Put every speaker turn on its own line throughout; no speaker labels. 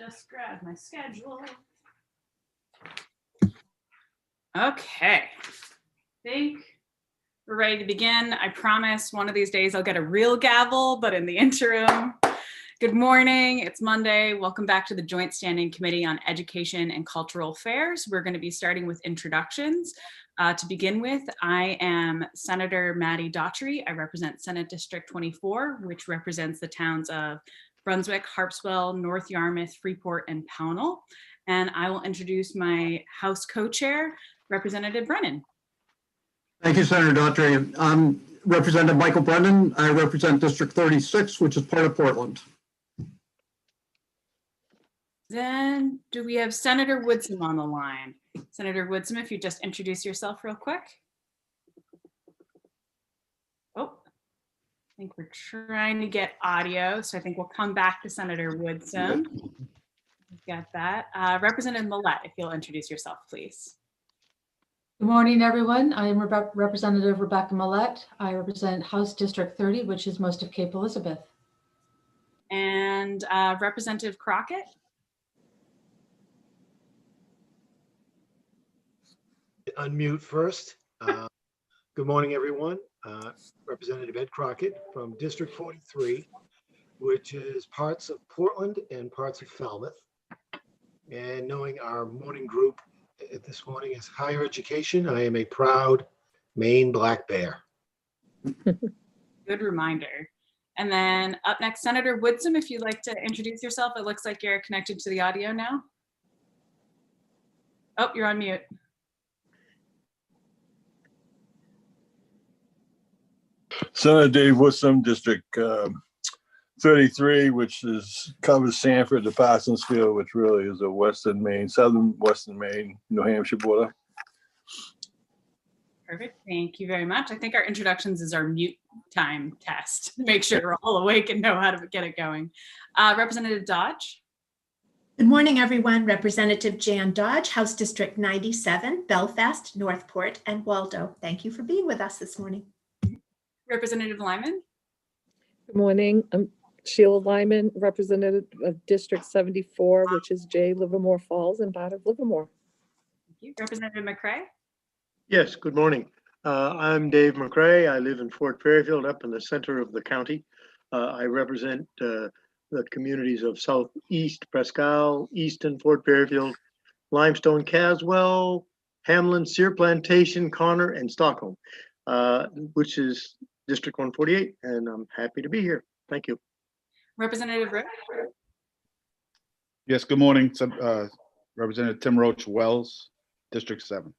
just grab my schedule. Okay, I think we're ready to begin. I promise one of these days I'll get a real gavel, but in the interim, good morning. It's Monday. Welcome back to the Joint Standing Committee on Education and Cultural Affairs. We're going to be starting with introductions. To begin with, I am Senator Maddie Daughtry. I represent Senate District 24, which represents the towns of Brunswick, Harpswell, North Yarmouth, Freeport, and Pownell. And I will introduce my House co-chair, Representative Brennan.
Thank you, Senator Daughtry. I'm Representative Michael Brennan. I represent District 36, which is part of Portland.
Then do we have Senator Woodsum on the line? Senator Woodsum, if you just introduce yourself real quick. Oh, I think we're trying to get audio, so I think we'll come back to Senator Woodsum. We've got that. Representative Millette, if you'll introduce yourself, please.
Good morning, everyone. I am Representative Rebecca Millette. I represent House District 30, which is most of Cape Elizabeth.
And Representative Crockett.
Unmute first. Good morning, everyone. Representative Ed Crockett from District 43, which is parts of Portland and parts of Falmouth. And knowing our morning group this morning is higher education, I am a proud Maine black bear.
Good reminder. And then up next, Senator Woodsum, if you'd like to introduce yourself. It looks like you're connected to the audio now. Oh, you're on mute.
Senator Dave Woodsum, District 33, which covers Sanford to Parsonsfield, which really is a western Maine, southern western Maine, New Hampshire border.
Perfect. Thank you very much. I think our introductions is our mute time test. Make sure we're all awake and know how to get it going. Representative Dodge.
Good morning, everyone. Representative Jan Dodge, House District 97, Belfast, Northport, and Waldo. Thank you for being with us this morning.
Representative Lyman.
Good morning. I'm Sheila Lyman, representative of District 74, which is J. Livermore Falls and part of Livermore.
Thank you. Representative McCray.
Yes, good morning. I'm Dave McCray. I live in Fort Fairfield up in the center of the county. I represent the communities of Southeast Presque Easton, Fort Fairfield, Limestone, Caswell, Hamlin, Sear Plantation, Connor, and Stockholm, which is District 148, and I'm happy to be here. Thank you.
Representative Roach.
Yes, good morning. Representative Tim Roach Wells, District 7.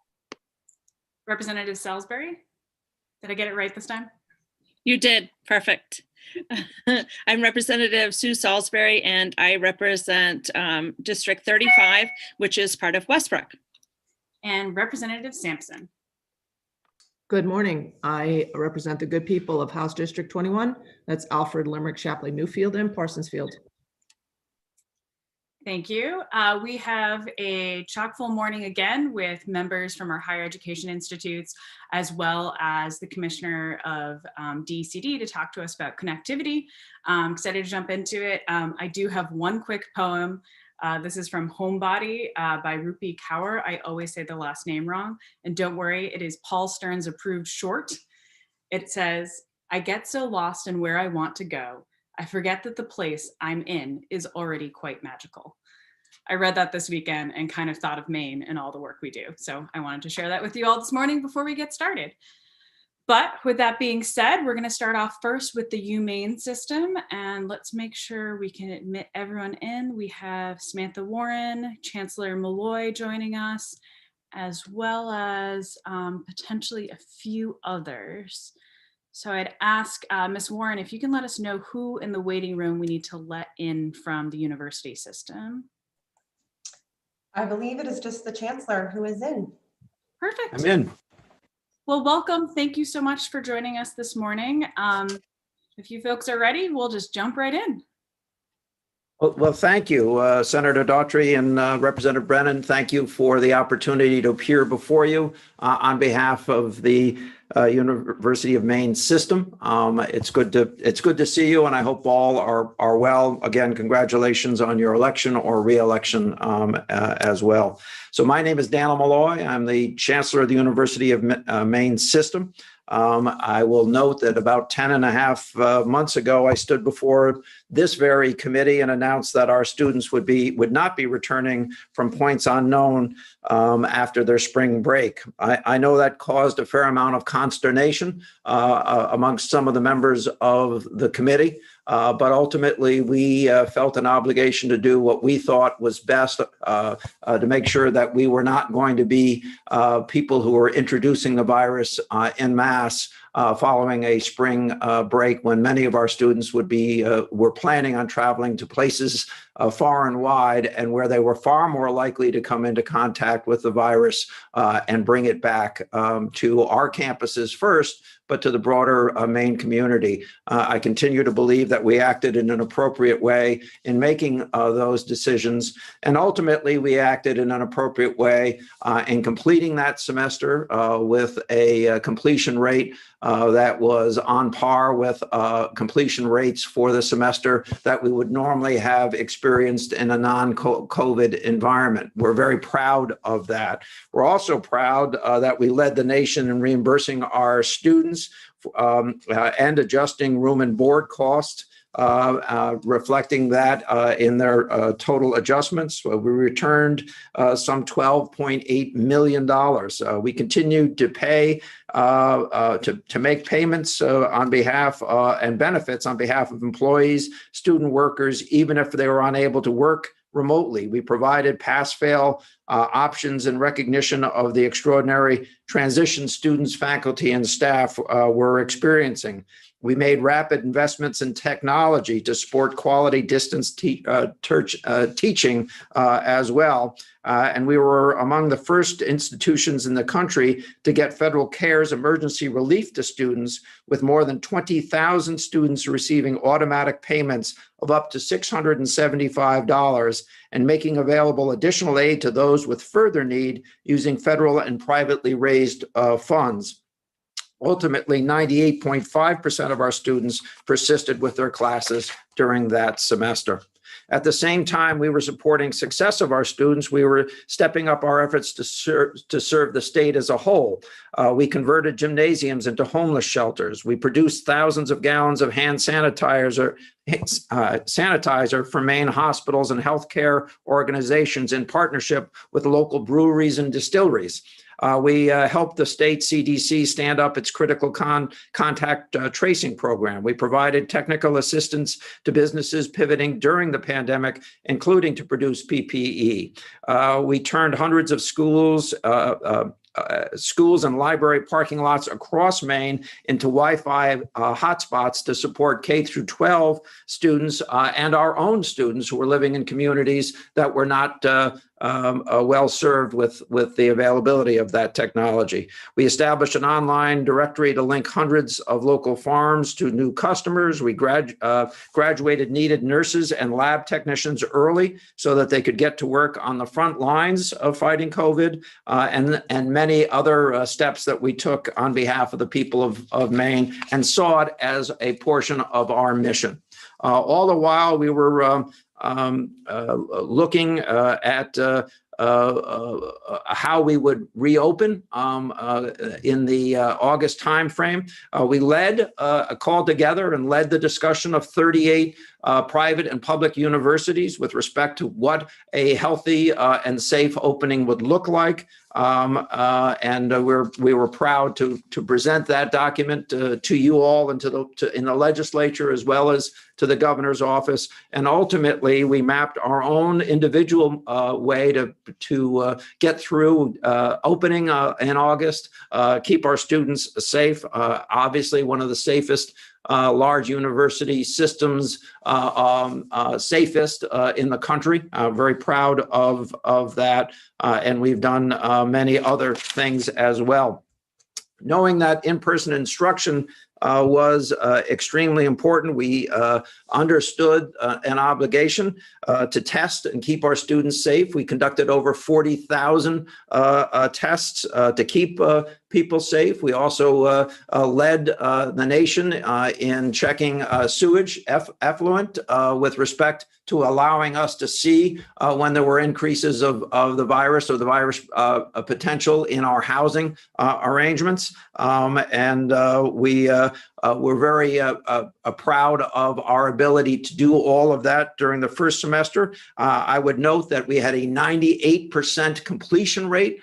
Representative Salisbury. Did I get it right this time?
You did. Perfect. I'm Representative Sue Salisbury, and I represent District 35, which is part of Westbrook.
And Representative Sampson.
Good morning. I represent the good people of House District 21. That's Alfred, Limerick, Shapley, Newfield, and Parsonsfield.
Thank you. We have a chock-full morning again with members from our higher education institutes, as well as the Commissioner of DECD to talk to us about connectivity. Excited to jump into it. I do have one quick poem. This is from Homebody by Rupi Kaur. I always say the last name wrong. And don't worry, it is Paul Stern's approved short. It says, I get so lost in where I want to go. I forget that the place I'm in is already quite magical. I read that this weekend and kind of thought of Maine and all the work we do. So I wanted to share that with you all this morning before we get started. But with that being said, we're going to start off first with the UMaine system, and let's make sure we can admit everyone in. We have Samantha Warren, Chancellor Malloy joining us, as well as potentially a few others. So I'd ask Ms. Warren, if you can let us know who in the waiting room we need to let in from the university system.
I believe it is just the Chancellor who is in.
Perfect.
I'm in.
Well, welcome. Thank you so much for joining us this morning. If you folks are ready, we'll just jump right in.
Well, thank you, Senator Daughtry and Representative Brennan. Thank you for the opportunity to appear before you on behalf of the University of Maine system. It's good to see you, and I hope all are well. Again, congratulations on your election or re-election as well. So my name is Daniel Malloy. I'm the Chancellor of the University of Maine system. I will note that about 10 and a half months ago, I stood before this very committee and announced that our students would not be returning from points unknown after their spring break. I know that caused a fair amount of consternation amongst some of the members of the committee. But ultimately, we felt an obligation to do what we thought was best to make sure that we were not going to be people who were introducing the virus en masse following a spring break, when many of our students were planning on traveling to places far and wide, and where they were far more likely to come into contact with the virus and bring it back to our campuses first, but to the broader Maine community. I continue to believe that we acted in an appropriate way in making those decisions. And ultimately, we acted in an appropriate way in completing that semester with a completion rate that was on par with completion rates for the semester that we would normally have experienced in a non-COVID environment. We're very proud of that. We're also proud that we led the nation in reimbursing our students and adjusting room and board costs, reflecting that in their total adjustments. We returned some $12.8 million. We continued to pay, to make payments on behalf and benefits on behalf of employees, student workers, even if they were unable to work remotely. We provided pass-fail options in recognition of the extraordinary transition students, faculty, and staff were experiencing. We made rapid investments in technology to support quality distance teaching as well. And we were among the first institutions in the country to get federal CARES emergency relief to students, with more than 20,000 students receiving automatic payments of up to $675 and making available additional aid to those with further need using federal and privately raised funds. Ultimately, 98.5% of our students persisted with their classes during that semester. At the same time we were supporting success of our students, we were stepping up our efforts to serve the state as a whole. We converted gymnasiums into homeless shelters. We produced thousands of gallons of hand sanitizer for Maine hospitals and healthcare organizations in partnership with local breweries and distilleries. We helped the state CDC stand up its critical contact tracing program. We provided technical assistance to businesses pivoting during the pandemic, including to produce PPE. We turned hundreds of schools and library parking lots across Maine into Wi-Fi hotspots to support K through 12 students and our own students who were living in communities that were not well served with the availability of that technology. We established an online directory to link hundreds of local farms to new customers. We graduated needed nurses and lab technicians early so that they could get to work on the front lines of fighting COVID, and many other steps that we took on behalf of the people of Maine, and saw it as a portion of our mission. All the while we were looking at how we would reopen in the August timeframe. We called together and led the discussion of 38 private and public universities with respect to what a healthy and safe opening would look like. And we were proud to present that document to you all and in the legislature, as well as to the governor's office. And ultimately, we mapped our own individual way to get through opening in August, keep our students safe. Obviously, one of the safest large university systems, safest in the country. Very proud of that. And we've done many other things as well. Knowing that in-person instruction was extremely important, we understood an obligation to test and keep our students safe. We conducted over 40,000 tests to keep people safe. We also led the nation in checking sewage effluent with respect to allowing us to see when there were increases of the virus or the virus potential in our housing arrangements. We're very proud of our ability to do all of that during the first semester. I would note that we had a 98% completion rate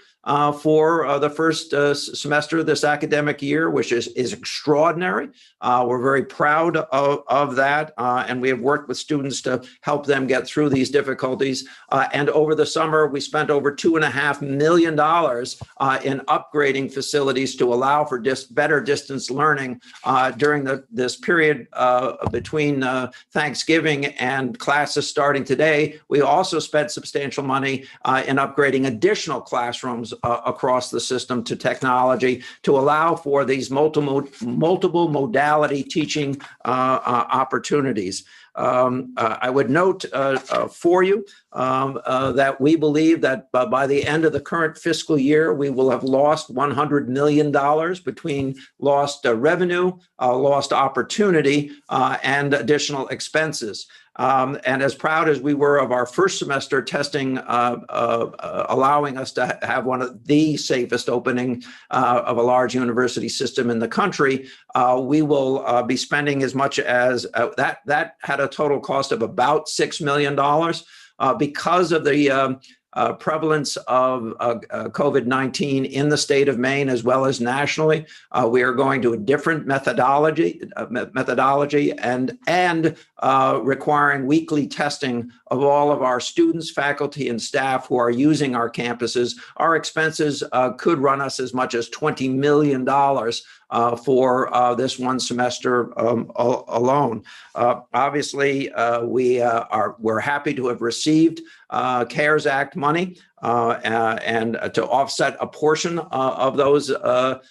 for the first semester of this academic year, which is extraordinary. We're very proud of that, and we have worked with students to help them get through these difficulties. And over the summer, we spent over $2.5 million in upgrading facilities to allow for better distance learning during this period between Thanksgiving and classes starting today. We also spent substantial money in upgrading additional classrooms across the system to technology to allow for these multiple modality teaching opportunities. I would note for you that we believe that by the end of the current fiscal year, we will have lost $100 million between lost revenue, lost opportunity, and additional expenses. And as proud as we were of our first semester testing, allowing us to have one of the safest opening of a large university system in the country, we will be spending as much as that had a total cost of about $6 million because of the prevalence of COVID-19 in the state of Maine as well as nationally. We are going to a different methodology and requiring weekly testing of all of our students, faculty, and staff who are using our campuses. Our expenses could run us as much as $20 million for this one semester alone. Obviously, we're happy to have received CARES Act money and to offset a portion of those of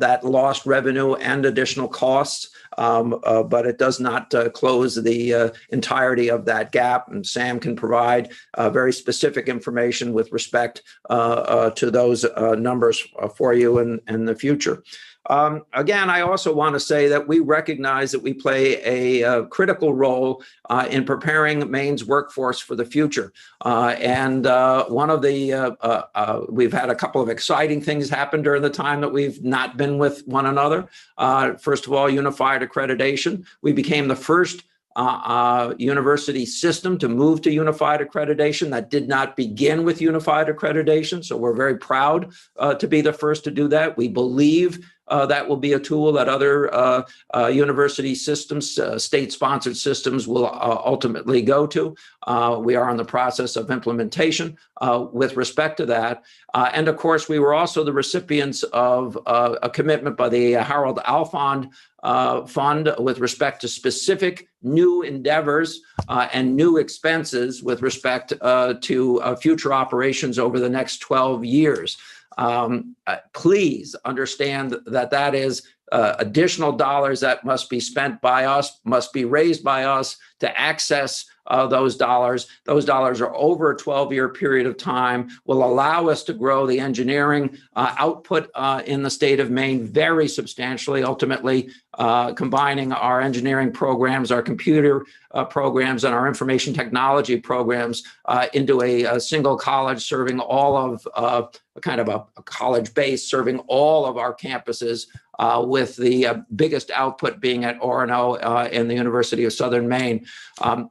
that lost revenue and additional costs. But it does not close the entirety of that gap. And Sam can provide very specific information with respect to those numbers for you in the future. Again, I also want to say that we recognize that we play a critical role in preparing Maine's workforce for the future. And one of the, we've had a couple of exciting things happen during the time that we've not been with one another. First of all, unified accreditation. We became the first university system to move to unified accreditation. That did not begin with unified accreditation. So we're very proud to be the first to do that. We believe that will be a tool that other university systems, state-sponsored systems will ultimately go to. We are in the process of implementation with respect to that. And of course, we were also the recipients of a commitment by the Harold Alfond Fund with respect to specific new endeavors and new expenses with respect to future operations over the next 12 years. Please understand that that is additional dollars that must be spent by us, must be raised by us to access those dollars. Those dollars are over a 12-year period of time, will allow us to grow the engineering output in the state of Maine very substantially, ultimately combining our engineering programs, our computer programs, and our information technology programs into a single college serving all of kind of a college base serving all of our campuses with the biggest output being at Orono in the University of Southern Maine.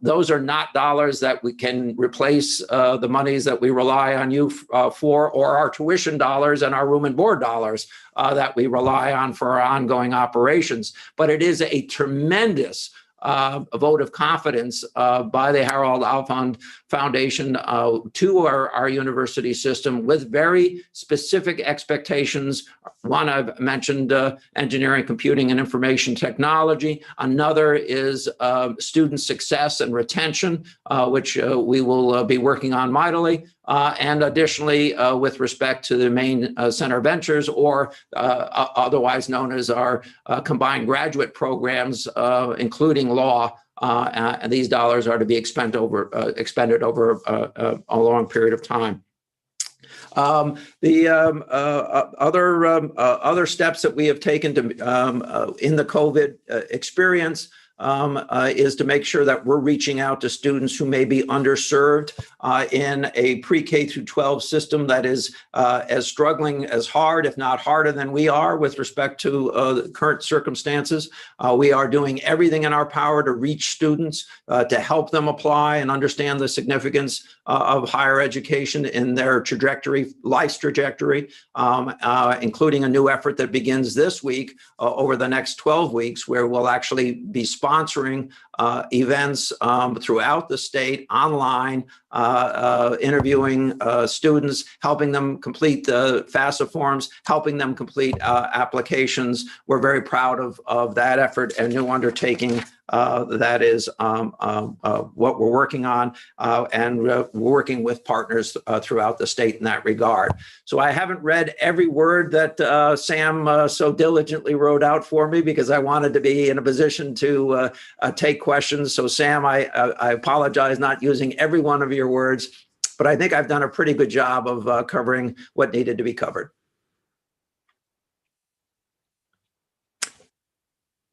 Those are not dollars that we can replace the monies that we rely on you for, or our tuition dollars and our room and board dollars that we rely on for our ongoing operations. But it is a tremendous a vote of confidence by the Harold Alfond Foundation to our university system with very specific expectations. One, I've mentioned engineering, computing, and information technology. Another is student success and retention, which we will be working on mightily. And additionally, with respect to the Maine Center Ventures, or otherwise known as our combined graduate programs, including law, and these dollars are to be expended over a long period of time. Other steps that we have taken to in the COVID experience is to make sure that we're reaching out to students who may be underserved in a pre-K through 12 system that is as struggling as hard, if not harder than we are with respect to the current circumstances. We are doing everything in our power to reach students, to help them apply and understand the significance of higher education in their trajectory, life's trajectory, including a new effort that begins this week over the next 12 weeks, where we'll actually be sponsoring events throughout the state online, interviewing students, helping them complete the FAFSA forms, helping them complete applications. We're very proud of that effort and new undertaking. That is what we're working on, and we're working with partners throughout the state in that regard. So I haven't read every word that Sam so diligently wrote out for me, because I wanted to be in a position to take questions. So Sam, I apologize not using every one of your words, but I think I've done a pretty good job of covering what needed to be covered.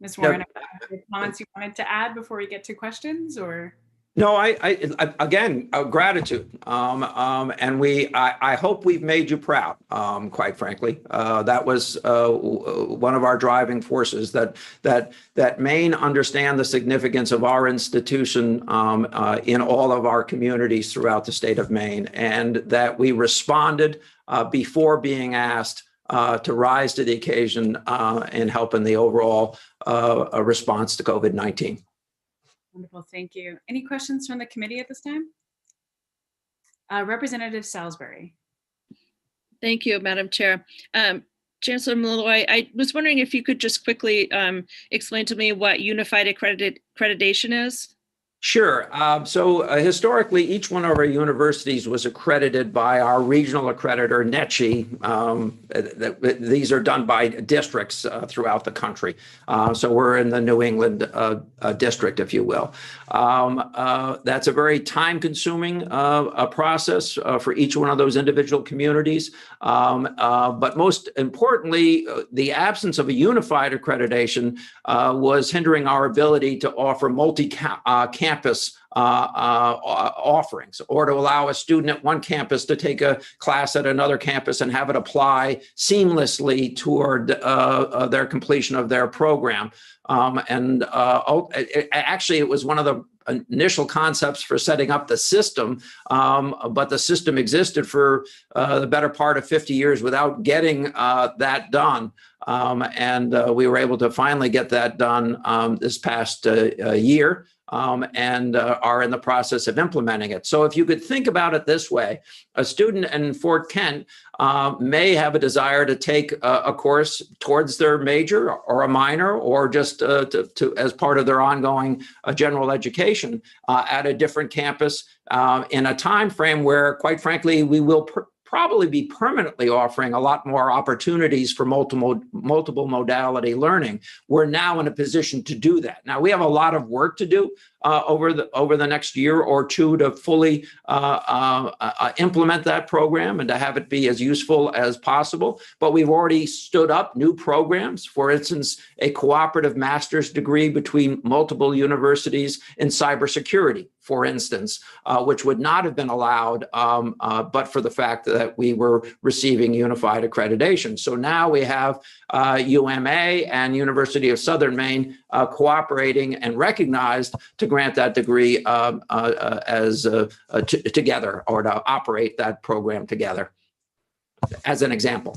Ms. Warren, any comments you wanted to add before we get to questions, or?
No, I again, gratitude. I hope we've made you proud, quite frankly. That was one of our driving forces, that Maine understand the significance of our institution in all of our communities throughout the state of Maine, and that we responded before being asked to rise to the occasion in helping the overall response to COVID-19.
Wonderful, thank you. Any questions from the committee at this time? Representative Salisbury.
Thank you, Madam Chair. Chancellor Malloy, I was wondering if you could just quickly explain to me what unified accreditation is.
Sure. So historically, each one of our universities was accredited by our regional accreditor, NECHI. These are done by districts throughout the country. So we're in the New England district, if you will. That's a very time-consuming process for each one of those individual communities. But most importantly, the absence of a unified accreditation was hindering our ability to offer multi-campus offerings, or to allow a student at one campus to take a class at another campus and have it apply seamlessly toward their completion of their program. Actually, it was one of the initial concepts for setting up the system, but the system existed for the better part of 50 years without getting that done. We were able to finally get that done this past year. And are in the process of implementing it. So if you could think about it this way, a student in Fort Kent may have a desire to take a course towards their major or a minor, or just as part of their ongoing general education at a different campus in a time frame where, quite frankly, we will probably be permanently offering a lot more opportunities for multiple modality learning. We're now in a position to do that. Now, we have a lot of work to do over the next year or two to fully implement that program and to have it be as useful as possible. But we've already stood up new programs. For instance, a cooperative master's degree between multiple universities in cybersecurity, for instance, which would not have been allowed but for the fact that we were receiving unified accreditation. So now we have UMA and University of Southern Maine cooperating and recognized to grant that degree together, or to operate that program together, as an example.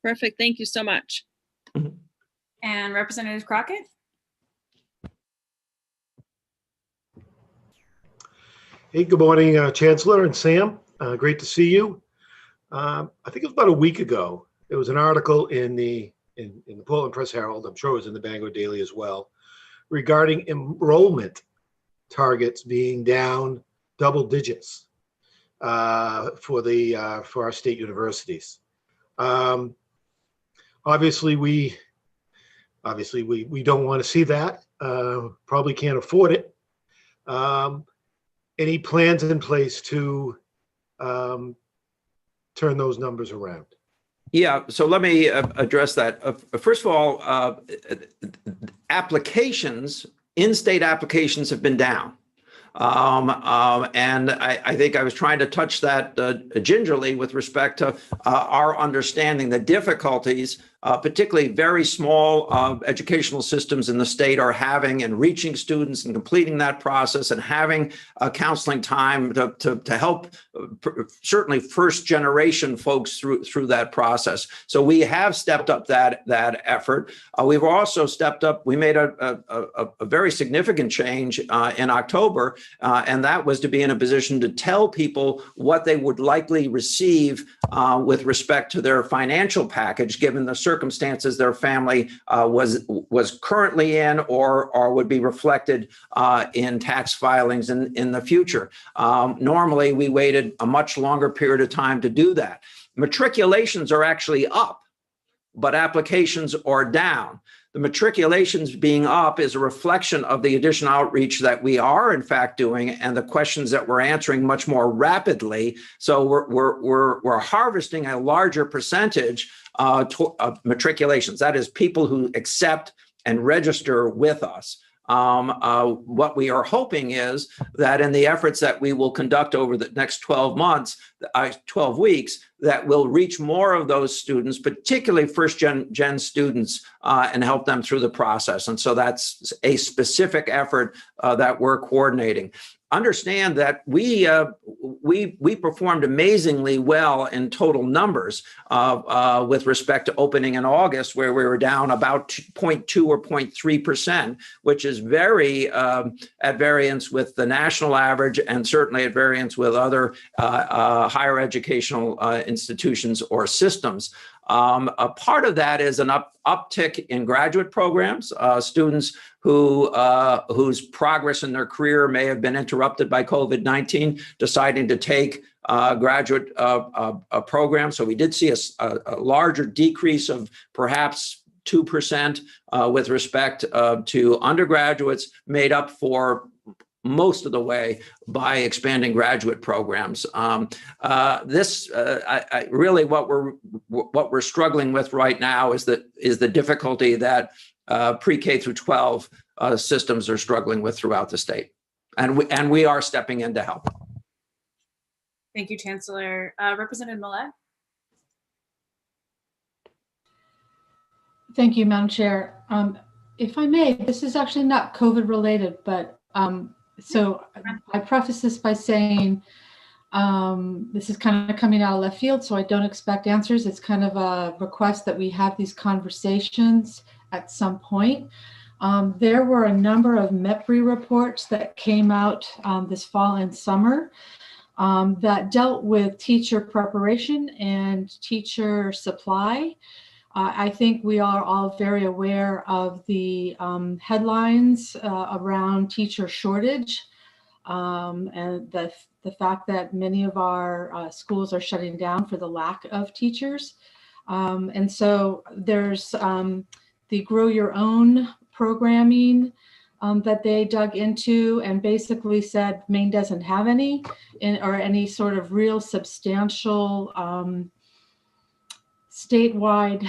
Perfect. Thank you so much.
And Representative Crockett?
Hey, good morning, Chancellor and Sam. Great to see you. I think it was about a week ago, there was an article in the Portland Press Herald, I'm sure it was in the Bangor Daily as well, regarding enrollment targets being down double digits for our state universities. Obviously, we don't want to see that. Probably can't afford it. Any plans in place to turn those numbers around?
Yeah, so let me address that. First of all, applications, in-state applications have been down. And I think I was trying to touch that gingerly with respect to our understanding the difficulties, particularly very small educational systems in the state are having in reaching students and completing that process and having counseling time to help certainly first generation folks through that process. So we have stepped up that effort. We've also stepped up. We made a very significant change in October. And that was to be in a position to tell people what they would likely receive with respect to their financial package, given the circumstances their family was currently in or would be reflected in tax filings in the future. Normally, we waited a much longer period of time to do that. Matriculations are actually up, but applications are down. The matriculations being up is a reflection of the additional outreach that we are in fact doing and the questions that we're answering much more rapidly. So we're harvesting a larger percentage of matriculations. That is people who accept and register with us. What we are hoping is that in the efforts that we will conduct over the next 12 weeks, that will reach more of those students, particularly first gen students, and help them through the process. And so that's a specific effort that we're coordinating. Understand that we performed amazingly well in total numbers with respect to opening in August, where we were down about 0.2 or 0.3%, which is very at variance with the national average and certainly at variance with other higher educational institutions or systems. A part of that is an uptick in graduate programs, students whose progress in their career may have been interrupted by COVID-19, deciding to take graduate programs. So we did see a larger decrease of perhaps 2% with respect to undergraduates, made up for most of the way by expanding graduate programs. Really what we're struggling with right now is the difficulty that pre-K through 12 systems are struggling with throughout the state, and we are stepping in to help.
Thank you, Chancellor. Representative Millett.
Thank you, Madam Chair. If I may, this is actually not COVID related, but so I preface this by saying this is kind of coming out of left field, so I don't expect answers. It's kind of a request that we have these conversations at some point. There were a number of MEPRI reports that came out this fall and summer that dealt with teacher preparation and teacher supply. I think we are all very aware of the headlines around teacher shortage and the fact that many of our schools are shutting down for the lack of teachers. And so there's the Grow Your Own programming that they dug into and basically said Maine doesn't have any or any sort of real substantial statewide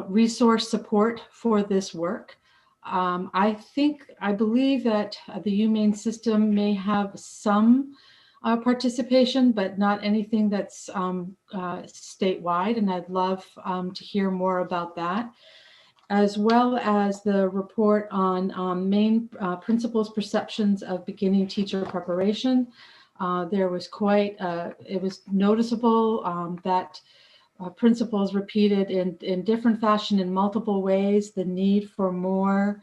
resource support for this work. I believe that the UMaine system may have some participation, but not anything that's statewide. And I'd love to hear more about that, as well as the report on Maine principals' perceptions of beginning teacher preparation. There was it was noticeable that principals repeated in different fashion in multiple ways the need for more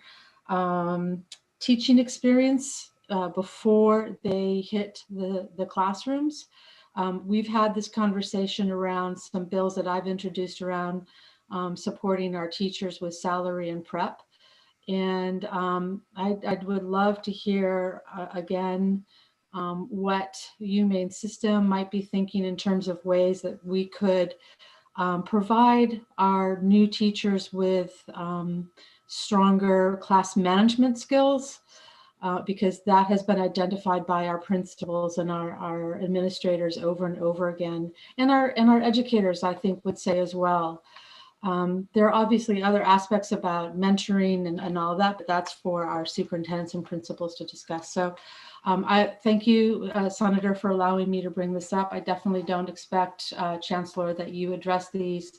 teaching experience before they hit the classrooms. We've had this conversation around some bills that I've introduced around supporting our teachers with salary and prep. And I would love to hear again what UMaine system might be thinking in terms of ways that we could provide our new teachers with stronger class management skills, because that has been identified by our principals and our administrators over and over again, and our educators, I think, would say as well. There are obviously other aspects about mentoring and all of that, but that's for our superintendents and principals to discuss. So I thank you, Senator, for allowing me to bring this up. I definitely don't expect, Chancellor, that you address these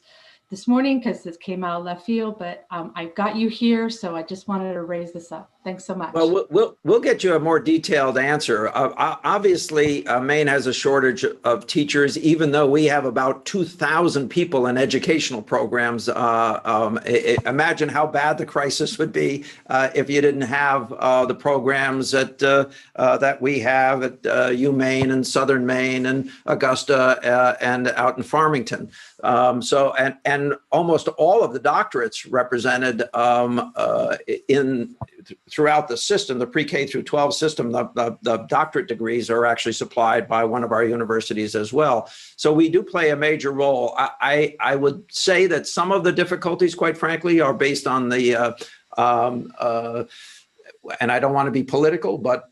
this morning because this came out of left field, but I got you here, so I just wanted to raise this up. Thanks so much.
Well, we'll get you a more detailed answer. Obviously, Maine has a shortage of teachers, even though we have about 2,000 people in educational programs. Imagine how bad the crisis would be if you didn't have the programs that we have at UMaine and Southern Maine and Augusta and out in Farmington. And almost all of the doctorates represented throughout the system, the pre-K through 12 system, the doctorate degrees are actually supplied by one of our universities as well. So we do play a major role. I would say that some of the difficulties, quite frankly, are based on the and I don't want to be political, but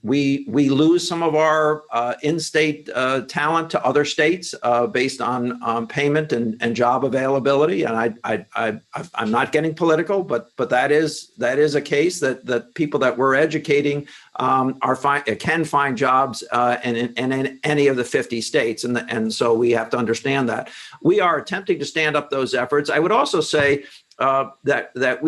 we lose some of our in-state talent to other states based on payment and job availability. And I'm not getting political, but that is a case that people that we're educating can find jobs in any of the 50 states, and so we have to understand that. We are attempting to stand up those efforts. I would also say that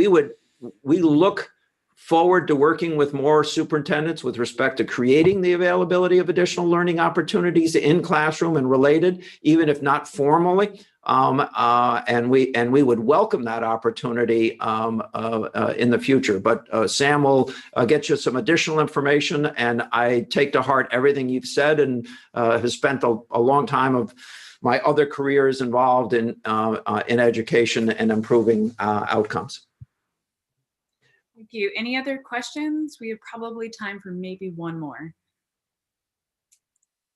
we look forward to working with more superintendents with respect to creating the availability of additional learning opportunities in classroom and related, even if not formally. And we would welcome that opportunity in the future. But Sam will get you some additional information, and I take to heart everything you've said, and has spent a long time of my other careers involved in education and improving outcomes.
Thank you. Any other questions? We have probably time for maybe one more.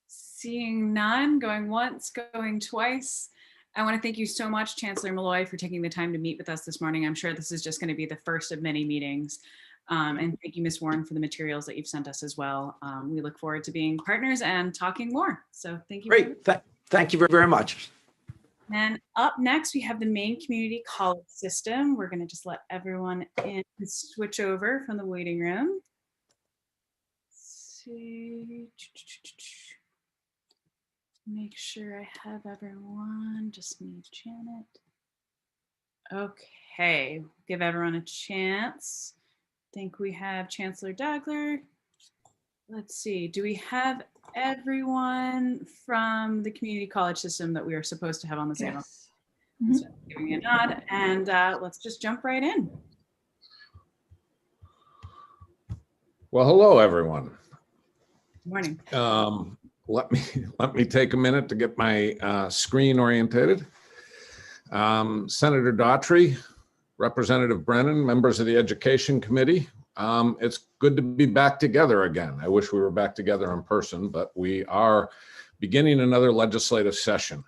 Seeing none, going once, going twice. I want to thank you so much, Chancellor Malloy, for taking the time to meet with us this morning. I'm sure this is just going to be the first of many meetings. And thank you, Ms. Warren, for the materials that you've sent us as well. We look forward to being partners and talking more. So thank you.
Great. Thank you very much.
And up next, we have the Maine Community College System. We're going to just let everyone in and switch over from the waiting room. Let's see. Make sure I have everyone. Just need Janet. Okay, give everyone a chance. I think we have Chancellor Dagler. Let's see, do we have everyone from the community college system that we are supposed to have on the table?
Yes.
So giving me a nod, and let's just jump right in.
Well, hello, everyone.
Good morning.
Let me take a minute to get my screen orientated. Senator Daughtry, Representative Brennan, members of the Education Committee. It's good to be back together again. I wish we were back together in person, but we are beginning another legislative session.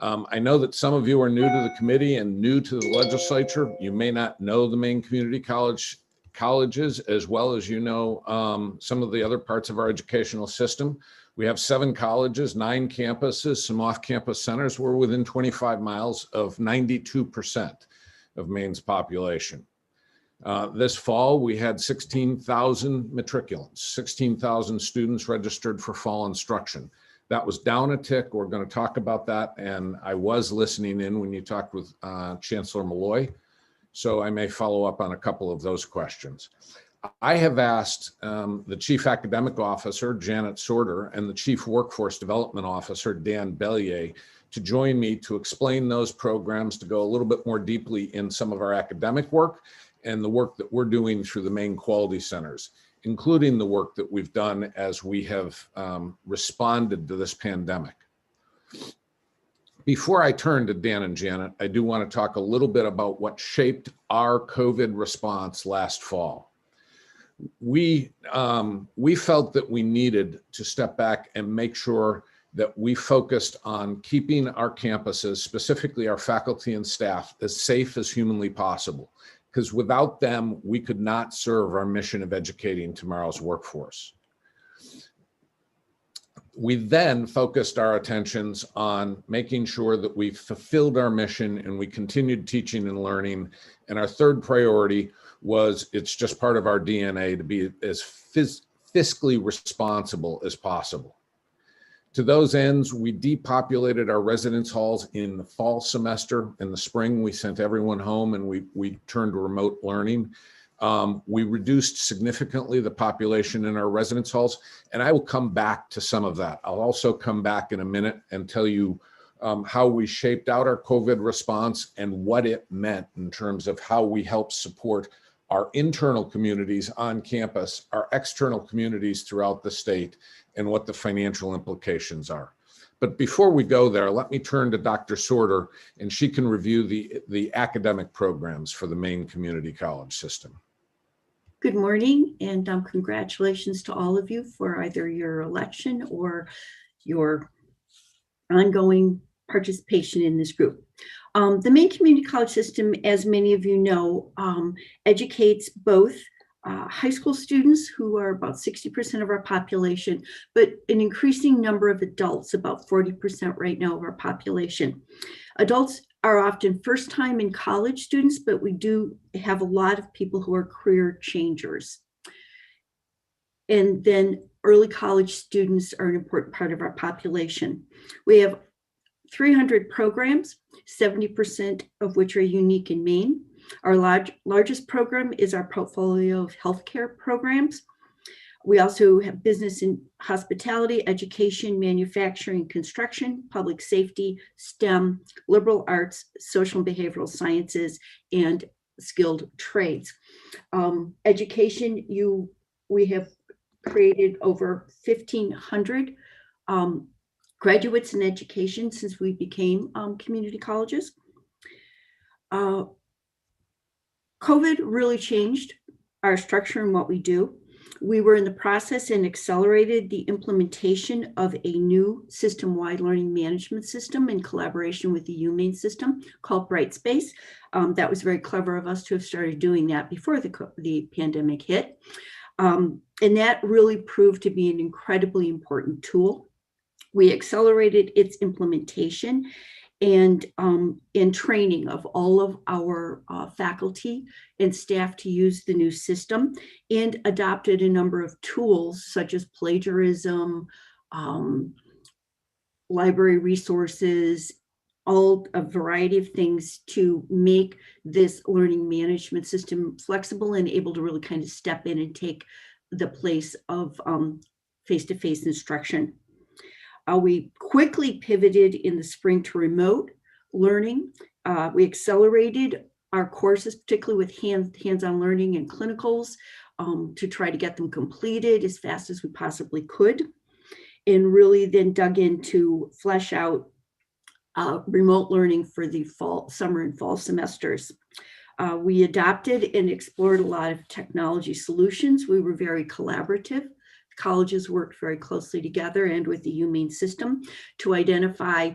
I know that some of you are new to the committee and new to the legislature. You may not know the Maine Community colleges as well as you know some of the other parts of our educational system. We have 7 colleges, 9 campuses, some off-campus centers. We're within 25 miles of 92% of Maine's population. This fall, we had 16,000 matriculants, 16,000 students registered for fall instruction. That was down a tick. We're going to talk about that. And I was listening in when you talked with Chancellor Malloy, so I may follow up on a couple of those questions. I have asked the Chief Academic Officer, Janet Sorter, and the Chief Workforce Development Officer, Dan Bellier, to join me to explain those programs, to go a little bit more deeply in some of our academic work and the work that we're doing through the Maine Quality Centers, including the work that we've done as we have responded to this pandemic. Before I turn to Dan and Janet, I do want to talk a little bit about what shaped our COVID response last fall. We felt that we needed to step back and make sure that we focused on keeping our campuses, specifically our faculty and staff, as safe as humanly possible. because without them, we could not serve our mission of educating tomorrow's workforce. We then focused our attentions on making sure that we fulfilled our mission and we continued teaching and learning. And our third priority was, it's just part of our DNA to be as fiscally responsible as possible. To those ends, we depopulated our residence halls in the fall semester. In the spring, we sent everyone home and we turned to remote learning. We reduced significantly the population in our residence halls, and I will come back to some of that. I'll also come back in a minute and tell you how we shaped out our COVID response and what it meant in terms of how we help support our internal communities on campus, our external communities throughout the state, and what the financial implications are. But before we go there, let me turn to Dr. Sorter, and she can review the academic programs for the Maine Community College system.
Good morning, and congratulations to all of you for either your election or your ongoing participation in this group. The Maine Community College system, as many of you know, educates both high school students, who are about 60% of our population, but an increasing number of adults, about 40% right now of our population. Adults are often first time in college students, but we do have a lot of people who are career changers. And then early college students are an important part of our population. We have 300 programs, 70% of which are unique in Maine. Our largest program is our portfolio of healthcare programs. We also have business and hospitality, education, manufacturing, construction, public safety, STEM, liberal arts, social and behavioral sciences, and skilled trades. Education, we have created over 1,500 graduates in education since we became community colleges. COVID really changed our structure and what we do. We were in the process and accelerated the implementation of a new system-wide learning management system in collaboration with the UMaine system called Brightspace. That was very clever of us to have started doing that before the pandemic hit. And that really proved to be an incredibly important tool. We accelerated its implementation and training of all of our faculty and staff to use the new system, and adopted a number of tools such as plagiarism, library resources, a variety of things to make this learning management system flexible and able to really kind of step in and take the place of face-to-face instruction. We quickly pivoted in the spring to remote learning. We accelerated our courses, particularly with hands-on learning and clinicals, to try to get them completed as fast as we possibly could, and really then dug in to flesh out remote learning for the summer and fall semesters. We adopted and explored a lot of technology solutions. We were very collaborative. Colleges worked very closely together and with the UMaine system to identify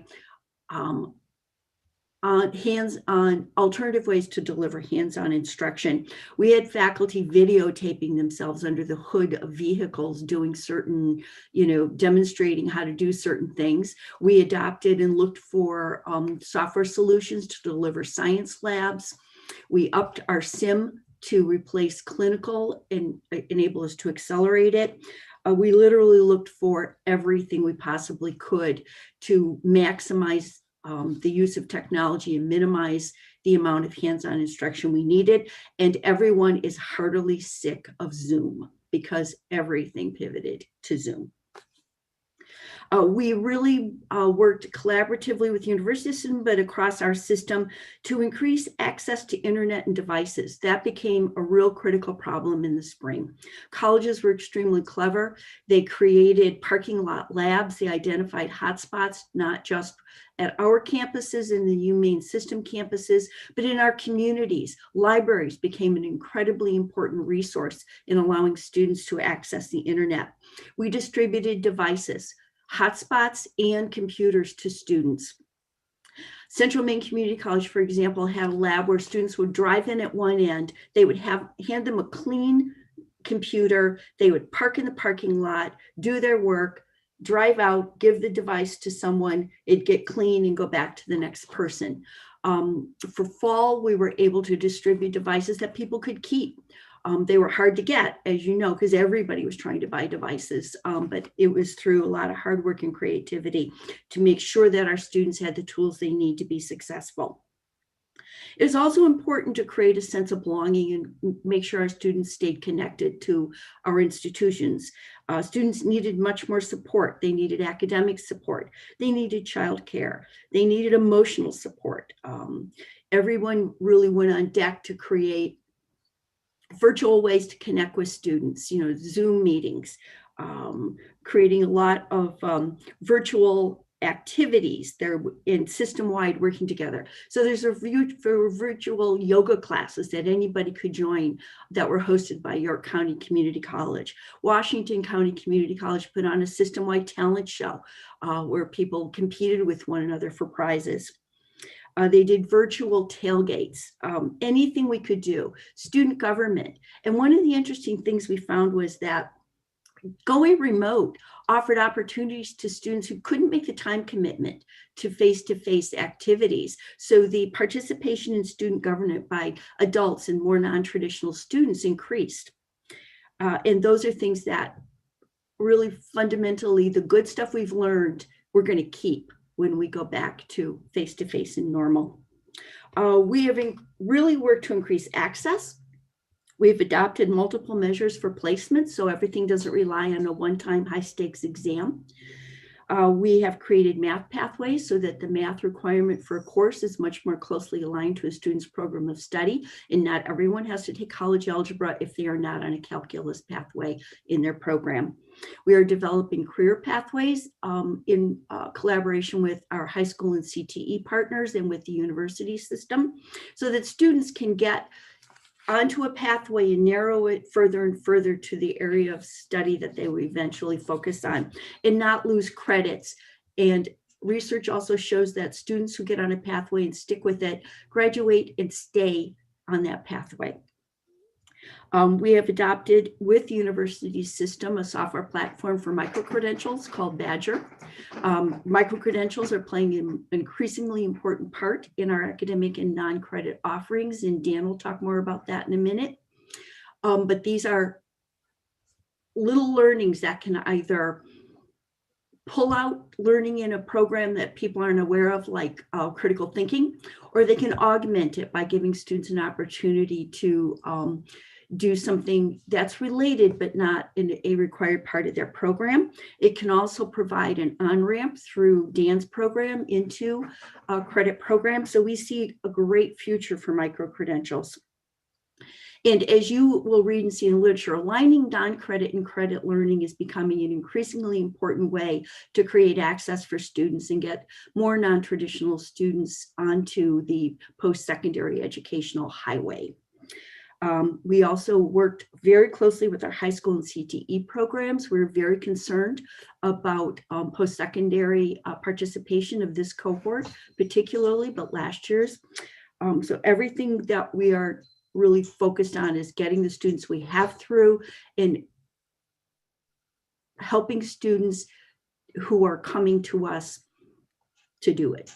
hands-on alternative ways to deliver hands-on instruction. We had faculty videotaping themselves under the hood of vehicles doing certain, demonstrating how to do certain things. We adopted and looked for software solutions to deliver science labs. We upped our SIM to replace clinical and enable us to accelerate it. We literally looked for everything we possibly could to maximize the use of technology and minimize the amount of hands-on instruction we needed. And everyone is heartily sick of Zoom because everything pivoted to Zoom. We really worked collaboratively with the university system, but across our system, to increase access to internet and devices. That became a real critical problem in the spring. Colleges were extremely clever. They created parking lot labs. They identified hotspots, not just at our campuses and the UMaine system campuses, but in our communities. Libraries became an incredibly important resource in allowing students to access the internet. We distributed devices, hotspots, and computers to students. Central Maine Community College, for example, had a lab where students would drive in at one end. They would hand them a clean computer. They would park in the parking lot, do their work, drive out, give the device to someone, it'd get clean and go back to the next person. For fall, we were able to distribute devices that people could keep. They were hard to get, as you know, because everybody was trying to buy devices, but it was through a lot of hard work and creativity to make sure that our students had the tools they need to be successful. It's also important to create a sense of belonging and make sure our students stayed connected to our institutions. Students needed much more support. They needed academic support. They needed childcare. They needed emotional support. Everyone really went on deck to create virtual ways to connect with students, Zoom meetings, creating a lot of virtual activities. They're in system-wide working together. So there's a virtual yoga classes that anybody could join that were hosted by York County Community College. Washington County Community College put on a system-wide talent show where people competed with one another for prizes. They did virtual tailgates, anything we could do, student government. And one of the interesting things we found was that going remote offered opportunities to students who couldn't make the time commitment to face-to-face activities. So the participation in student government by adults and more non-traditional students increased. And those are things that really fundamentally, the good stuff we've learned, we're going to keep when we go back to face-to-face and normal. We have really worked to increase access. We've adopted multiple measures for placement, so everything doesn't rely on a one-time high-stakes exam. We have created math pathways so that the math requirement for a course is much more closely aligned to a student's program of study, and not everyone has to take college algebra if they are not on a calculus pathway in their program. We are developing career pathways in collaboration with our high school and CTE partners and with the university system so that students can get onto a pathway and narrow it further and further to the area of study that they will eventually focus on and not lose credits. And research also shows that students who get on a pathway and stick with it graduate and stay on that pathway. We have adopted with the university system a software platform for micro-credentials called Badger. Micro-credentials are playing an increasingly important part in our academic and non-credit offerings, and Dan will talk more about that in a minute. But these are little learnings that can either pull out learning in a program that people aren't aware of, like critical thinking, or they can augment it by giving students an opportunity to do something that's related but not in a required part of their program. It can also provide an on-ramp through Dan's program into a credit program. So we see a great future for micro-credentials. And as you will read and see in literature, aligning non-credit and credit learning is becoming an increasingly important way to create access for students and get more non-traditional students onto the post-secondary educational highway. We also worked very closely with our high school and CTE programs. We're very concerned about post-secondary participation of this cohort, particularly, but last year's. So everything that we are really focused on is getting the students we have through and helping students who are coming to us to do it.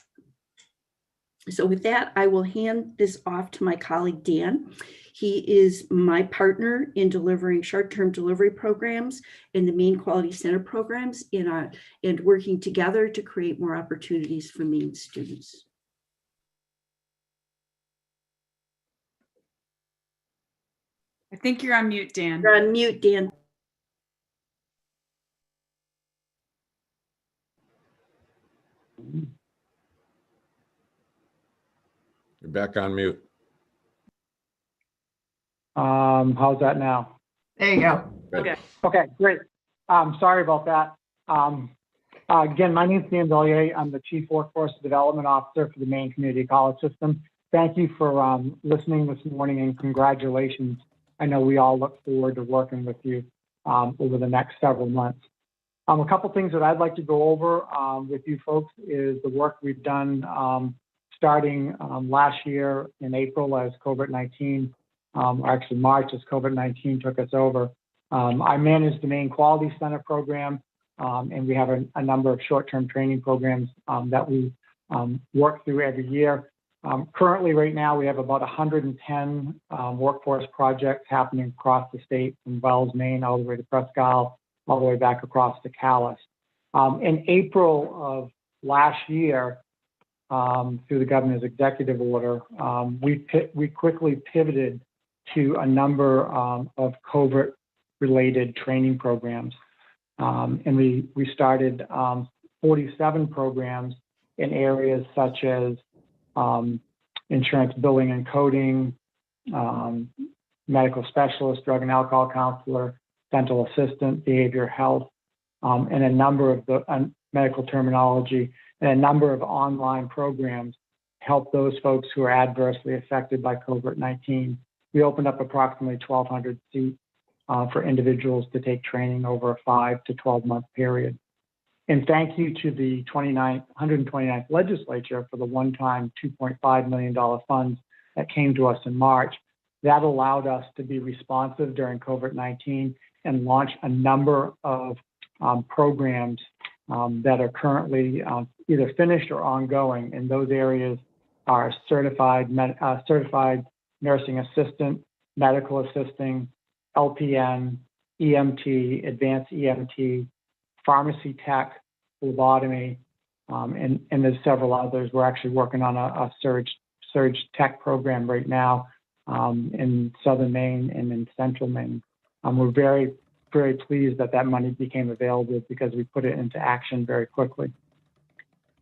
So with that, I will hand this off to my colleague, Dan. He is my partner in delivering short-term delivery programs and the Maine Quality Center programs and working together to create more opportunities for Maine students.
I think you're on mute, Dan.
You're on mute, Dan.
You're back on mute.
How's that now?
There you go.
Okay.
Okay, great. Sorry about that. Again, my name is Dan Bellier. I'm the Chief Workforce Development Officer for the Maine Community College System. Thank you for listening this morning and congratulations. I know we all look forward to working with you over the next several months. A couple things that I'd like to go over with you folks is the work we've done starting last year in April as COVID-19, or actually March as COVID-19 took us over. I manage the Maine Quality Center program, and we have a number of short-term training programs that we work through every year. Currently, right now, we have about 110 workforce projects happening across the state, from Wells, Maine, all the way to Presque Isle, all the way back across to Calais. In April of last year, through the governor's executive order, we quickly pivoted to a number of COVID-related training programs. And we started 47 programs in areas such as insurance billing and coding, medical specialist, drug and alcohol counselor, dental assistant, behavioral health, and a number of the medical terminology, and a number of online programs help those folks who are adversely affected by COVID-19. We opened up approximately 1,200 seats for individuals to take training over a 5 to 12-month period. And thank you to the 129th legislature for the one-time $2.5 million funds that came to us in March. That allowed us to be responsive during COVID-19 and launch a number of programs that are currently either finished or ongoing. And those areas are certified nursing assistant, medical assisting, LPN, EMT, advanced EMT, pharmacy tech, phlebotomy, and there's several others. We're actually working on a surge tech program right now in southern Maine and in central Maine. We're very, very pleased that that money became available because we put it into action very quickly.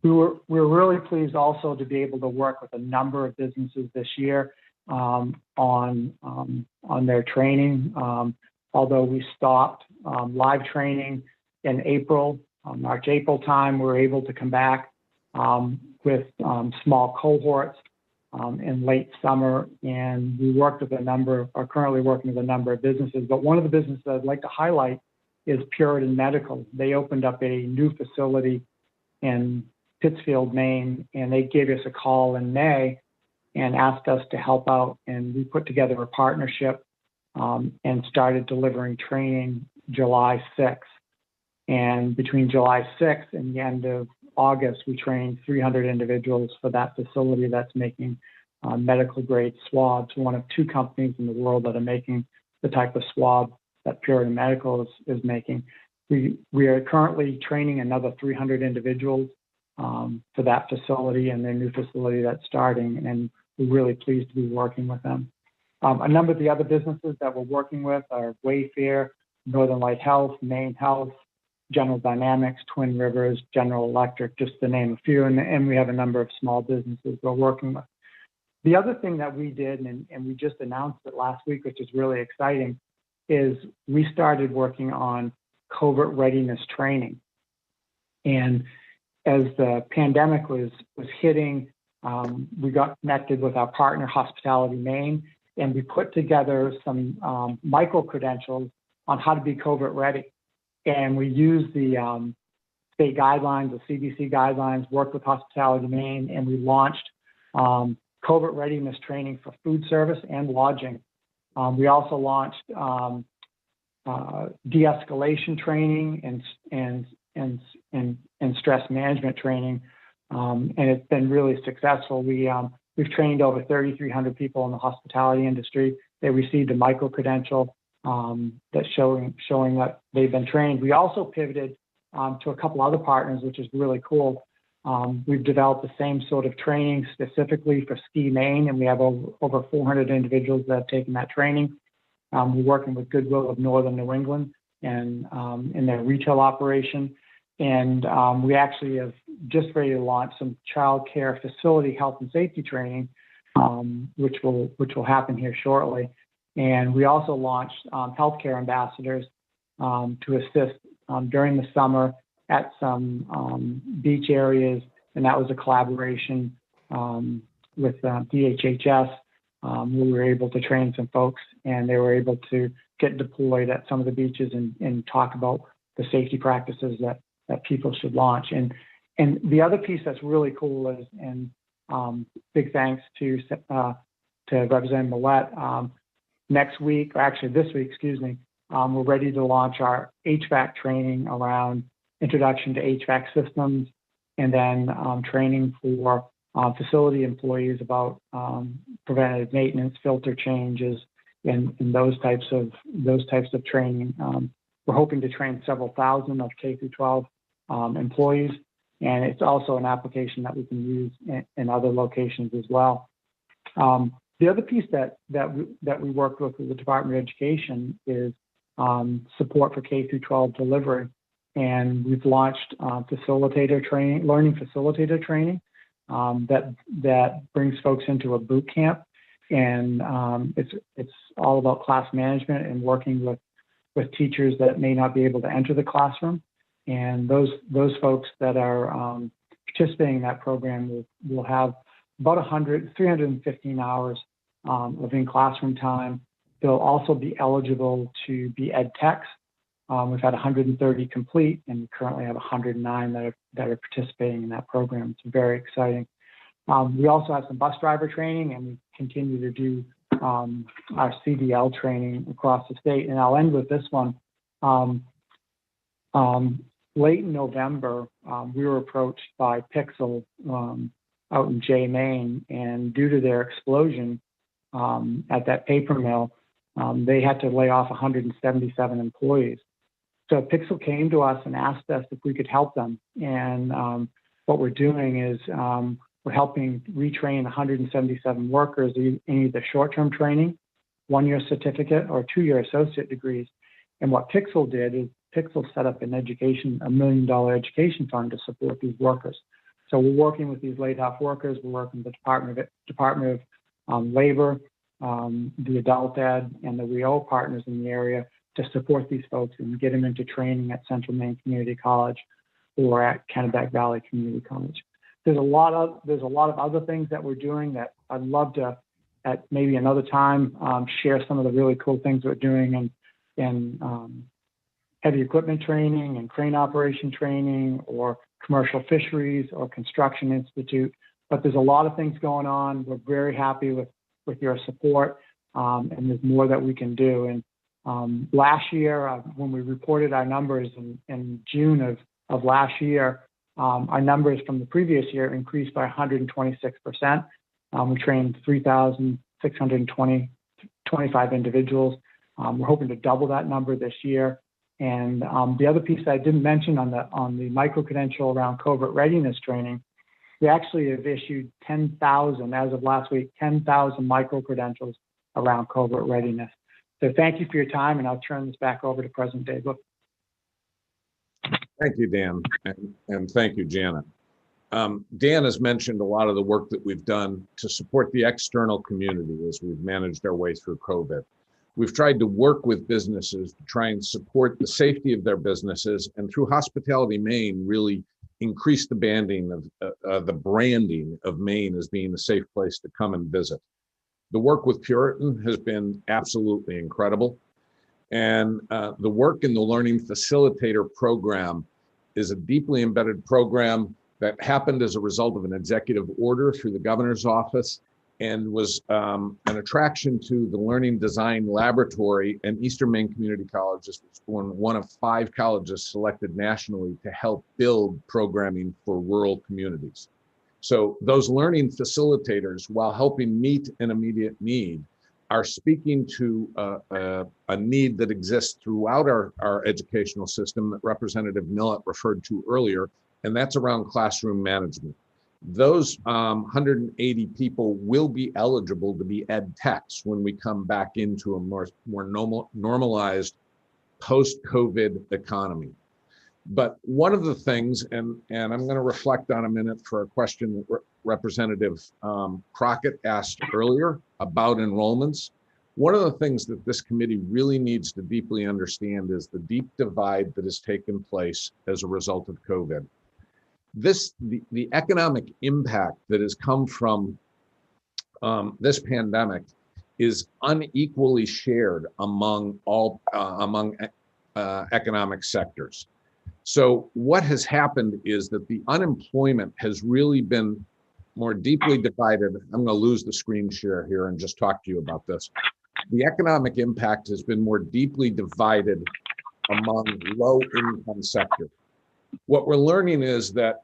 We're really pleased also to be able to work with a number of businesses this year on their training. Although we stopped live training in April, March, April time, we were able to come back with small cohorts in late summer, and we worked with are currently working with a number of businesses. But one of the businesses I'd like to highlight is Puritan Medical. They opened up a new facility in Pittsfield, Maine, and they gave us a call in May and asked us to help out. And we put together a partnership and started delivering training July 6th. And between July 6th and the end of August, we trained 300 individuals for that facility that's making medical grade swabs, one of 2 companies in the world that are making the type of swab that Puritan Medical is making. We are currently training another 300 individuals for that facility and their new facility that's starting, and we're really pleased to be working with them. A number of the other businesses that we're working with are Wayfair, Northern Light Health, Maine Health, General Dynamics, Twin Rivers, General Electric, just to name a few, and we have a number of small businesses we're working with. The other thing that we did, and we just announced it last week, which is really exciting, is we started working on COVID readiness training. And as the pandemic was hitting, we got connected with our partner, Hospitality Maine, and we put together some micro-credentials on how to be COVID ready. And we used the state guidelines, the CDC guidelines, worked with Hospitality Maine, and we launched COVID readiness training for food service and lodging. We also launched de-escalation training and stress management training, and it's been really successful. We've trained over 3,300 people in the hospitality industry. They received a micro-credential that's showing that they've been trained. We also pivoted to a couple other partners, which is really cool. We've developed the same sort of training specifically for Ski Maine, and we have over 400 individuals that have taken that training. We're working with Goodwill of Northern New England and in their retail operation. And we actually have just ready to launch some child care facility health and safety training, which will happen here shortly. And we also launched healthcare ambassadors to assist during the summer at some beach areas, and that was a collaboration with DHHS. We were able to train some folks, and they were able to get deployed at some of the beaches and talk about the safety practices that people should launch. And the other piece that's really cool is, and big thanks to Representative Millette. Next week, or actually this week, excuse me, we're ready to launch our HVAC training around introduction to HVAC systems, and then training for facility employees about preventative maintenance, filter changes, and those types of training. We're hoping to train several thousand of K through 12 employees, and it's also an application that we can use in other locations as well. The other piece that we worked with the Department of Education is support for K through 12 delivery, and we've launched facilitator training, learning facilitator training that brings folks into a boot camp, and it's all about class management and working with teachers that may not be able to enter the classroom, and those folks that are participating in that program will have about 315 hours of in-classroom time. They'll also be eligible to be ed techs. We've had 130 complete, and we currently have 109 that are participating in that program. It's very exciting. We also have some bus driver training, and we continue to do our CDL training across the state. And I'll end with this one. Late in November, we were approached by Pixel out in Jay, Maine, and due to their explosion at that paper mill, they had to lay off 177 employees. So Pixel came to us and asked us if we could help them. And what we're doing is we're helping retrain 177 workers in either short-term training, one-year certificate, or two-year associate degrees. And what Pixel did is Pixel set up an $1 million education fund to support these workers. So we're working with these laid-off workers. We're working with the Department of Labor, the Adult Ed, and the REO partners in the area to support these folks and get them into training at Central Maine Community College or at Kennebec Valley Community College. There's a lot of other things that we're doing that I'd love to, at maybe another time, share some of the really cool things we're doing in heavy equipment training and crane operation training, or commercial fisheries, or construction institute. But there's a lot of things going on. We're very happy with your support, and there's more that we can do. And last year, when we reported our numbers in June of last year, our numbers from the previous year increased by 126%. We trained 3,625 individuals. We're hoping to double that number this year. And the other piece that I didn't mention on the micro-credential around covert readiness training, we actually have issued 10,000, as of last week, 10,000 micro-credentials around covert readiness. So thank you for your time, and I'll turn this back over to President Daigle.
Thank you, Dan, and thank you, Janet. Dan has mentioned a lot of the work that we've done to support the external community as we've managed our way through COVID. We've tried to work with businesses to try and support the safety of their businesses, and through Hospitality Maine, really increase the the branding of Maine as being a safe place to come and visit. The work with Puritan has been absolutely incredible. And the work in the Learning Facilitator program is a deeply embedded program that happened as a result of an executive order through the governor's office, and was an attraction to the Learning Design Laboratory, and Eastern Maine Community College is one of 5 colleges selected nationally to help build programming for rural communities. So those learning facilitators, while helping meet an immediate need, are speaking to a need that exists throughout our educational system that Representative Millett referred to earlier, and that's around classroom management. Those 180 people will be eligible to be ed techs when we come back into a more normalized post-COVID economy. But one of the things, and I'm going to reflect on a minute for a question that Representative Crockett asked earlier about enrollments. One of the things that this committee really needs to deeply understand is the deep divide that has taken place as a result of COVID. The economic impact that has come from this pandemic is unequally shared among economic sectors. So what has happened is that the unemployment has really been more deeply divided. I'm going to lose the screen share here and just talk to you about this. The economic impact has been more deeply divided among low-income sector. What we're learning is that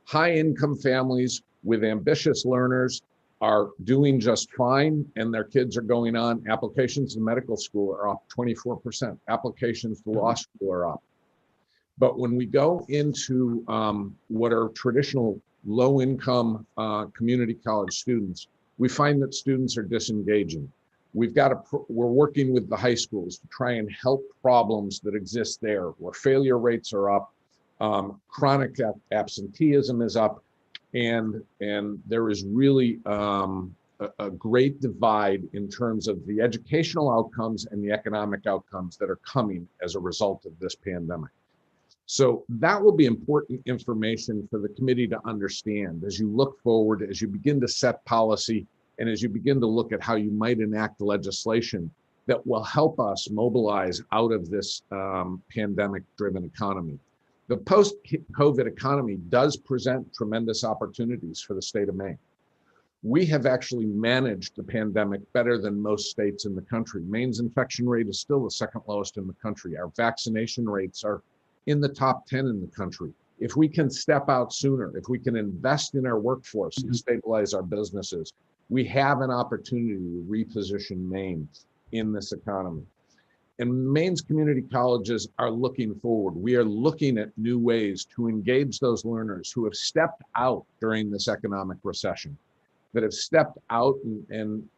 high-income families with ambitious learners are doing just fine, and their kids are going on. Applications to medical school are up 24%. Applications to law school are up. But when we go into what are traditional low-income community college students, we find that students are disengaging. We're working with the high schools to try and help problems that exist there, where failure rates are up, chronic absenteeism is up, and there is really a great divide in terms of the educational outcomes and the economic outcomes that are coming as a result of this pandemic. So that will be important information for the committee to understand as you look forward, as you begin to set policy, and as you begin to look at how you might enact legislation that will help us mobilize out of this pandemic-driven economy. The post-COVID economy does present tremendous opportunities for the state of Maine. We have actually managed the pandemic better than most states in the country. Maine's infection rate is still the second lowest in the country. Our vaccination rates are in the top 10 in the country. If we can step out sooner, if we can invest in our workforce and stabilize our businesses, we have an opportunity to reposition Maine in this economy. And Maine's community colleges are looking forward. We are looking at new ways to engage those learners who have stepped out during this economic recession, that have stepped out and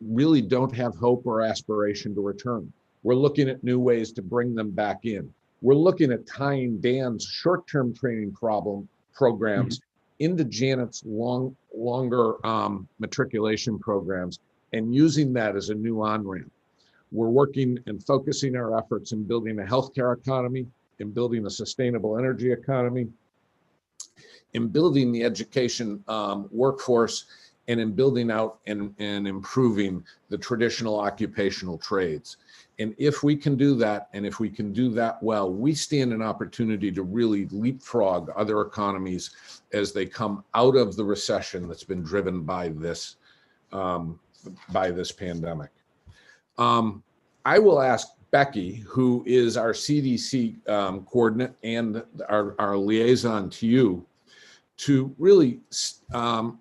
really don't have hope or aspiration to return. We're looking at new ways to bring them back in. We're looking at tying Dan's short-term training programs into Janet's longer matriculation programs and using that as a new on-ramp. We're working and focusing our efforts in building a healthcare economy, in building a sustainable energy economy, in building the education workforce, and in building out and improving the traditional occupational trades. And if we can do that, and if we can do that well, we stand an opportunity to really leapfrog other economies as they come out of the recession that's been driven by this pandemic. I will ask Becky, who is our CDC coordinate and our liaison to you, to really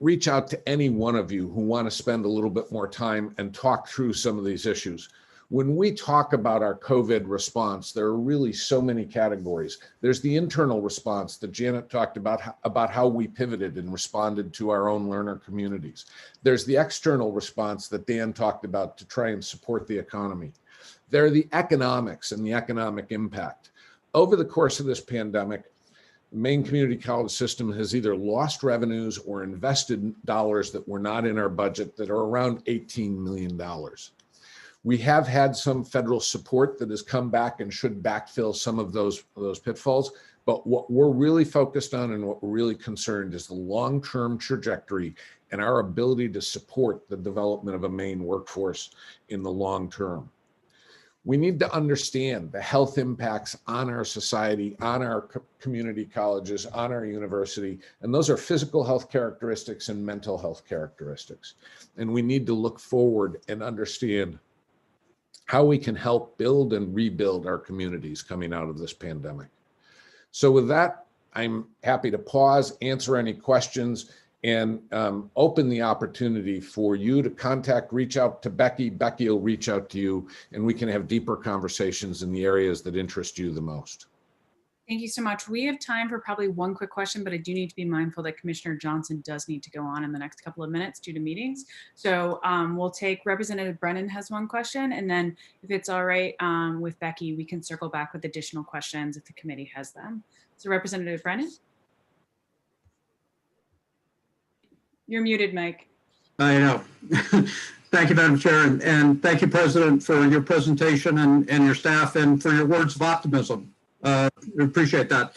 reach out to any one of you who want to spend a little bit more time and talk through some of these issues. When we talk about our COVID response, there are really so many categories. There's the internal response that Janet talked about how we pivoted and responded to our own learner communities. There's the external response that Dan talked about to try and support the economy. There are the economics and the economic impact. Over the course of this pandemic, the Maine Community College system has either lost revenues or invested dollars that were not in our budget that are around $18 million. We have had some federal support that has come back and should backfill some of those pitfalls. But what we're really focused on and what we're really concerned is the long-term trajectory and our ability to support the development of a Maine workforce in the long term. We need to understand the health impacts on our society, on our community colleges, on our university, and those are physical health characteristics and mental health characteristics. And we need to look forward and understand how we can help build and rebuild our communities coming out of this pandemic. So with that, I'm happy to pause, answer any questions, and open the opportunity for you to reach out to Becky. Becky will reach out to you, and we can have deeper conversations in the areas that interest you the most.
Thank you so much. We have time for probably one quick question, but I do need to be mindful that Commissioner Johnson does need to go on in the next couple of minutes due to meetings. So we'll take Representative Brennan has one question, and then if it's all right with Becky, we can circle back with additional questions if the committee has them. So Representative Brennan? You're muted, Mike.
I know. Thank you, Madam Chair, and thank you, President, for your presentation and your staff and for your words of optimism. We appreciate that.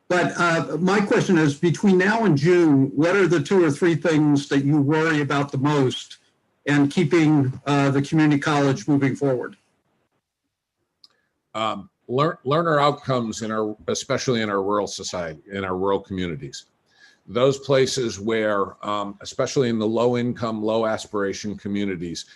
But my question is, between now and June, what are the 2 or 3 things that you worry about the most in keeping the community college moving forward?
Learner outcomes especially in our rural society, in our rural communities. those places where, especially in the low income, low aspiration communities,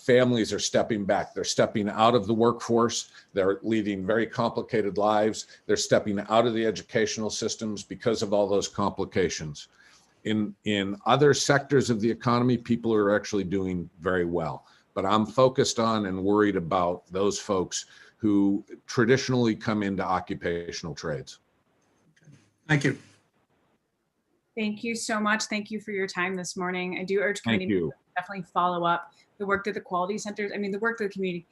families are stepping back. They're stepping out of the workforce. They're leading very complicated lives. They're stepping out of the educational systems because of all those complications. In other sectors of the economy, people are actually doing very well. But I'm focused on and worried about those folks who traditionally come into occupational trades.
Thank you.
Thank you so much. Thank you for your time this morning. I do urge committee members to definitely follow up the work that the quality centers, I mean, the work that the community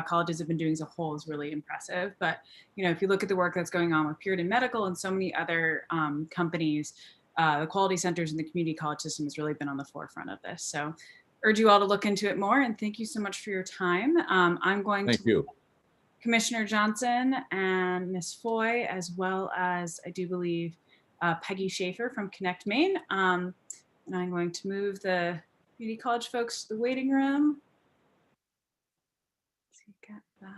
colleges have been doing as a whole is really impressive. But, you know, if you look at the work that's going on with Puritan Medical and so many other companies, the quality centers and the community college system has really been on the forefront of this. So urge you all to look into it more, and thank you so much for your time. I'm going to Commissioner Johnson and Ms. Foy, as well as I do believe Peggy Schaefer from Connect Maine. And I'm going to move the community college folks to the waiting room. Let's see, got that.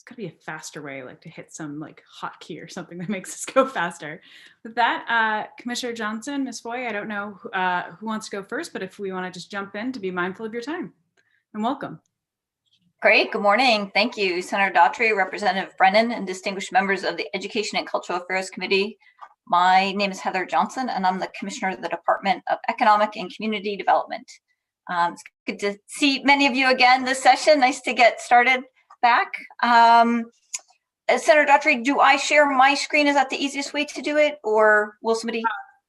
Gotta be a faster way, like to hit some like hotkey or something that makes us go faster. With that, Commissioner Johnson, Ms. Foy, I don't know who wants to go first, but if we want to just jump in to be mindful of your time, and welcome.
Great, good morning. Thank you, Senator Daughtry, Representative Brennan, and distinguished members of the Education and Cultural Affairs Committee. My name is Heather Johnson, and I'm the Commissioner of the Department of Economic and Community Development. It's good to see many of you again this session. Nice to get started back. Senator Daughtry, do I share my screen? Is that the easiest way to do it, or will somebody?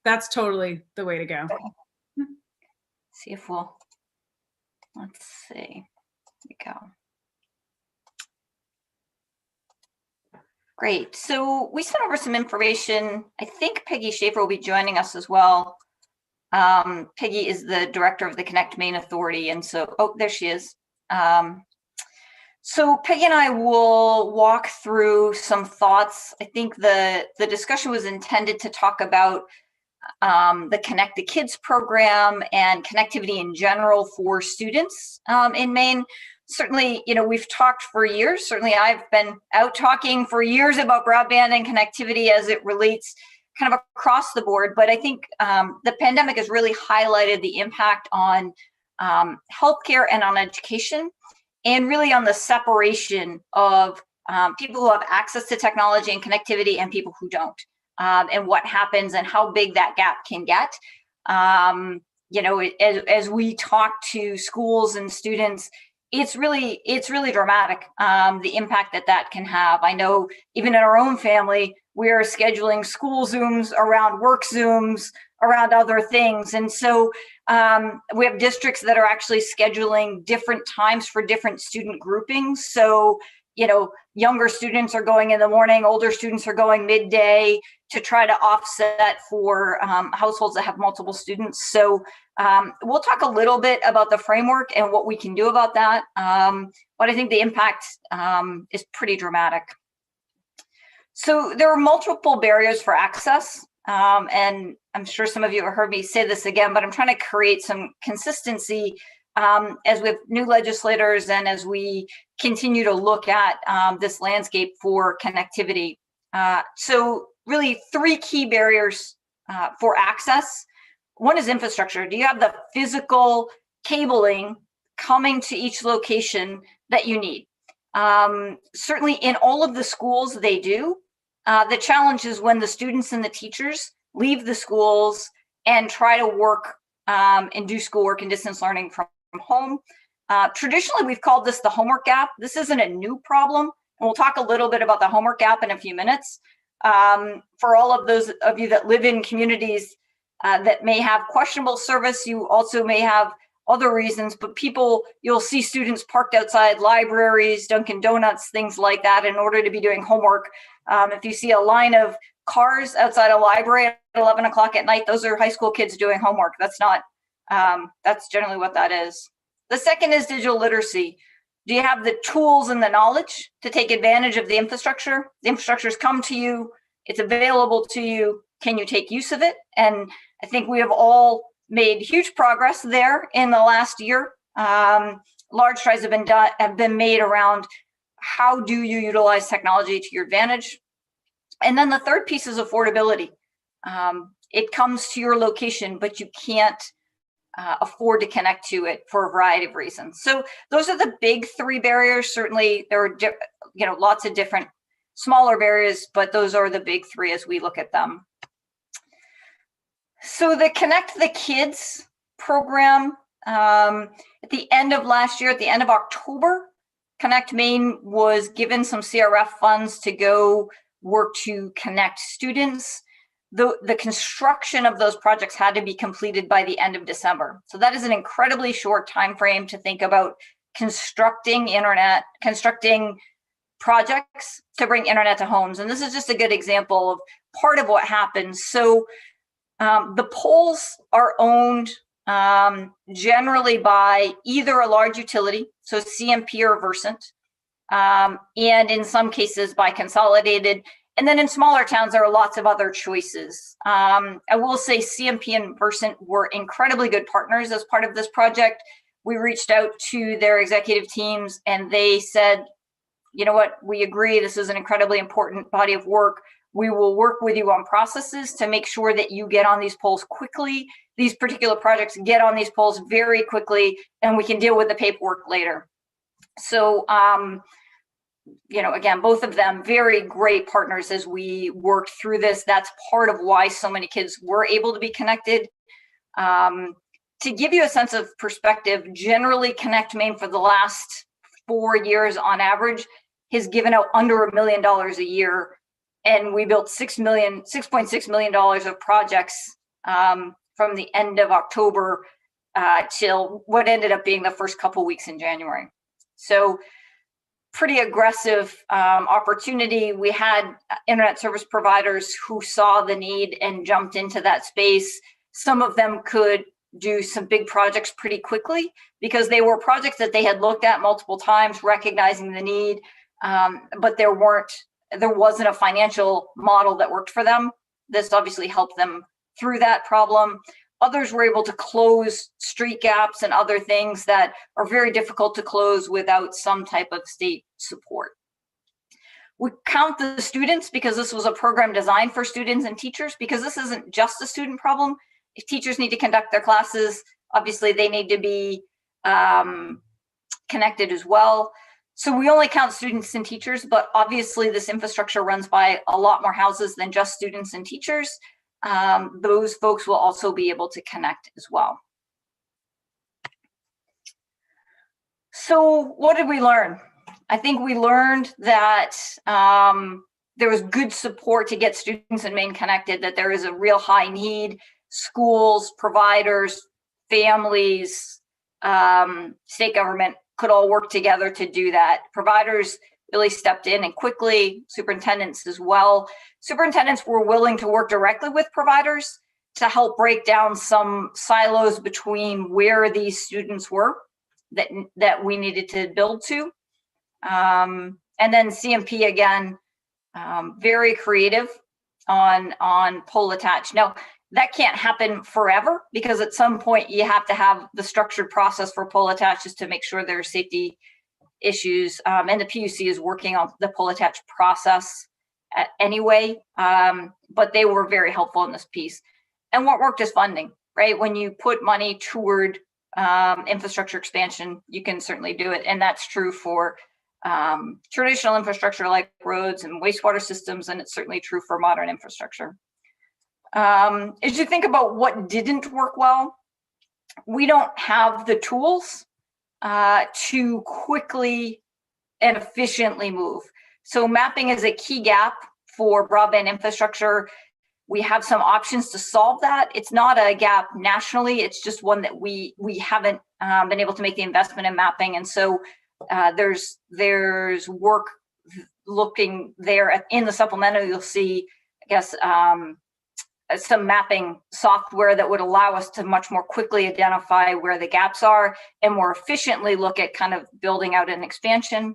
That's totally the way to go.
Okay. See if we'll, let's see, here we go. Great, so we sent over some information. I think Peggy Schaefer will be joining us as well. Peggy is the director of the Connect Maine Authority, and so, oh, there she is. So Peggy and I will walk through some thoughts. I think the discussion was intended to talk about the Connect the Kids program and connectivity in general for students in Maine. Certainly, you know, we've talked for years. Certainly, I've been out talking for years about broadband and connectivity as it relates kind of across the board. But I think the pandemic has really highlighted the impact on healthcare and on education, and really on the separation of people who have access to technology and connectivity and people who don't, and what happens and how big that gap can get. You know, as we talk to schools and students, it's really dramatic, the impact that can have. I know even in our own family, we are scheduling school Zooms around work Zooms, around other things. And so we have districts that are actually scheduling different times for different student groupings. So, you know, younger students are going in the morning, older students are going midday to try to offset for households that have multiple students. So we'll talk a little bit about the framework and what we can do about that. But I think the impact is pretty dramatic. So there are multiple barriers for access. And I'm sure some of you have heard me say this again, but I'm trying to create some consistency as with new legislators and as we continue to look at this landscape for connectivity. So really 3 key barriers for access. One is infrastructure. Do you have the physical cabling coming to each location that you need? Certainly in all of the schools they do. The challenge is when the students and the teachers leave the schools and try to work and do schoolwork and distance learning from home. Traditionally, we've called this the homework gap. This isn't a new problem. And we'll talk a little bit about the homework gap in a few minutes. For all of those of you that live in communities that may have questionable service, you also may have other reasons, but you'll see students parked outside libraries, Dunkin' Donuts, things like that in order to be doing homework. If you see a line of cars outside a library at 11 o'clock at night, those are high school kids doing homework. That's not, that's generally what that is. The second is digital literacy. Do you have the tools and the knowledge to take advantage of the infrastructure? The infrastructure's come to you, it's available to you. Can you take use of it? And I think we have all made huge progress there in the last year. Large strides have been made around how do you utilize technology to your advantage? And then the third piece is affordability. It comes to your location, but you can't afford to connect to it for a variety of reasons. So those are the big three barriers. Certainly there are lots of different smaller barriers, but those are the big three as we look at them. So the Connect the Kids program, at the end of last year, at the end of October, Connect Maine was given some CRF funds to go work to connect students. The construction of those projects had to be completed by the end of December. So that is an incredibly short time frame to think about constructing projects to bring internet to homes. And this is just a good example of part of what happens. So the poles are owned generally by either a large utility, so CMP or Versant, and in some cases by Consolidated. And then in smaller towns, there are lots of other choices. I will say CMP and Versant were incredibly good partners as part of this project. We reached out to their executive teams and they said, you know what, we agree, this is an incredibly important body of work. We will work with you on processes to make sure that you get on these poles quickly. These particular projects get on these poles very quickly, and we can deal with the paperwork later. So, again, both of them very great partners as we worked through this. That's part of why so many kids were able to be connected. To give you a sense of perspective, generally Connect Maine for the last 4 years on average has given out under $1 million a year. And we built $6.6 million of projects from the end of October till what ended up being the first couple weeks in January. So pretty aggressive opportunity. We had internet service providers who saw the need and jumped into that space. Some of them could do some big projects pretty quickly because they were projects that they had looked at multiple times, recognizing the need, but there wasn't a financial model that worked for them. This obviously helped them through that problem. Others were able to close street gaps and other things that are very difficult to close without some type of state support. We count the students because this was a program designed for students and teachers, because this isn't just a student problem. If teachers need to conduct their classes, obviously they need to be connected as well. So we only count students and teachers, but obviously this infrastructure runs by a lot more houses than just students and teachers. Those folks will also be able to connect as well. So what did we learn? I think we learned that there was good support to get students in Maine connected, that there is a real high need. Schools, providers, families, state government could all work together to do that. Providers really stepped in and quickly, superintendents as well. Superintendents were willing to work directly with providers to help break down some silos between where these students were that we needed to build to. And then CMP again, very creative on pole attach. Now, that can't happen forever because at some point you have to have the structured process for pole attaches to make sure there are safety issues. And the PUC is working on the pole attach process anyway, but they were very helpful in this piece. And what worked is funding, right? When you put money toward infrastructure expansion, you can certainly do it. And that's true for traditional infrastructure like roads and wastewater systems, and it's certainly true for modern infrastructure. As you think about what didn't work well, we don't have the tools to quickly and efficiently move. So mapping is a key gap for broadband infrastructure. We have some options to solve that. It's not a gap nationally, it's just one that we haven't been able to make the investment in mapping. And so there's work looking there in the supplemental. You'll see, I guess, some mapping software that would allow us to much more quickly identify where the gaps are and more efficiently look at kind of building out an expansion.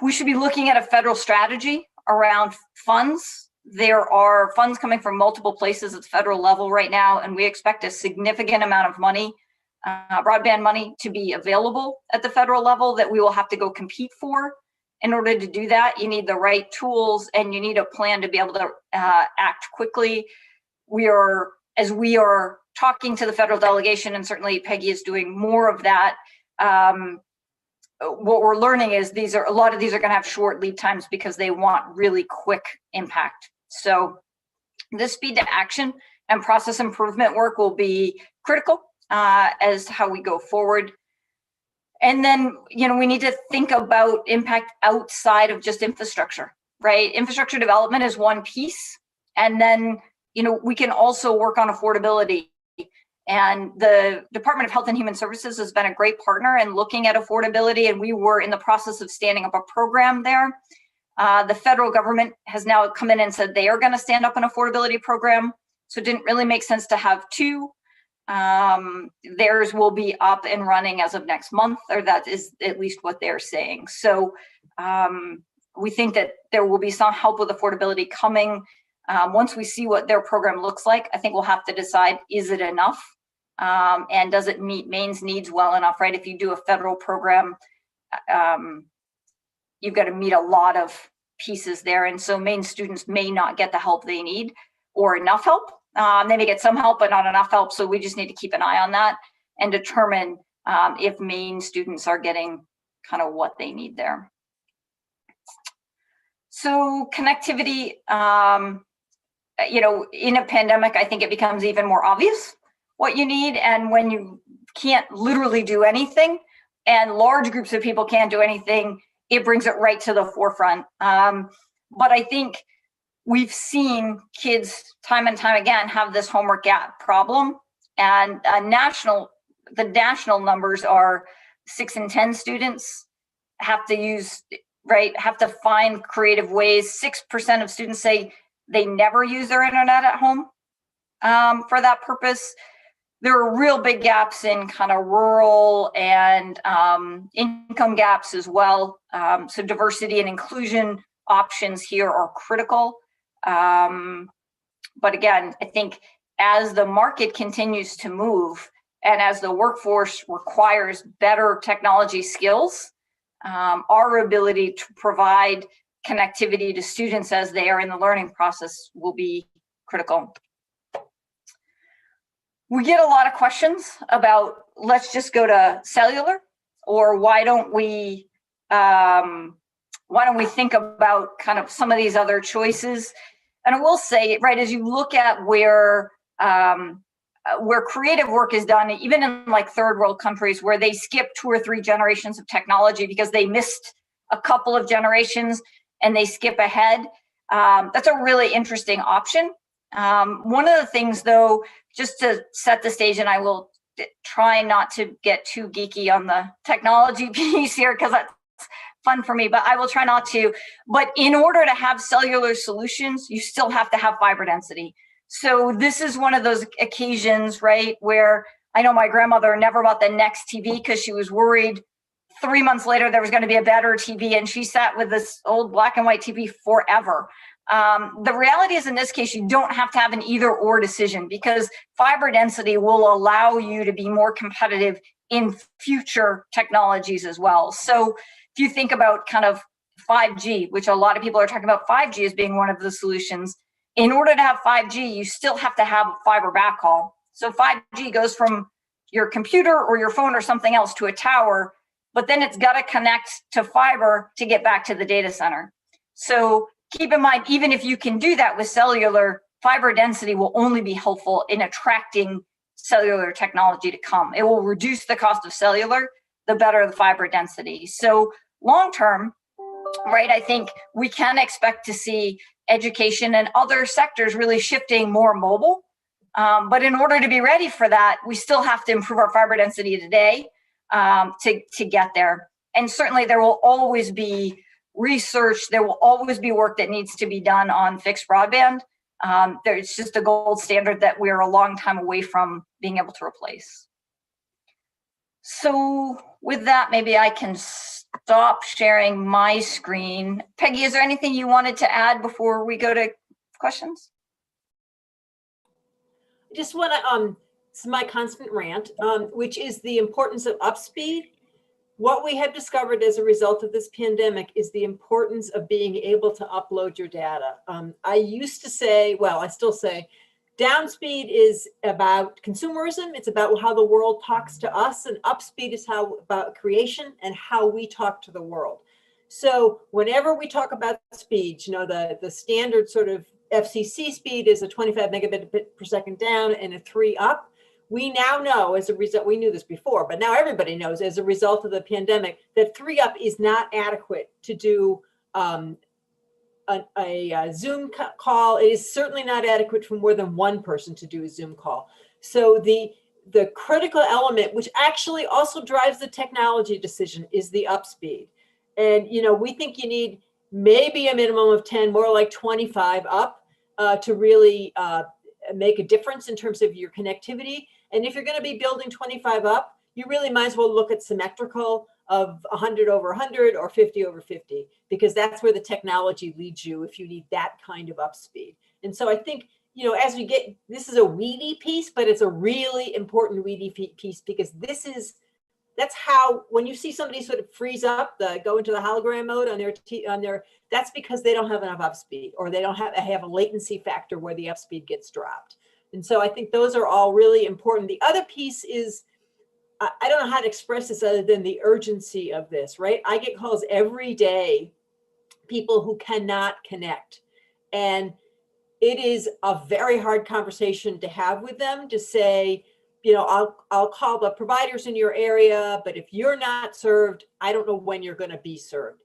We should be looking at a federal strategy around funds. There are funds coming from multiple places at the federal level right now, and we expect a significant amount of money broadband money to be available at the federal level that we will have to go compete for. In order to do that, you need the right tools and you need a plan to be able to act quickly. As we are talking to the federal delegation, and certainly Peggy is doing more of that, what we're learning is a lot of these are going to have short lead times because they want really quick impact. So this speed to action and process improvement work will be critical as to how we go forward. And then, we need to think about impact outside of just infrastructure, right? Infrastructure development is one piece. And then, we can also work on affordability. And the Department of Health and Human Services has been a great partner in looking at affordability. And we were in the process of standing up a program there. The federal government has now come in and said they are going to stand up an affordability program. So it didn't really make sense to have two. Theirs will be up and running as of next month, or that is at least what they're saying. So we think that there will be some help with affordability coming. Once we see what their program looks like, I think we'll have to decide, is it enough? And does it meet Maine's needs well enough, right? If you do a federal program, you've got to meet a lot of pieces there. And so Maine students may not get the help they need or enough help. They may get some help, but not enough help. So we just need to keep an eye on that and determine if Maine students are getting kind of what they need there. So connectivity, in a pandemic, I think it becomes even more obvious what you need. And when you can't literally do anything and large groups of people can't do anything, it brings it right to the forefront. But I think we've seen kids time and time again have this homework gap problem, and the national numbers are 6 in 10 students have to find creative ways. 6% of students say they never use their internet at home for that purpose. There are real big gaps in kind of rural and income gaps as well. So diversity and inclusion options here are critical. But again, I think as the market continues to move and as the workforce requires better technology skills, our ability to provide connectivity to students as they are in the learning process will be critical. We get a lot of questions about, let's just go to cellular, or why don't we think about kind of some of these other choices? And I will say, right, as you look at where creative work is done, even in like third world countries where they skip 2 or 3 generations of technology because they missed a couple of generations and they skip ahead, that's a really interesting option. One of the things, though, just to set the stage, and I will try not to get too geeky on the technology piece here because that's fun for me, but I will try not to. But in order to have cellular solutions, you still have to have fiber density. So this is one of those occasions, right, where I know my grandmother never bought the next TV because she was worried 3 months later there was going to be a better TV, and she sat with this old black and white TV forever. The reality is, in this case, you don't have to have an either or decision because fiber density will allow you to be more competitive in future technologies as well. So if you think about kind of 5G, which a lot of people are talking about 5G as being one of the solutions, in order to have 5G, you still have to have fiber backhaul. So 5G goes from your computer or your phone or something else to a tower, but then it's got to connect to fiber to get back to the data center. So keep in mind, even if you can do that with cellular, fiber density will only be helpful in attracting cellular technology to come. It will reduce the cost of cellular, the better the fiber density. So long term, right, I think we can expect to see education and other sectors really shifting more mobile. But in order to be ready for that, we still have to improve our fiber density today to get there. And certainly there will always be research, there will always be work that needs to be done on fixed broadband. There's just a gold standard that we're a long time away from being able to replace. So with that, maybe I can stop sharing my screen. Peggy, is there anything you wanted to add before we go to questions?
I just want to this is my constant rant, which is the importance of upspeed. What we have discovered as a result of this pandemic is the importance of being able to upload your data. I used to say, well, I still say, downspeed is about consumerism. It's about how the world talks to us, and upspeed is about creation and how we talk to the world. So whenever we talk about speed, you know, the standard sort of FCC speed is a 25 megabit per second down and a 3 up. We now know as a result, we knew this before, but now everybody knows as a result of the pandemic that 3 up is not adequate to do a Zoom call. It is certainly not adequate for more than one person to do a Zoom call. So the critical element, which actually also drives the technology decision, is the upspeed. And, you know, we think you need maybe a minimum of 10, more like 25 up to really make a difference in terms of your connectivity. And if you're going to be building 25 up, you really might as well look at symmetrical of 100 over 100 or 50 over 50, because that's where the technology leads you if you need that kind of upspeed. And so I think, you know, as we get, this is a weedy piece, but it's a really important weedy piece, because that's how, when you see somebody sort of freeze up, go into the hologram mode on their, that's because they don't have enough upspeed, or they don't have a latency factor where the upspeed gets dropped. And so I think those are all really important. The other piece is, I don't know how to express this other than the urgency of this, right? I get calls every day, people who cannot connect. And it is a very hard conversation to have with them, to say, you know, I'll call the providers in your area, but if you're not served, I don't know when you're going to be served.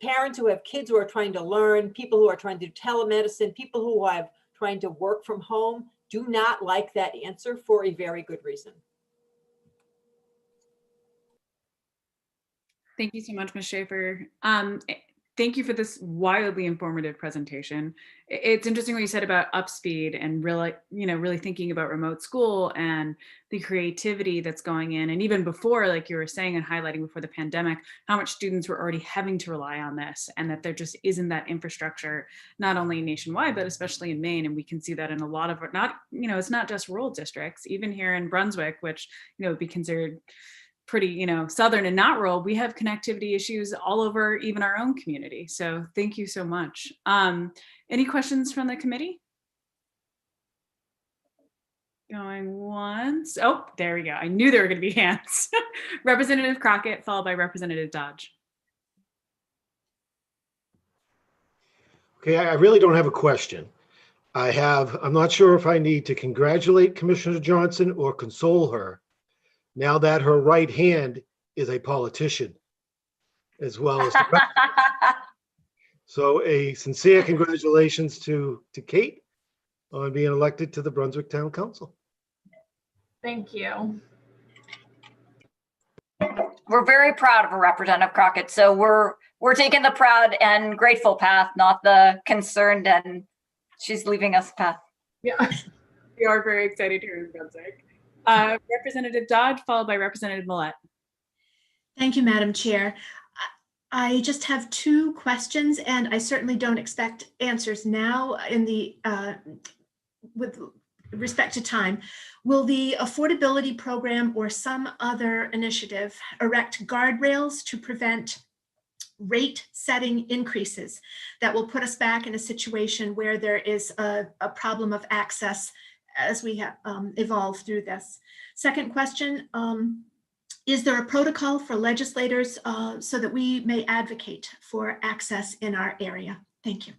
Parents who have kids who are trying to learn, people who are trying to do telemedicine, people who are trying to work from home do not like that answer for a very good reason.
Thank you so much, Ms. Schaefer. Thank you for this wildly informative presentation. It's interesting what you said about upspeed and really thinking about remote school and the creativity that's going in. And even before, like you were saying and highlighting before the pandemic, how much students were already having to rely on this, and that there just isn't that infrastructure, not only nationwide, but especially in Maine. And we can see that in a lot of, it's not just rural districts, even here in Brunswick, which, would be considered pretty, southern and not rural, we have connectivity issues all over even our own community. So thank you so much. Any questions from the committee? Going once. Oh, there we go. I knew there were going to be hands. Representative Crockett, followed by Representative Dodge.
Okay, I really don't have a question. I'm not sure if I need to congratulate Commissioner Johnson or console her, now that her right hand is a politician as well as so a sincere congratulations to Kate on being elected to the Brunswick Town Council.
Thank you.
We're very proud of Representative Crockett. So we're taking the proud and grateful path, not the concerned, and she's leaving us path.
Yeah, we are very excited here in Brunswick. Representative Dodge, followed by Representative Millette.
Thank you, Madam Chair. I just have 2 questions, and I certainly don't expect answers now in the with respect to time. Will the affordability program or some other initiative erect guardrails to prevent rate setting increases that will put us back in a situation where there is a problem of access as we have evolved through this? Second question, is there a protocol for legislators so that we may advocate for access in our area? Thank you.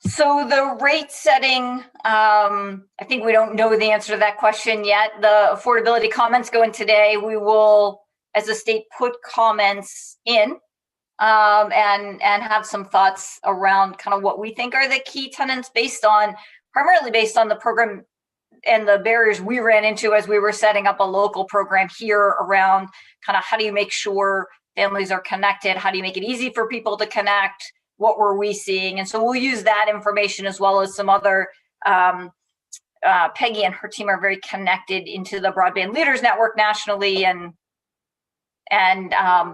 So the rate setting, I think we don't know the answer to that question yet. The affordability comments go in today. We will, as a state, put comments in and have some thoughts around kind of what we think are the key tenets primarily based on the program and the barriers we ran into as we were setting up a local program here around kind of how do you make sure families are connected? How do you make it easy for people to connect? What were we seeing? And so we'll use that information as well as some other, Peggy and her team are very connected into the Broadband Leaders Network nationally, and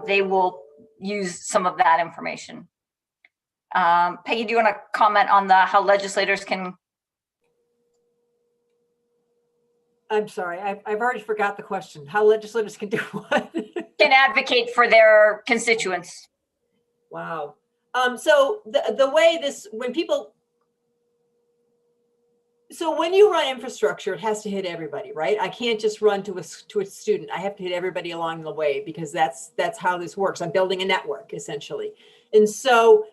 they will use some of that information. Peggy, do you want to comment on how legislators can?
I'm sorry, I've already forgot the question. How legislators can do what?
Can advocate for their constituents.
Wow. So the way this, when people, so when you run infrastructure, it has to hit everybody, right? I can't just run to a student. I have to hit everybody along the way because that's how this works. I'm building a network essentially. And so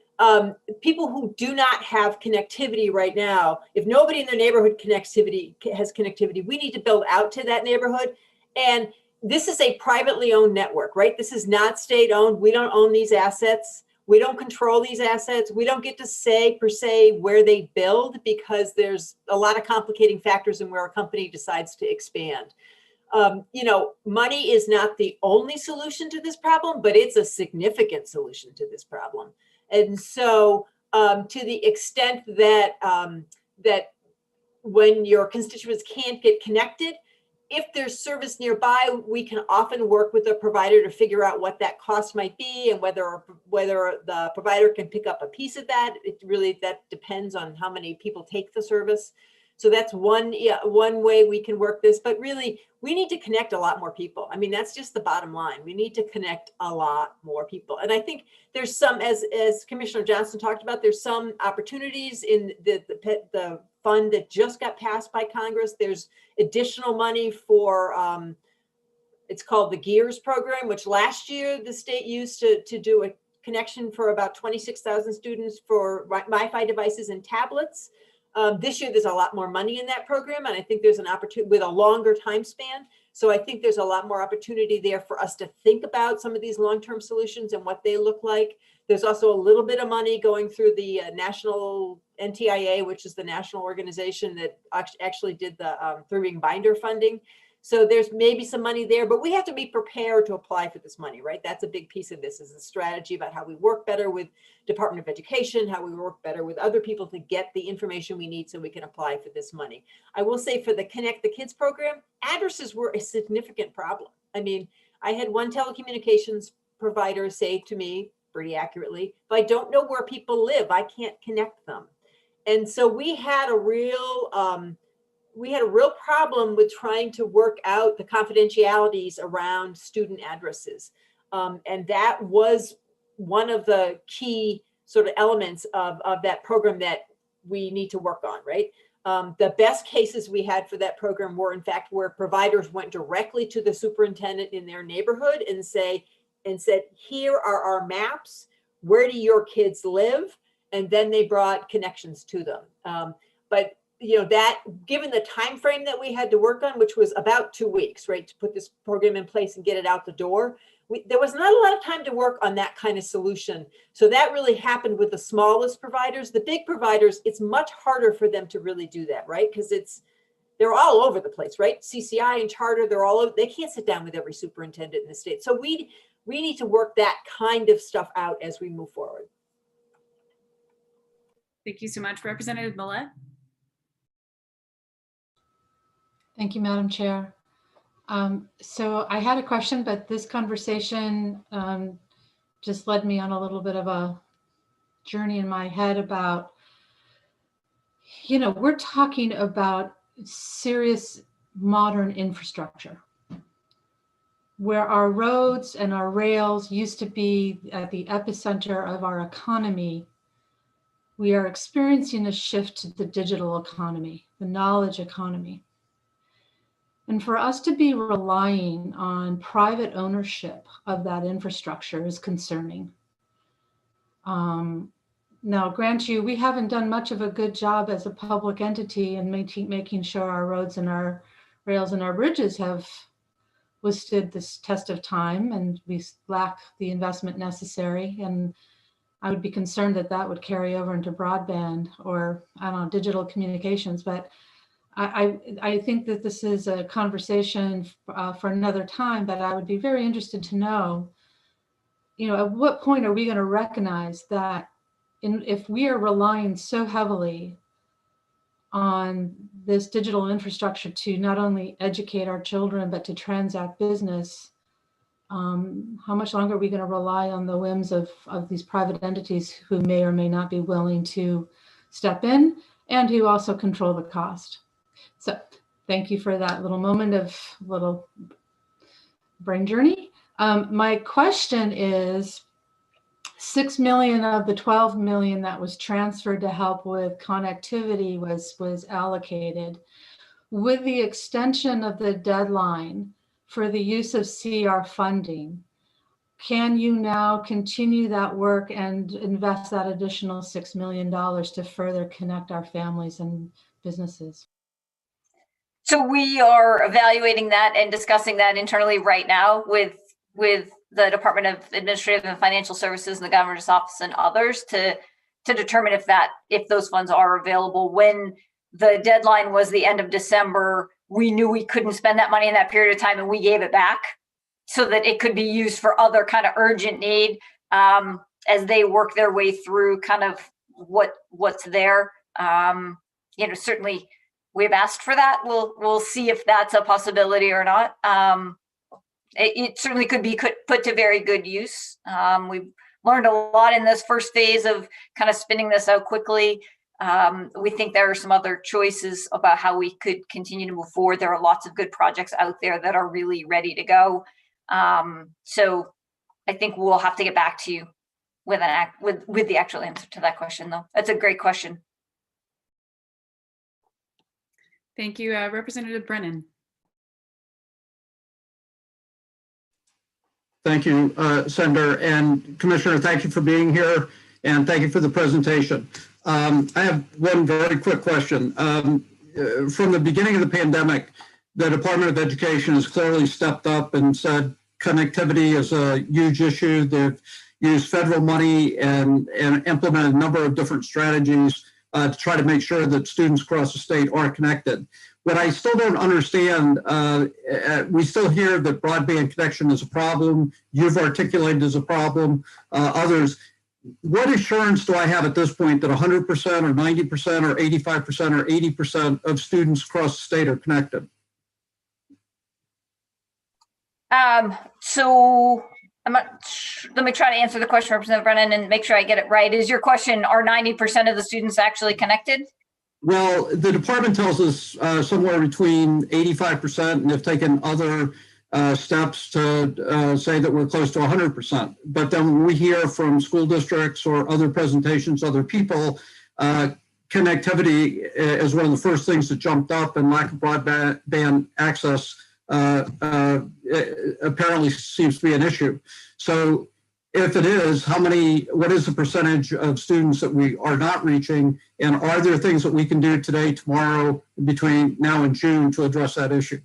people who do not have connectivity right now, if nobody in their neighborhood has connectivity, we need to build out to that neighborhood. And this is a privately owned network, right? This is not state owned. We don't own these assets. We don't control these assets. We don't get to say per se where they build because there's a lot of complicating factors in where a company decides to expand. You know, money is not the only solution to this problem, but it's a significant solution to this problem. And so to the extent that, that when your constituents can't get connected, if there's service nearby, we can often work with the provider to figure out what that cost might be and whether the provider can pick up a piece of that. It really, that depends on how many people take the service. So that's one way we can work this, but really we need to connect a lot more people. I mean, that's just the bottom line. We need to connect a lot more people. And I think there's some, as Commissioner Johnson talked about, there's some opportunities in the fund that just got passed by Congress. There's additional money for, it's called the GEARS program, which last year the state used to do a connection for about 26,000 students for Wi-Fi devices and tablets. This year, there's a lot more money in that program, and I think there's an opportunity with a longer time span. So I think there's a lot more opportunity there for us to think about some of these long-term solutions and what they look like. There's also a little bit of money going through the national NTIA, which is the national organization that actually did the three-ring binder funding. So there's maybe some money there, but we have to be prepared to apply for this money, right? That's a big piece of this, is a strategy about how we work better with Department of Education, how we work better with other people to get the information we need so we can apply for this money. I will say for the Connect the Kids program, addresses were a significant problem. I mean, I had one telecommunications provider say to me pretty accurately, if I don't know where people live, I can't connect them. And so we had a real problem with trying to work out the confidentialities around student addresses. And that was one of the key sort of elements of that program that we need to work on, right? The best cases we had for that program were, in fact, where providers went directly to the superintendent in their neighborhood and said, here are our maps. Where do your kids live? And then they brought connections to them. But you know, that given the time frame that we had to work on, which was about 2 weeks, right, to put this program in place and get it out the door, there was not a lot of time to work on that kind of solution. So that really happened with the smallest providers. The big providers, it's much harder for them to really do that, right? Because they're all over the place, right? CCI and Charter, they're all over, they can't sit down with every superintendent in the state. So we need to work that kind of stuff out as we move forward.
Thank you so much, Representative Millett.
Thank you, Madam Chair. So I had a question, but this conversation just led me on a little bit of a journey in my head about, you know, we're talking about serious modern infrastructure where our roads and our rails used to be at the epicenter of our economy. We are experiencing a shift to the digital economy, the knowledge economy. And for us to be relying on private ownership of that infrastructure is concerning. Now, grant you, we haven't done much of a good job as a public entity in making sure our roads and our rails and our bridges have withstood this test of time, and we lack the investment necessary. And I would be concerned that that would carry over into broadband or, I don't know, digital communications. But I think that this is a conversation for another time, but I would be very interested to know, you know, at what point are we going to recognize that if we are relying so heavily on this digital infrastructure to not only educate our children, but to transact business, how much longer are we going to rely on the whims of these private entities who may or may not be willing to step in and who also control the cost? So Thank you for that little moment of little brain journey. My question is, 6 million of the 12 million that was transferred to help with connectivity was allocated. With the extension of the deadline for the use of CR funding, can you now continue that work and invest that additional $6 million to further connect our families and businesses?
So we are evaluating that and discussing that internally right now with the Department of Administrative and Financial Services and the Governor's Office and others to determine if those funds are available. When the deadline was the end of December, we knew we couldn't spend that money in that period of time, and we gave it back so that it could be used for other kind of urgent need as they work their way through kind of what's there. Certainly we've asked for that. We'll see if that's a possibility or not. It certainly could be put to very good use. We've learned a lot in this first phase of kind of spinning this out quickly. We think there are some other choices about how we could continue to move forward. There are lots of good projects out there that are really ready to go. So I think we'll have to get back to you with the actual answer to that question, though. That's a great question.
Thank you, Representative Brennan.
Thank you, Senator, and Commissioner, thank you for being here, and thank you for the presentation. I have one very quick question. From the beginning of the pandemic, the Department of Education has clearly stepped up and said connectivity is a huge issue. They've used federal money and implemented a number of different strategies to try to make sure that students across the state are connected. What I still don't understand, we still hear that broadband connection is a problem. You've articulated as a problem, others. What assurance do I have at this point that 100% or 90% or 85% or 80% of students across the state are connected?
So let me try to answer the question, Representative Brennan, and make sure I get it right. Is your question, are 90% of the students actually connected?
Well, the department tells us somewhere between 85%, and they've taken other steps to say that we're close to 100%. But then when we hear from school districts or other presentations, other people, connectivity is one of the first things that jumped up, and lack of broadband access apparently seems to be an issue. So if it is, what is the percentage of students that we are not reaching? And are there things that we can do today, tomorrow, between now and June to address that issue?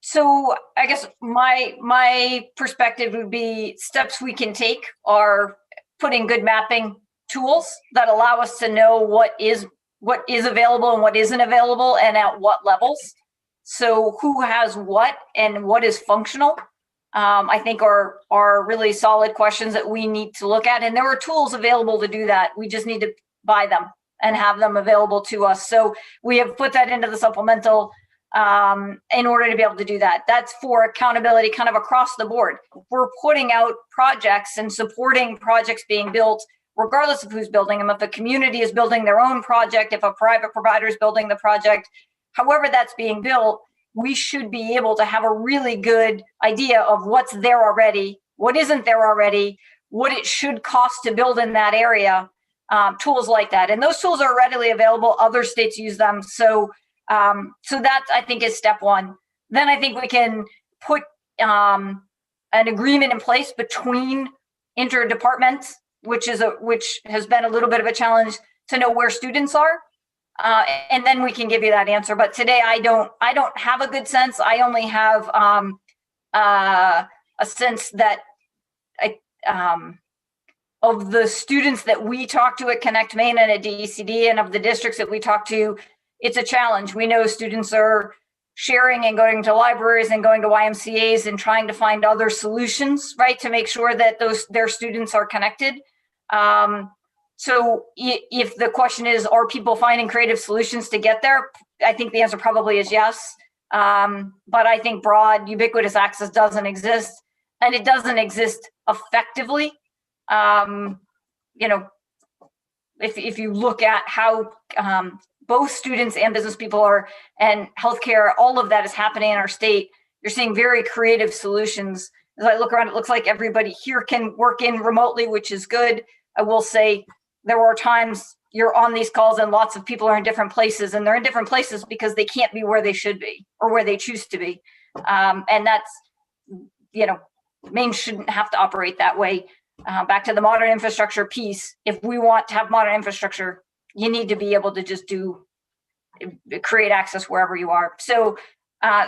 So I guess my perspective would be steps we can take are putting good mapping tools that allow us to know what is available and what isn't available and at what levels. So who has what and what is functional, I think are really solid questions that we need to look at. And there are tools available to do that. We just need to buy them and have them available to us. So we have put that into the supplemental in order to be able to do that. That's for accountability kind of across the board. We're putting out projects and supporting projects being built regardless of who's building them. If a community is building their own project, if a private provider is building the project, however that's being built, we should be able to have a really good idea of what's there already, what isn't there already, what it should cost to build in that area, tools like that. And those tools are readily available. Other states use them. So that, I think, is step one. Then I think we can put an agreement in place between interdepartments, which has been a little bit of a challenge to know where students are. And then we can give you that answer. But today I don't have a good sense. I only have a sense that of the students that we talk to at Connect Maine and at DECD, and of the districts that we talk to, it's a challenge. We know students are sharing and going to libraries and going to YMCAs and trying to find other solutions, right, to make sure that their students are connected. So if the question is, are people finding creative solutions to get there? I think the answer probably is yes. But I think broad ubiquitous access doesn't exist, and it doesn't exist effectively. If you look at how both students and business people are, and healthcare, all of that is happening in our state. You're seeing very creative solutions. As I look around, it looks like everybody here can work in remotely, which is good. I will say there are times you're on these calls and lots of people are in different places, and they're in different places because they can't be where they should be or where they choose to be. And that's, Maine shouldn't have to operate that way. Back to the modern infrastructure piece, if we want to have modern infrastructure, you need to be able to just create access wherever you are. So,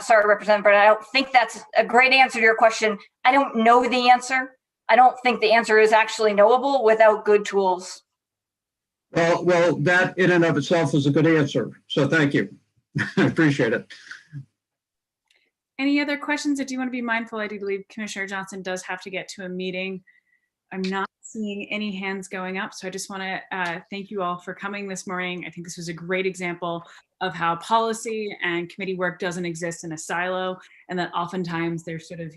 sorry, Representative Brennan, I don't think that's a great answer to your question. I don't know the answer. I don't think the answer is actually knowable without good tools.
Well, that in and of itself is a good answer. So thank you. I appreciate it.
Any other questions? I do want to be mindful. I do believe Commissioner Johnson does have to get to a meeting. I'm not seeing any hands going up. So I just want to thank you all for coming this morning. I think this was a great example of how policy and committee work doesn't exist in a silo, and that oftentimes there's sort of,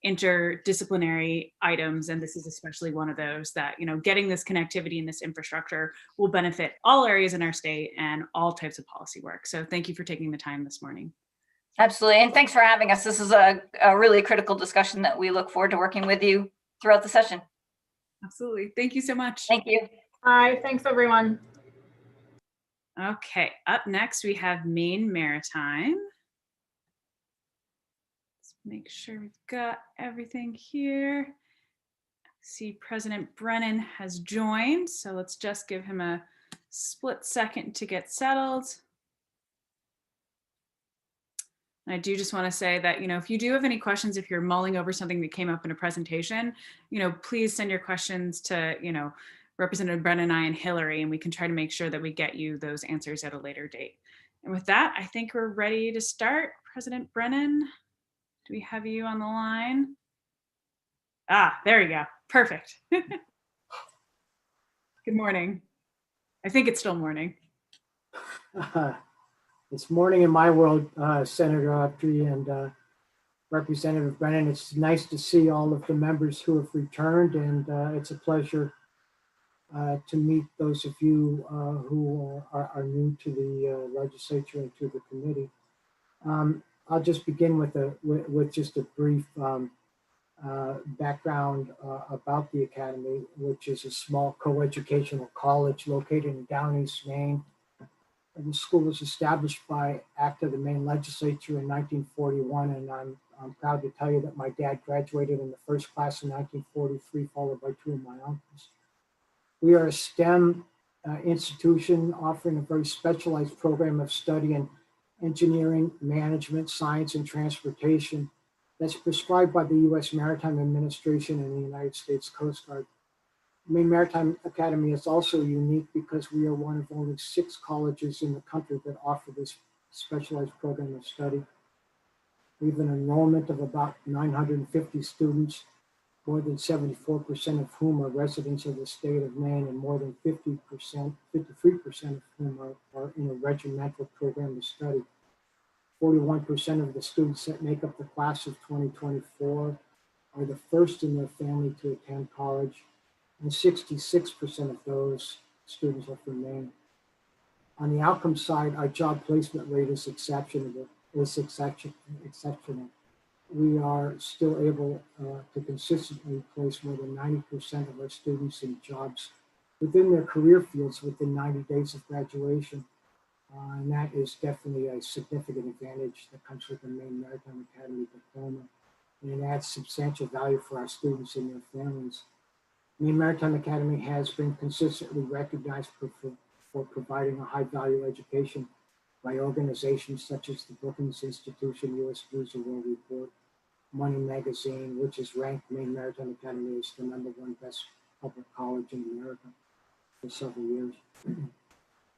interdisciplinary items. And this is especially one of those that, getting this connectivity and this infrastructure will benefit all areas in our state and all types of policy work. So thank you for taking the time this morning.
Absolutely. And thanks for having us. This is a really critical discussion that we look forward to working with you throughout the session.
Absolutely. Thank you so much.
Thank you.
Hi, thanks everyone.
Okay, up next we have Maine Maritime. Let's make sure we've got everything here. See, President Brennan has joined, so let's just give him a split second to get settled. I do just want to say that, if you do have any questions, if you're mulling over something that came up in a presentation, please send your questions to, Representative Brennan, I, and Hillary, and we can try to make sure that we get you those answers at a later date. And with that, I think we're ready to start. President Brennan, do we have you on the line? Ah, there you go. Perfect. Good morning. I think it's still morning.
It's morning in my world, Senator Autry and Representative Brennan. It's nice to see all of the members who have returned, and it's a pleasure to meet those of you who are new to the legislature and to the committee. I'll just begin with just a brief background about the Academy, which is a small coeducational college located in Down East, Maine. The school was established by act of the Maine legislature in 1941, and I'm proud to tell you that my dad graduated in the first class in 1943, followed by two of my uncles. We are a STEM institution offering a very specialized program of study in engineering, management, science, and transportation that's prescribed by the U.S. Maritime Administration and the United States Coast Guard. Maine Maritime Academy is also unique because we are one of only 6 colleges in the country that offer this specialized program of study. We have an enrollment of about 950 students, more than 74% of whom are residents of the state of Maine, and more than 53% of whom are in a regimental program of study. 41% of the students that make up the class of 2024 are the first in their family to attend college, and 66% of those students are from Maine. On the outcome side, our job placement rate is exceptional. We are still able to consistently place more than 90% of our students in jobs within their career fields within 90 days of graduation. And that is definitely a significant advantage that comes with the Maine Maritime Academy diploma. And it adds substantial value for our students and their families. Maine Maritime Academy has been consistently recognized for providing a high value education by organizations such as the Brookings Institution, U.S. News and World Report, Money Magazine, which has ranked Maine Maritime Academy as the #1 best public college in America for several years.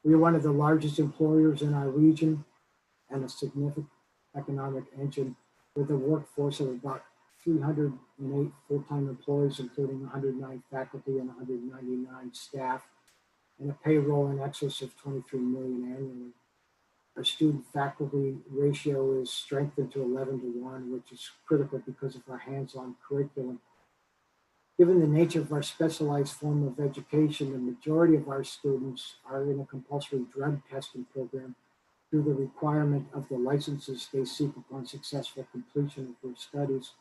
We are one of the largest employers in our region and a significant economic engine with a workforce of about 308 full-time employees, including 109 faculty and 199 staff, and a payroll in excess of $23 million annually. Our student-faculty ratio is strengthened to 11-to-1, which is critical because of our hands-on curriculum. Given the nature of our specialized form of education, the majority of our students are in a compulsory drug testing program through the requirement of the licenses they seek upon successful completion of their studies.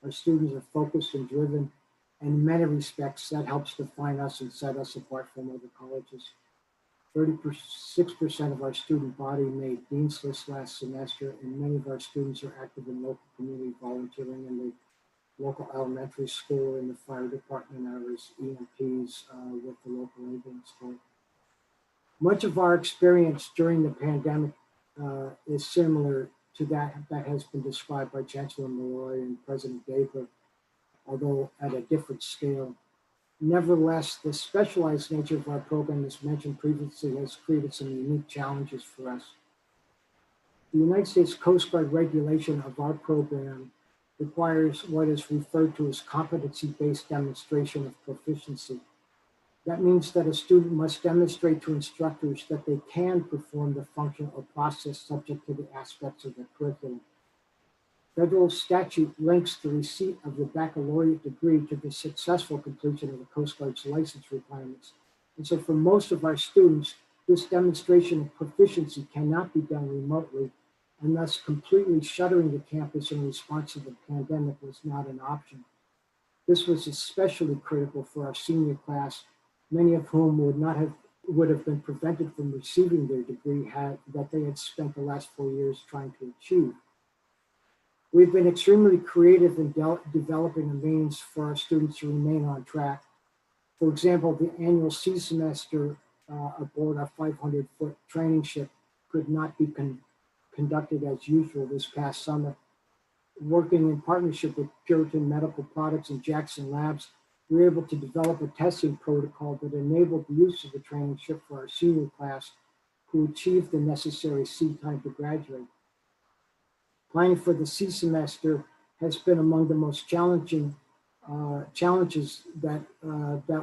Our students are focused and driven, and in many respects, that helps define us and set us apart from other colleges. 36% of our student body made Dean's List last semester, and many of our students are active in local community volunteering in the local elementary school, in the fire department, hours, EMPs with the local ambulance corps. Much of our experience during the pandemic is similar to that has been described by Chancellor Malloy and President Dayberg, although at a different scale. Nevertheless, the specialized nature of our program, as mentioned previously, has created some unique challenges for us. The United States Coast Guard regulation of our program requires what is referred to as competency-based demonstration of proficiency. That means that a student must demonstrate to instructors that they can perform the function or process subject to the aspects of the curriculum. Federal statute links the receipt of the baccalaureate degree to the successful completion of the Coast Guard's license requirements. And so for most of our students, this demonstration of proficiency cannot be done remotely, and thus completely shuttering the campus in response to the pandemic was not an option. This was especially critical for our senior class, many of whom would have been prevented from receiving their degree had they had spent the last 4 years trying to achieve. We've been extremely creative in developing a means for our students to remain on track. For example, the annual sea semester aboard our 500-foot training ship could not be conducted as usual this past summer. Working in partnership with Puritan Medical Products and Jackson Labs, we were able to develop a testing protocol that enabled the use of the training ship for our senior class who achieved the necessary sea time to graduate. Planning for the sea semester has been among the most challenging challenges that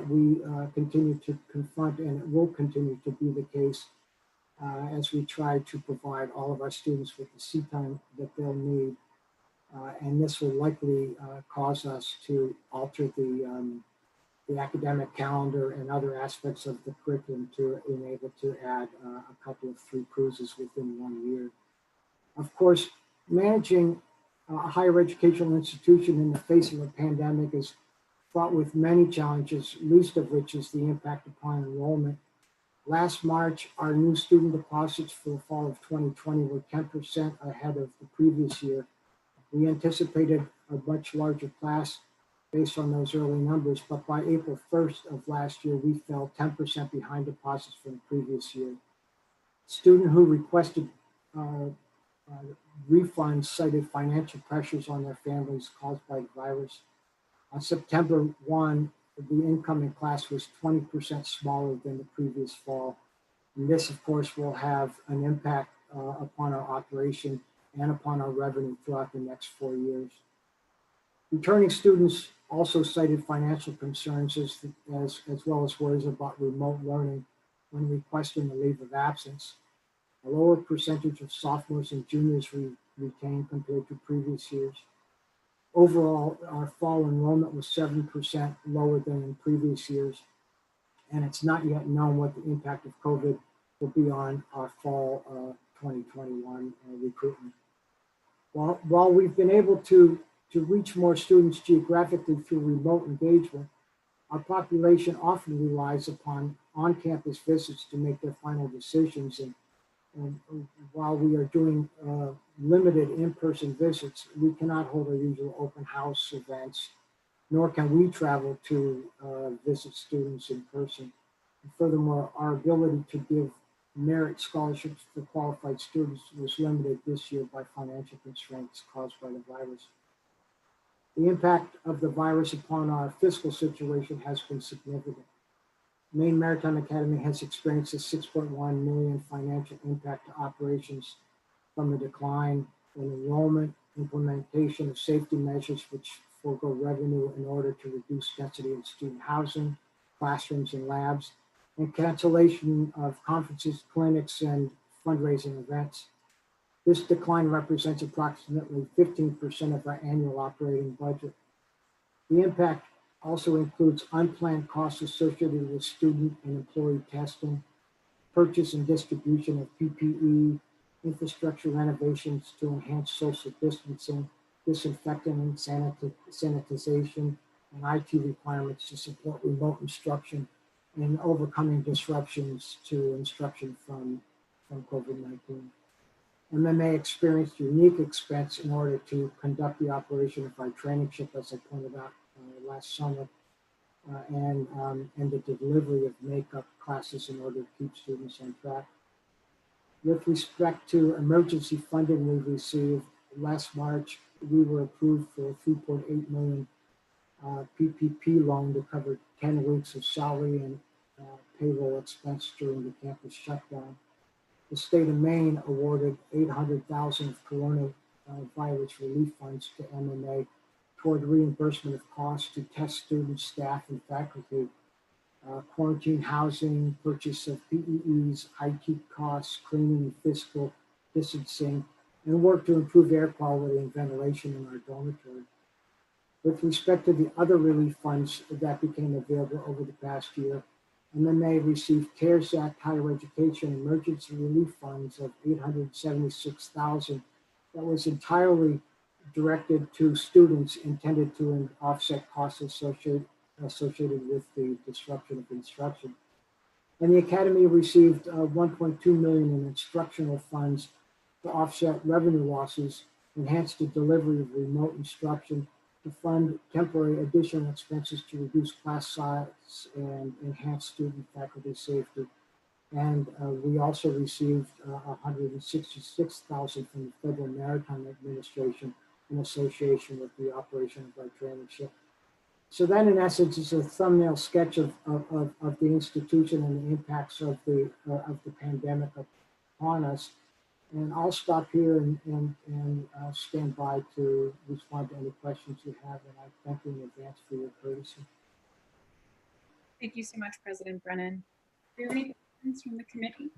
we continue to confront, and it will continue to be the case as we try to provide all of our students with the sea time that they'll need. And this will likely cause us to alter the academic calendar and other aspects of the curriculum to enable to add a couple of 3 cruises within 1 year. Of course, managing a higher educational institution in the face of a pandemic is fraught with many challenges, least of which is the impact upon enrollment. Last March, our new student deposits for the fall of 2020 were 10% ahead of the previous year. We anticipated a much larger class based on those early numbers, but by April 1st of last year, we fell 10% behind deposits from the previous year. Student who requested refunds cited financial pressures on their families caused by the virus. On September 1, the incoming class was 20% smaller than the previous fall. And this, of course, will have an impact upon our operation and upon our revenue throughout the next 4 years. Returning students also cited financial concerns as well as worries about remote learning when requesting a leave of absence. A lower percentage of sophomores and juniors retained compared to previous years. Overall, our fall enrollment was 7% lower than in previous years, and it's not yet known what the impact of COVID will be on our fall 2021 recruitment. While we've been able to reach more students geographically through remote engagement, our population often relies upon on-campus visits to make their final decisions. And while we are doing limited in-person visits, we cannot hold our usual open house events, nor can we travel to visit students in person. And furthermore, our ability to give merit scholarships for qualified students was limited this year by financial constraints caused by the virus. The impact of the virus upon our fiscal situation has been significant. Maine Maritime Academy has experienced a $6.1 million financial impact to operations from a decline in enrollment, implementation of safety measures which forego revenue in order to reduce density in student housing, classrooms, and labs, and cancellation of conferences, clinics, and fundraising events. This decline represents approximately 15% of our annual operating budget. The impact Also includes unplanned costs associated with student and employee testing, purchase and distribution of PPE, infrastructure renovations to enhance social distancing, disinfectant and sanitization, and IT requirements to support remote instruction and overcoming disruptions to instruction from COVID-19. MMA experienced unique expense in order to conduct the operation of our training ship, as I pointed out last summer, and the delivery of makeup classes in order to keep students on track. With respect to emergency funding we received last March, we were approved for a $3.8 million PPP loan to cover 10 weeks of salary and payroll expense during the campus shutdown. The state of Maine awarded $800,000 of coronavirus relief funds to MMA toward reimbursement of costs to test students, staff, and faculty, quarantine housing, purchase of PEEs, IT costs, cleaning and physical distancing, and work to improve air quality and ventilation in our dormitory. With respect to the other relief funds that became available over the past year, MMA received CARES Act Higher Education Emergency Relief Funds of $876,000 that was entirely directed to students intended to offset costs associated with the disruption of instruction. And the Academy received $1.2 million in instructional funds to offset revenue losses, enhance the delivery of remote instruction, to fund temporary additional expenses to reduce class size and enhance student faculty safety. And we also received $166,000 from the Federal Maritime Administration in association with the operation of our training ship. So that in essence is a thumbnail sketch of the institution and the impacts of the pandemic upon us. And I'll stop here and stand by to respond to any questions you have. And I thank you in advance for your courtesy.
Thank you so much, President Brennan. Are there any questions from the committee?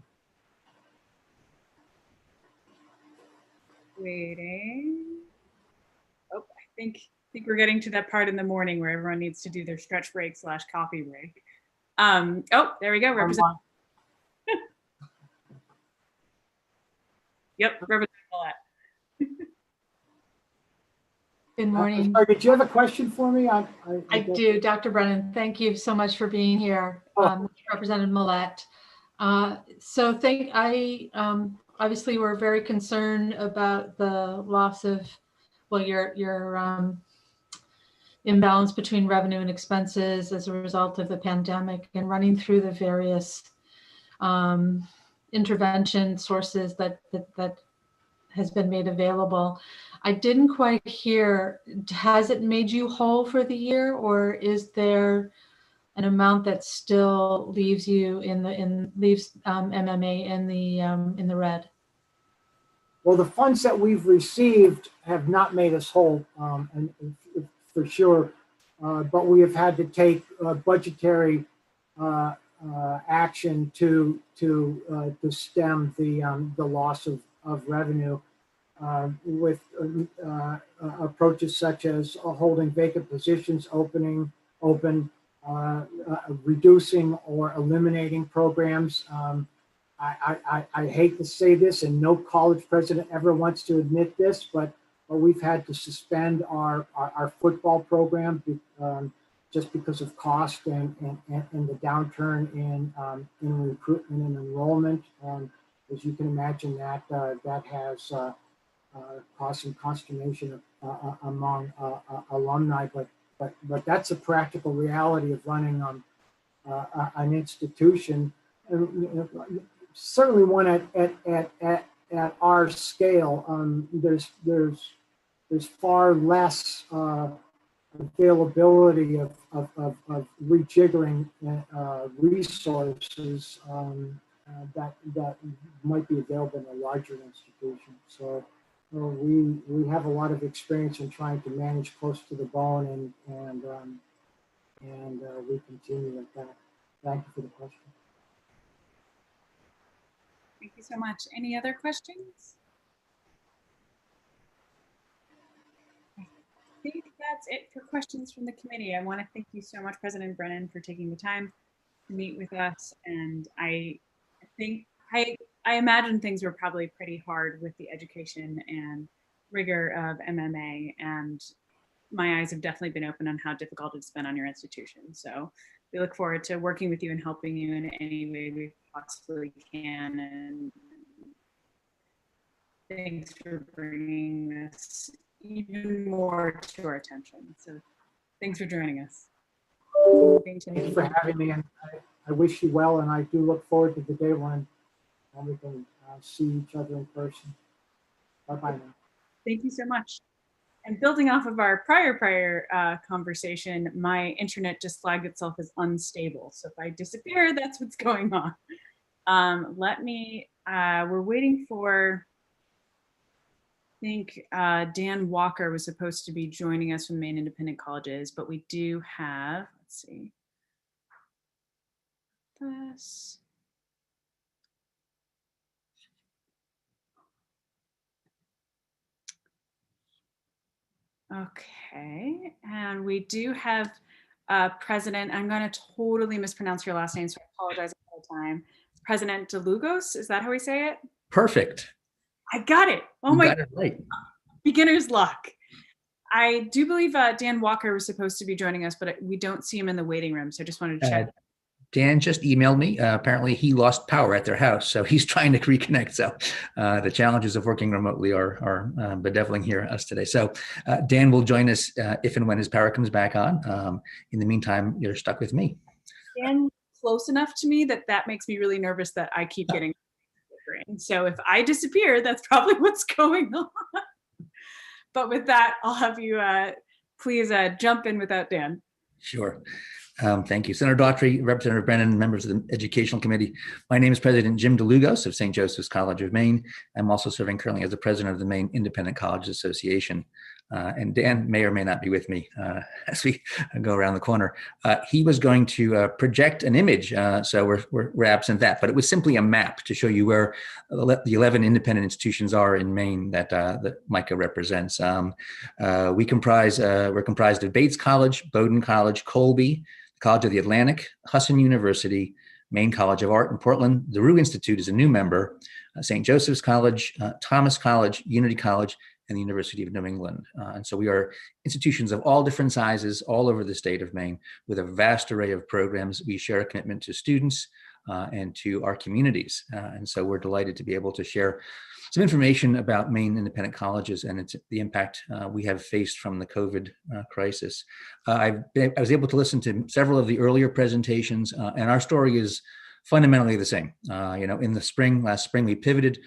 Waiting. Oh, I think we're getting to that part in the morning where everyone needs to do their stretch break / coffee break. Oh, there we go. Representative. Yep, Representative Millett.
Good morning.
Sorry, did you have a question for me?
I do, Dr. Brennan. Thank you so much for being here, Representative Millett. Obviously we're very concerned about the loss of, well, your imbalance between revenue and expenses as a result of the pandemic, and running through the various intervention sources that has been made available. I didn't quite hear, has it made you whole for the year, or is there an amount that still leaves you leaves MMA in the red?
Well, the funds that we've received have not made us whole, and for sure, but we have had to take budgetary action to stem the loss of revenue with approaches such as holding vacant positions open, reducing or eliminating programs. I hate to say this, and no college president ever wants to admit this, but we've had to suspend our football program just because of cost and the downturn in recruitment and enrollment. As you can imagine, that has caused some consternation among alumni, but that's a practical reality of running an institution. Certainly one at our scale. There's far less availability of rejiggering resources that might be available in a larger institution. So we have a lot of experience in trying to manage close to the bone, and we continue with that. Thank you for the question.
Thank you so much. Any other questions? I think that that's it for questions from the committee. I want to thank you so much, President Brennan, for taking the time to meet with us. And I think I imagine things were probably pretty hard with the education and rigor of MMA, and my eyes have definitely been open on how difficult it's been on your institution. So we look forward to working with you and helping you in any way we possibly can. And thanks for bringing this even more to our attention. So thanks for joining us.
Thank you for having me, and I wish you well, and I do look forward to the day when we can see each other in person. Bye-bye now.
Thank you so much. And building off of our prior conversation, my internet just flagged itself as unstable. So if I disappear, that's what's going on. We're waiting for, I think Dan Walker was supposed to be joining us from Maine Independent Colleges, but we do have, let's see, this. Okay, and we do have President, I'm going to totally mispronounce your last name, so I apologize ahead of time. President DeLugos, is that how we say it?
Perfect.
I got it. Oh
You
my
got it right.
Beginner's luck. I do believe Dan Walker was supposed to be joining us, but we don't see him in the waiting room, so I just wanted to check.
Dan just emailed me. Apparently he lost power at their house, so he's trying to reconnect. So the challenges of working remotely are bedeviling here us today. So Dan will join us if and when his power comes back on. In the meantime, you're stuck with me.
Dan, close enough to me that makes me really nervous that I keep getting flickering. So if I disappear, that's probably what's going on. But with that, I'll have you please jump in without Dan.
Sure. Thank you. Senator Daughtry, Representative Brennan, members of the Educational Committee. My name is President Jim DeLugos of St. Joseph's College of Maine. I'm also serving currently as the president of the Maine Independent Colleges Association. And Dan may or may not be with me as we go around the corner. He was going to project an image, so we're absent that, but it was simply a map to show you where the 11 independent institutions are in Maine that Micah represents. We're comprised of Bates College, Bowdoin College, Colby, College of the Atlantic, Husson University, Maine College of Art in Portland. The Rue Institute is a new member, St. Joseph's College, Thomas College, Unity College, and the University of New England. And so we are institutions of all different sizes all over the state of Maine with a vast array of programs. We share a commitment to students and to our communities. And so we're delighted to be able to share some information about Maine independent colleges and the impact we have faced from the COVID crisis. I was able to listen to several of the earlier presentations, and our story is fundamentally the same. In the last spring, we pivoted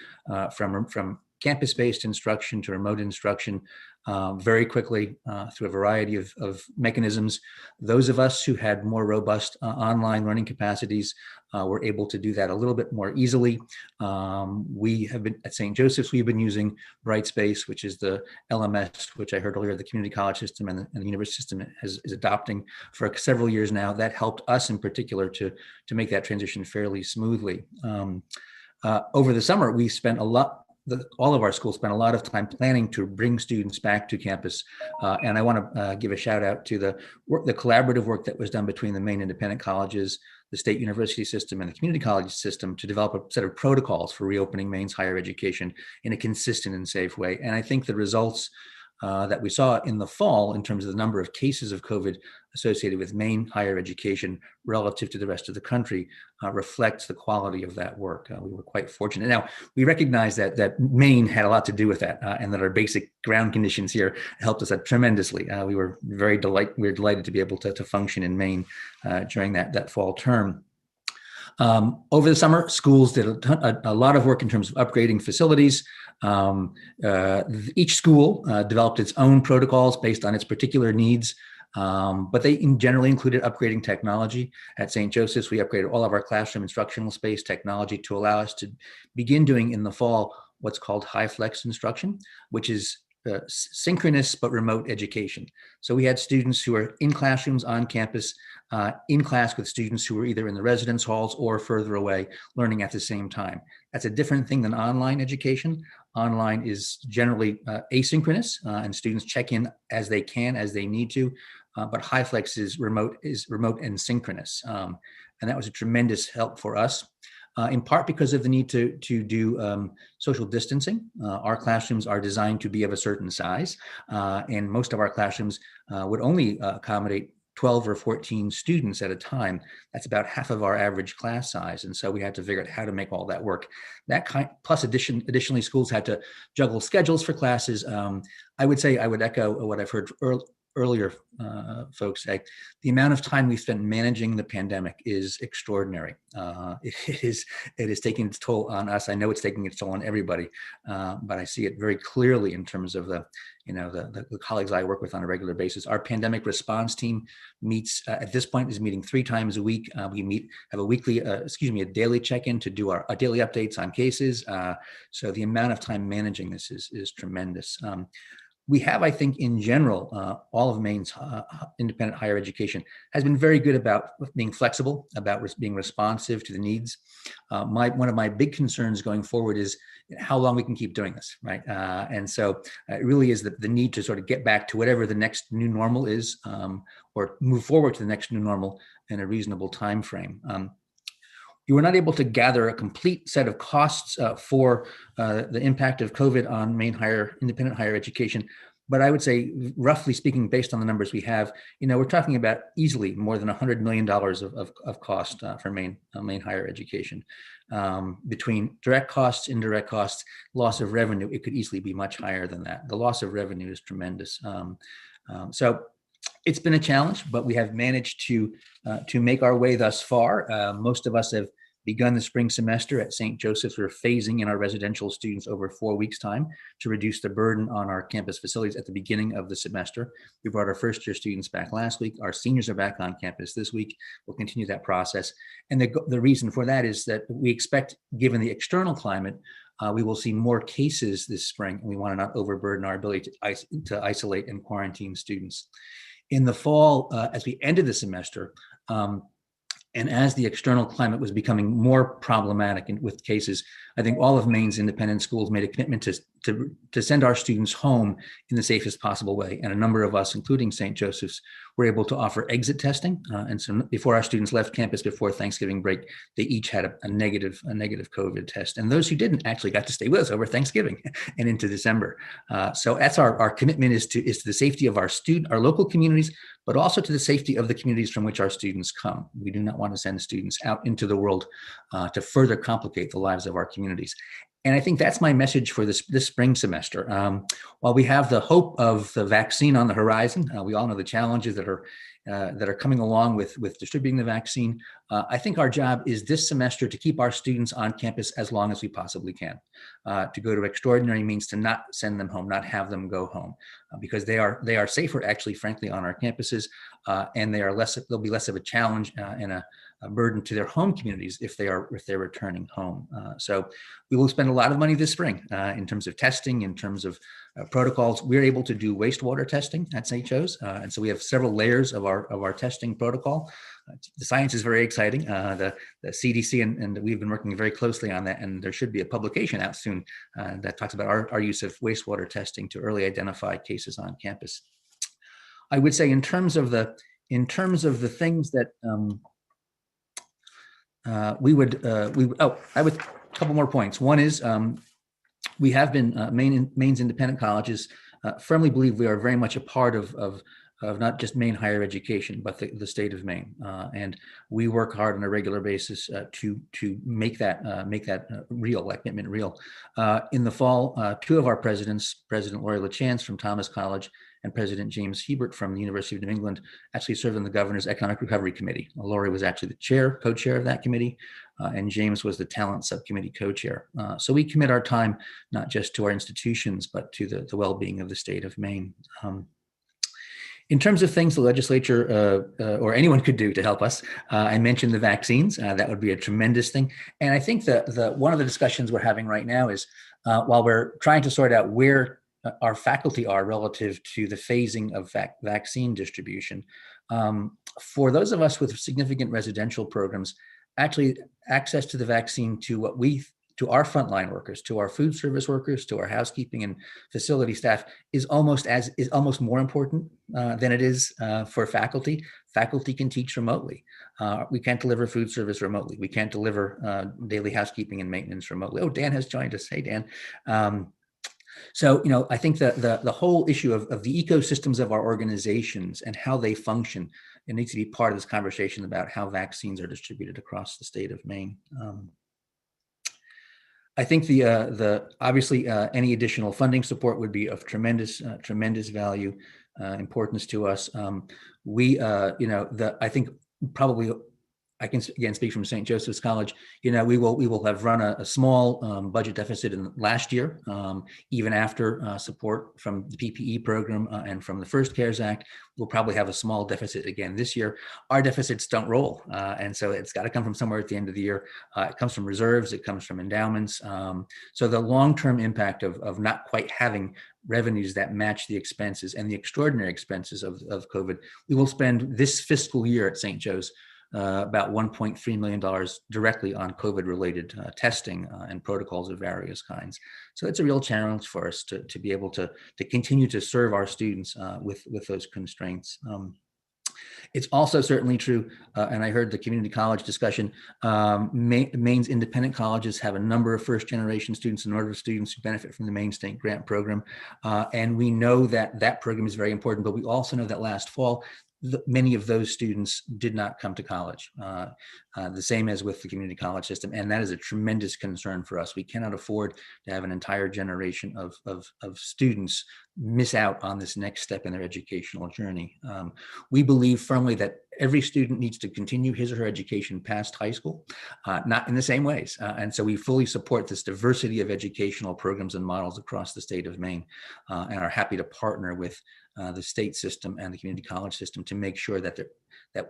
from campus-based instruction to remote instruction very quickly through a variety of mechanisms. Those of us who had more robust online learning capacities were able to do that a little bit more easily. We have been at St. Joseph's, we've been using Brightspace, which is the LMS, which I heard earlier, the community college system and the university system is adopting for several years now. That helped us in particular to make that transition fairly smoothly. Over the summer, we spent all of our schools spent a lot of time planning to bring students back to campus. And I want to give a shout out to the collaborative work that was done between the Maine independent colleges, the state university system, and the community college system to develop a set of protocols for reopening Maine's higher education in a consistent and safe way. And I think the results that we saw in the fall in terms of the number of cases of COVID associated with Maine higher education relative to the rest of the country reflects the quality of that work. We were quite fortunate. Now, we recognize that Maine had a lot to do with that and that our basic ground conditions here helped us tremendously. We were delighted to be able to function in Maine during that fall term. Over the summer, schools did a lot of work in terms of upgrading facilities. Each school developed its own protocols based on its particular needs, but they generally included upgrading technology. At St. Joseph's, we upgraded all of our classroom instructional space technology to allow us to begin doing in the fall what's called high flex instruction, which is synchronous but remote education. So we had students who were in classrooms on campus, in class with students who were either in the residence halls or further away, learning at the same time. That's a different thing than online education. Online is generally asynchronous, and students check in as they can, as they need to. But HighFlex is remote and synchronous, and that was a tremendous help for us. In part because of the need to do social distancing. Our classrooms are designed to be of a certain size, and most of our classrooms would only accommodate 12 or 14 students at a time. That's about half of our average class size. And so we had to figure out how to make all that work. That kind, plus additionally, schools had to juggle schedules for classes. I would say, I would echo what I've heard earlier folks say, the amount of time we spent managing the pandemic is extraordinary. It is taking its toll on us. I know it's taking its toll on everybody, but I see it very clearly in terms of the colleagues I work with on a regular basis. Our pandemic response team meets at this point is meeting 3 times a week. We have a weekly, a daily check-in to do our daily updates on cases. So the amount of time managing this is tremendous. We have, I think, in general, all of Maine's independent higher education has been very good about being flexible, about being responsive to the needs. One of my big concerns going forward is how long we can keep doing this, right? And so it really is the need to sort of get back to whatever the next new normal is, or move forward to the next new normal in a reasonable time frame. You were not able to gather a complete set of costs for the impact of COVID on Maine independent higher education. But I would say, roughly speaking, based on the numbers we have, we're talking about easily more than $100 million of cost for Maine higher education. Between direct costs, indirect costs, loss of revenue, it could easily be much higher than that. The loss of revenue is tremendous. So it's been a challenge, but we have managed to make our way thus far. Most of us have begun the spring semester at St. Joseph's. We're phasing in our residential students over 4 weeks' time to reduce the burden on our campus facilities at the beginning of the semester. We brought our first-year students back last week. Our seniors are back on campus this week. We'll continue that process. And the reason for that is that we expect, given the external climate, we will see more cases this spring, and we want to not overburden our ability to isolate and quarantine students. In the fall, as we ended the semester, and as the external climate was becoming more problematic with cases, I think all of Maine's independent schools made a commitment to send our students home in the safest possible way. And a number of us, including St. Joseph's, were able to offer exit testing. And so before our students left campus before Thanksgiving break, they each had a negative COVID test. And those who didn't actually got to stay with us over Thanksgiving and into December. So that's our commitment is to the safety of our local communities, but also to the safety of the communities from which our students come. We do not want to send students out into the world to further complicate the lives of our communities. And I think that's my message for this spring semester. While we have the hope of the vaccine on the horizon, we all know the challenges that are coming along with distributing the vaccine. I think our job is this semester to keep our students on campus as long as we possibly can. To go to extraordinary means to not send them home, not have them go home, because they are safer, actually, frankly, on our campuses, and they'll be less of a challenge and a burden to their home communities if they're returning home. So we will spend a lot of money this spring in terms of testing, in terms of protocols. We're able to do wastewater testing at St. Joe's, and so we have several layers of our testing protocol. The science is very exciting. The CDC and we've been working very closely on that, and there should be a publication out soon that talks about our use of wastewater testing to early identify cases on campus. I would say in terms of the things that I would a couple more points. One is we have been Maine's independent colleges firmly believe we are very much a part of not just Maine higher education, but the state of Maine, and we work hard on a regular basis to make that real, like commitment real. In the fall, 2 of our presidents, President Lori LaChance from Thomas College and President James Hebert from the University of New England, actually served on the Governor's Economic Recovery Committee. Lori was actually the co-chair of that committee, and James was the Talent Subcommittee co-chair. So we commit our time not just to our institutions, but to the well-being of the state of Maine. In terms of things the legislature or anyone could do to help us, I mentioned the vaccines. That would be a tremendous thing. And I think one of the discussions we're having right now is while we're trying to sort out where our faculty are relative to the phasing of vaccine distribution. For those of us with significant residential programs, actually access to the vaccine to our frontline workers, to our food service workers, to our housekeeping and facility staff is almost more important than it is for faculty. Faculty can teach remotely. We can't deliver food service remotely. We can't deliver daily housekeeping and maintenance remotely. Oh, Dan has joined us. Hey, Dan. So, I think that the whole issue of the ecosystems of our organizations and how they function, it needs to be part of this conversation about how vaccines are distributed across the state of Maine. I think obviously any additional funding support would be of tremendous value, importance to us. I think probably I can again speak from St. Joseph's College. We will have run a small budget deficit in last year, even after support from the PPE program and from the first CARES Act. We'll probably have a small deficit again this year. Our deficits don't roll, and so it's got to come from somewhere at the end of the year. It comes from reserves, it comes from endowments. So the long-term impact of not quite having revenues that match the expenses and the extraordinary expenses of COVID, we will spend this fiscal year at St. Joe's about $1.3 million directly on COVID-related testing and protocols of various kinds. So it's a real challenge for us to be able to continue to serve our students with those constraints. It's also certainly true, and I heard the community college discussion, Maine's independent colleges have a number of first-generation students and order students who benefit from the Maine State Grant Program. And we know that program is very important, but we also know that last fall, many of those students did not come to college, the same as with the community college system. And that is a tremendous concern for us. We cannot afford to have an entire generation of students miss out on this next step in their educational journey. We believe firmly that every student needs to continue his or her education past high school, not in the same ways. And so we fully support this diversity of educational programs and models across the state of Maine, and are happy to partner with the state system and the community college system to make sure that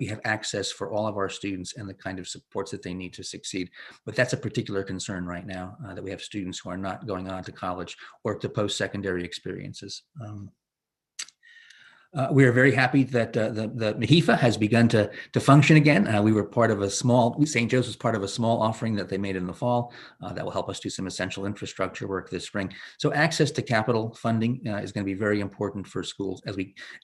we have access for all of our students and the kind of supports that they need to succeed. But that's a particular concern right now, that we have students who are not going on to college or to post-secondary experiences. We are very happy that the MHIFA has begun to function again. We were part of St. Joe's was part of a small offering that they made in the fall that will help us do some essential infrastructure work this spring. So access to capital funding is going to be very important for schools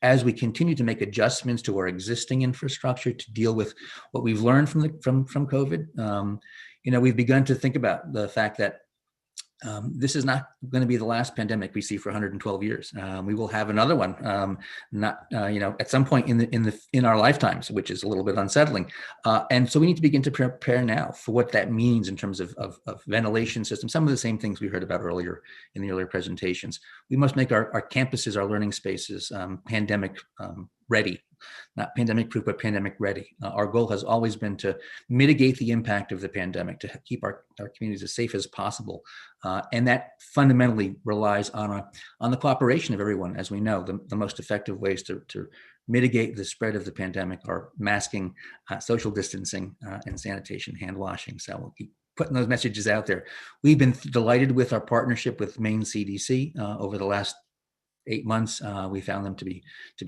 as we continue to make adjustments to our existing infrastructure to deal with what we've learned from COVID. We've begun to think about the fact that this is not going to be the last pandemic we see for 112 years. We will have another one, at some point in our lifetimes, which is a little bit unsettling. And so we need to begin to prepare now for what that means in terms of ventilation systems. Some of the same things we heard about earlier in the earlier presentations. We must make our campuses, our learning spaces, pandemic ready. Not pandemic proof, but pandemic ready. Our goal has always been to mitigate the impact of the pandemic, to keep our communities as safe as possible. And that fundamentally relies on the cooperation of everyone. As we know, the most effective ways to mitigate the spread of the pandemic are masking, social distancing, and sanitation, hand washing. So we'll keep putting those messages out there. We've been delighted with our partnership with Maine CDC over the last 8 months. We found them to be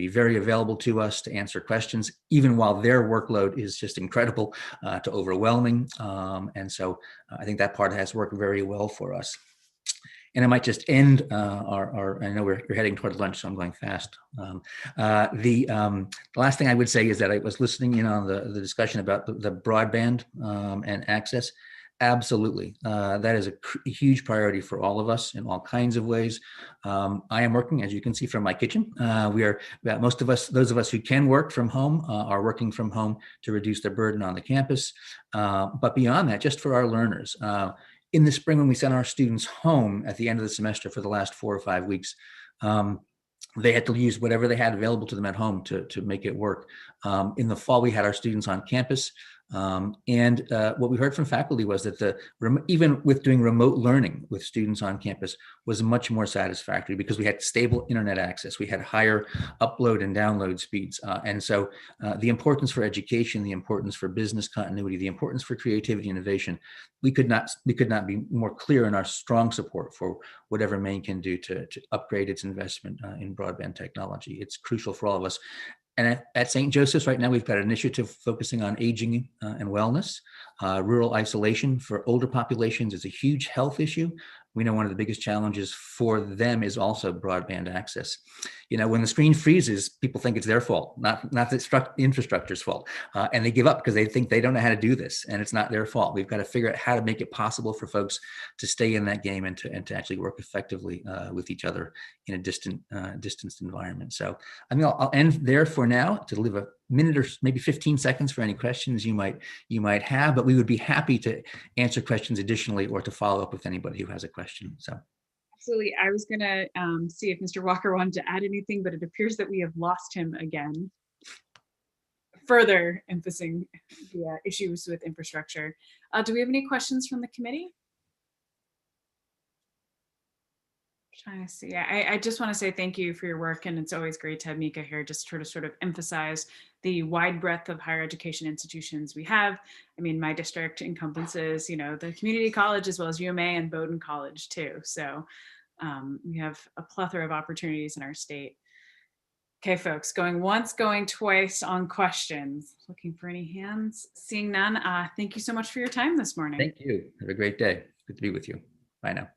very available to us to answer questions, even while their workload is just incredible to overwhelming. And so I think that part has worked very well for us. And I might just end I know you're heading toward lunch, so I'm going fast. The last thing I would say is that I was listening in on the discussion about the broadband and access. Absolutely. That is a huge priority for all of us in all kinds of ways. I am working, as you can see from my kitchen. Most of us, those of us who can work from home, are working from home to reduce the burden on the campus. But beyond that, just for our learners, in the spring when we sent our students home at the end of the semester for the last 4 or 5 weeks, they had to use whatever they had available to them at home to make it work. In the fall, we had our students on campus. What we heard from faculty was that even with doing remote learning with students on campus was much more satisfactory because we had stable internet access. We had higher upload and download speeds. The importance for education, the importance for business continuity, the importance for creativity and innovation, we could not be more clear in our strong support for whatever Maine can do to upgrade its investment in broadband technology. It's crucial for all of us. And at St. Joseph's right now, we've got an initiative focusing on aging and wellness. Rural isolation for older populations is a huge health issue. We know one of the biggest challenges for them is also broadband access. When the screen freezes, people think it's their fault, not the infrastructure's fault. And they give up because they think they don't know how to do this, and it's not their fault. We've got to figure out how to make it possible for folks to stay in that game and to actually work effectively with each other in a distanced environment. So I'll end there for now to leave a minute or maybe 15 seconds for any questions you might have, but we would be happy to answer questions additionally or to follow up with anybody who has a question. So.
Absolutely. I was going to see if Mr. Walker wanted to add anything, but it appears that we have lost him again. Further emphasizing the issues with infrastructure. Do we have any questions from the committee? Trying to see. I just want to say thank you for your work, and it's always great to have Mika here just to sort of emphasize the wide breadth of higher education institutions we have. I mean, my district encompasses, the community college as well as UMA and Bowdoin College too. So we have a plethora of opportunities in our state. Okay, folks, going once, going twice on questions. Looking for any hands? Seeing none. Thank you so much for your time this morning.
Thank you. Have a great day. Good to be with you. Bye now.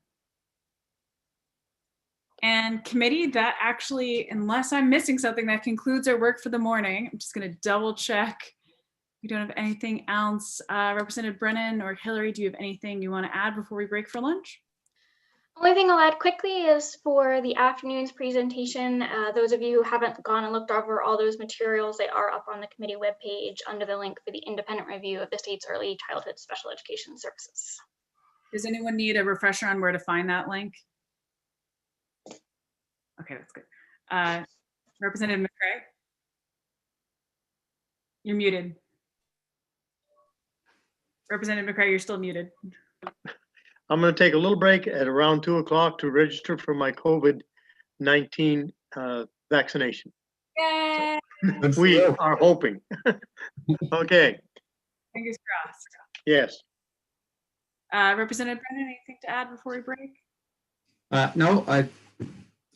And committee, that actually, unless I'm missing something, that concludes our work for the morning. I'm just going to double check. We don't have anything else. Representative Brennan or Hillary, do you have anything you want to add before we break for lunch?
Only thing I'll add quickly is for the afternoon's presentation, those of you who haven't gone and looked over all those materials, they are up on the committee webpage under the link for the independent review of the state's early childhood special education services.
Does anyone need a refresher on where to find that link? Okay, that's good. Representative McCray? You're muted. Representative McCray, you're still muted.
I'm going to take a little break at around 2 o'clock to register for my COVID-19 vaccination.
Yay!
We are hoping. Okay.
Fingers crossed.
Yes.
Representative Brennan, anything to add before we break?
No,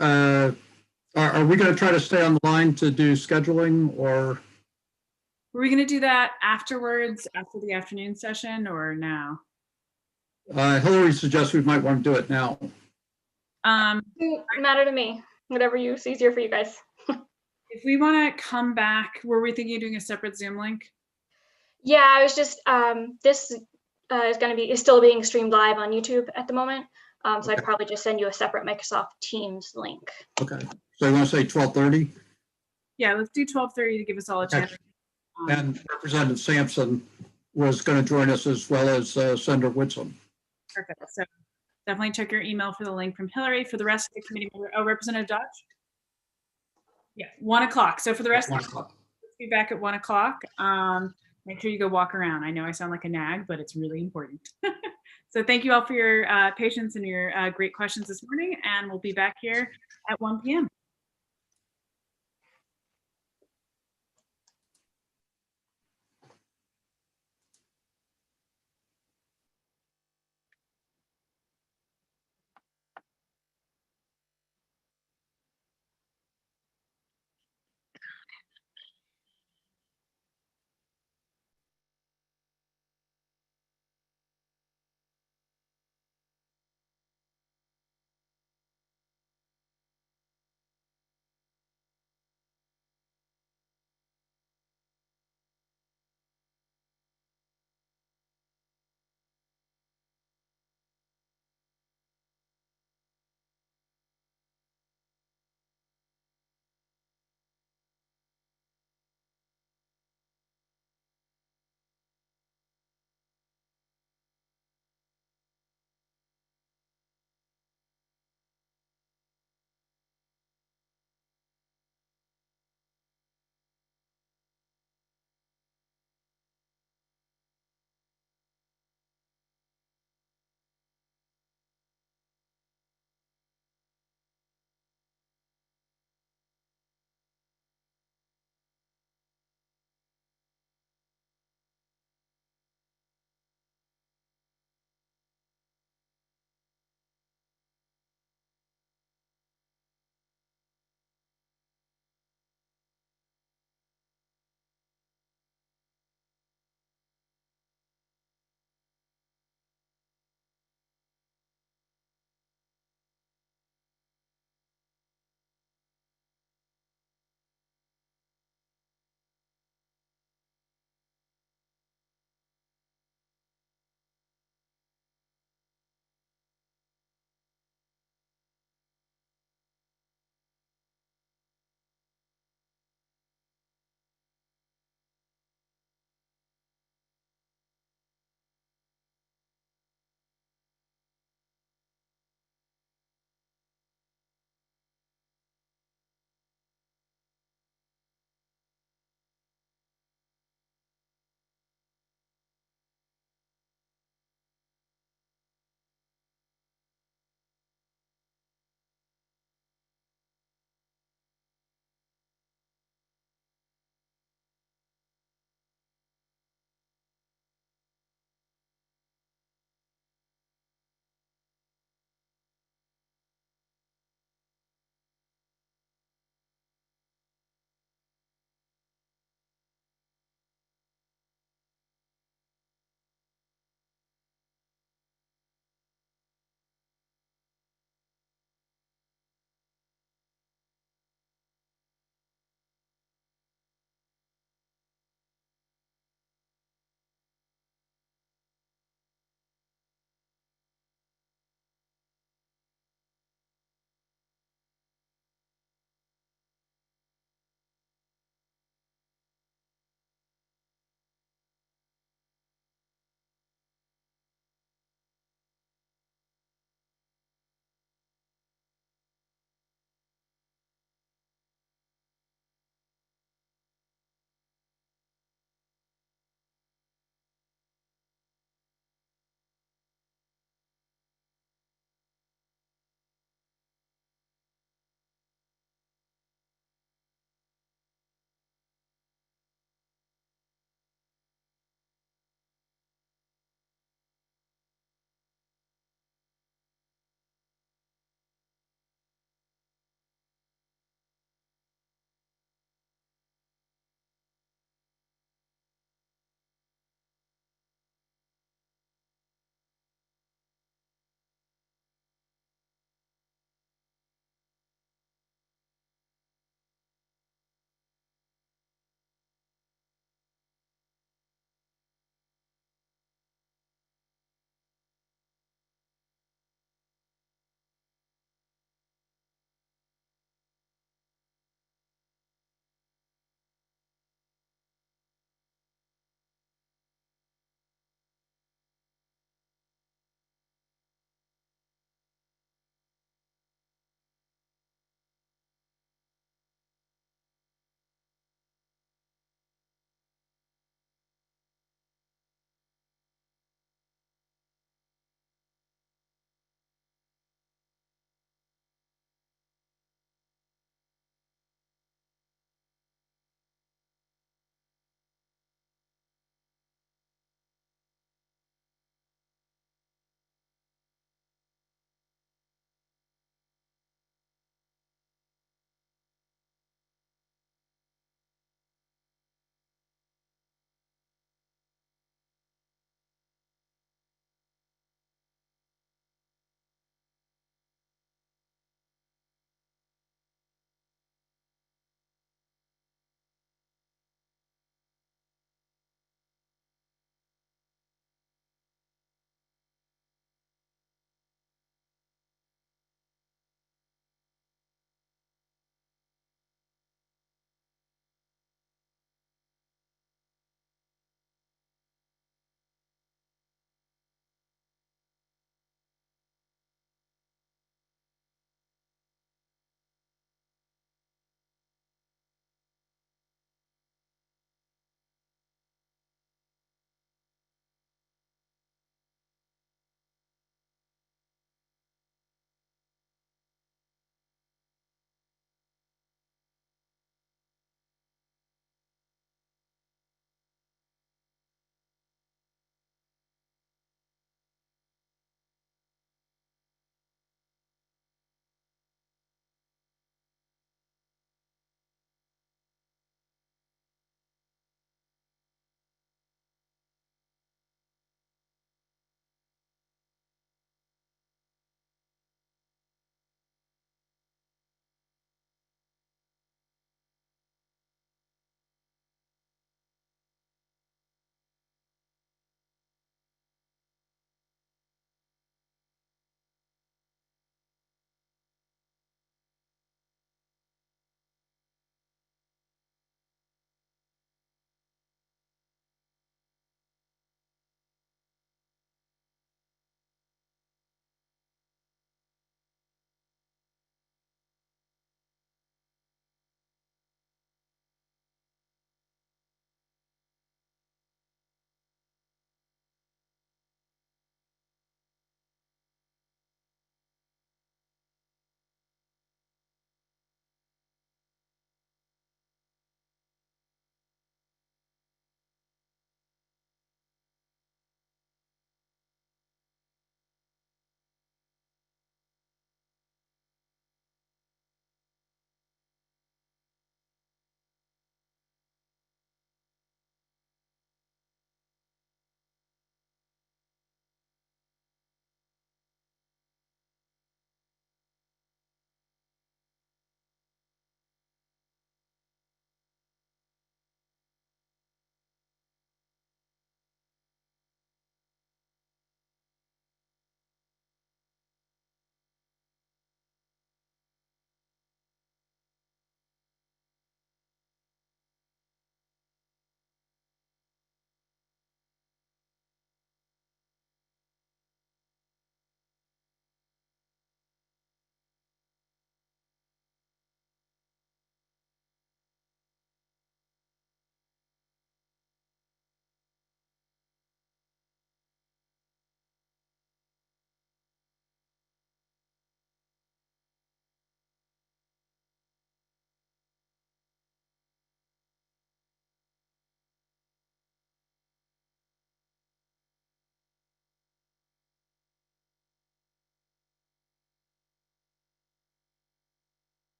are we going to try to stay on the line to do scheduling, or?
Were we going to do that afterwards, after the afternoon session, or now?
Hillary suggests we might want to do it now.
Doesn't matter to me. Whatever is easier for you guys.
If we want to come back, were we thinking of doing a separate Zoom link?
Yeah, I was just this is still being streamed live on YouTube at the moment. So
Okay.
I'd probably just send you a separate Microsoft Teams link.
Okay. So you want to say 12:30?
Yeah, let's do 12:30 to give us all a chance.
And Representative Sampson was going to join us, as well as Senator Whitson.
Perfect. So definitely check your email for the link from Hillary. For the rest of the committee member, Representative Dodge? Yeah, 1 o'clock. So for the rest of the let's be back at 1 o'clock. Make sure you go walk around. I know I sound like a nag, but it's really important. So thank you all for your patience and your great questions this morning, and we'll be back here at 1 p.m.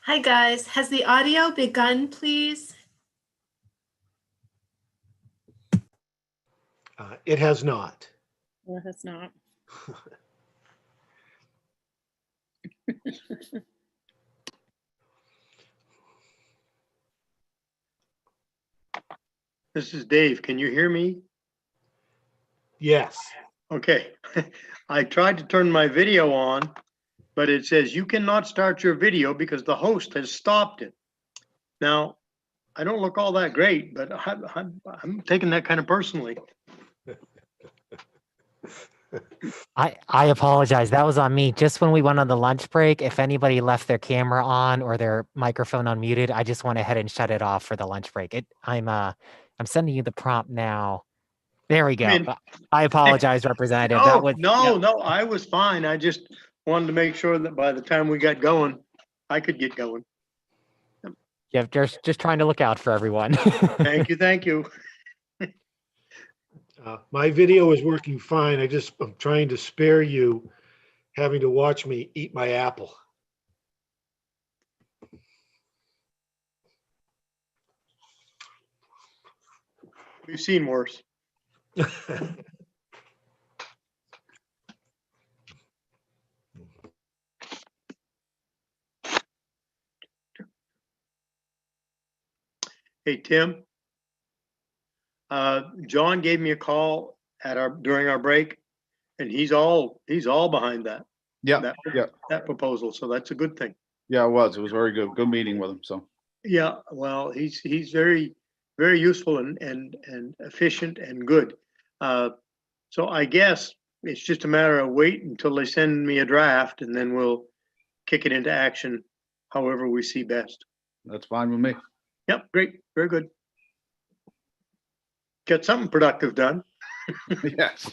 Hi, guys. Has the audio begun, please?
It has not.
Well, that's not.
This is Dave. Can you hear me?
Yes.
Okay. I tried to turn my video on, but it says you cannot start your video because the host has stopped it. Now, I don't look all that great, but I'm taking that kind of personally.
I apologize. That was on me. Just when we went on the lunch break, if anybody left their camera on or their microphone unmuted, I just went ahead and shut it off for the lunch break. I'm sending you the prompt now. There we go. I apologize, Representative. That was
No, I was fine. I just wanted to make sure that by the time we got going, I could get going.
yeah, just trying to look out for everyone.
Thank you, thank you.
My video is working fine. I'm trying to spare you having to watch me eat my apple.
We've seen worse. Hey, Tim. John gave me a call during our break, and he's all behind that.
Yeah,
that proposal. So that's a good thing.
Yeah, it was. It was very good. Good meeting with him. So
Yeah, well, he's very, very useful and efficient and good. So I guess it's just a matter of wait until they send me a draft, and then we'll kick it into action however we see best.
that's fine with me.
Yep, great, very good. Get something productive done.
Yes.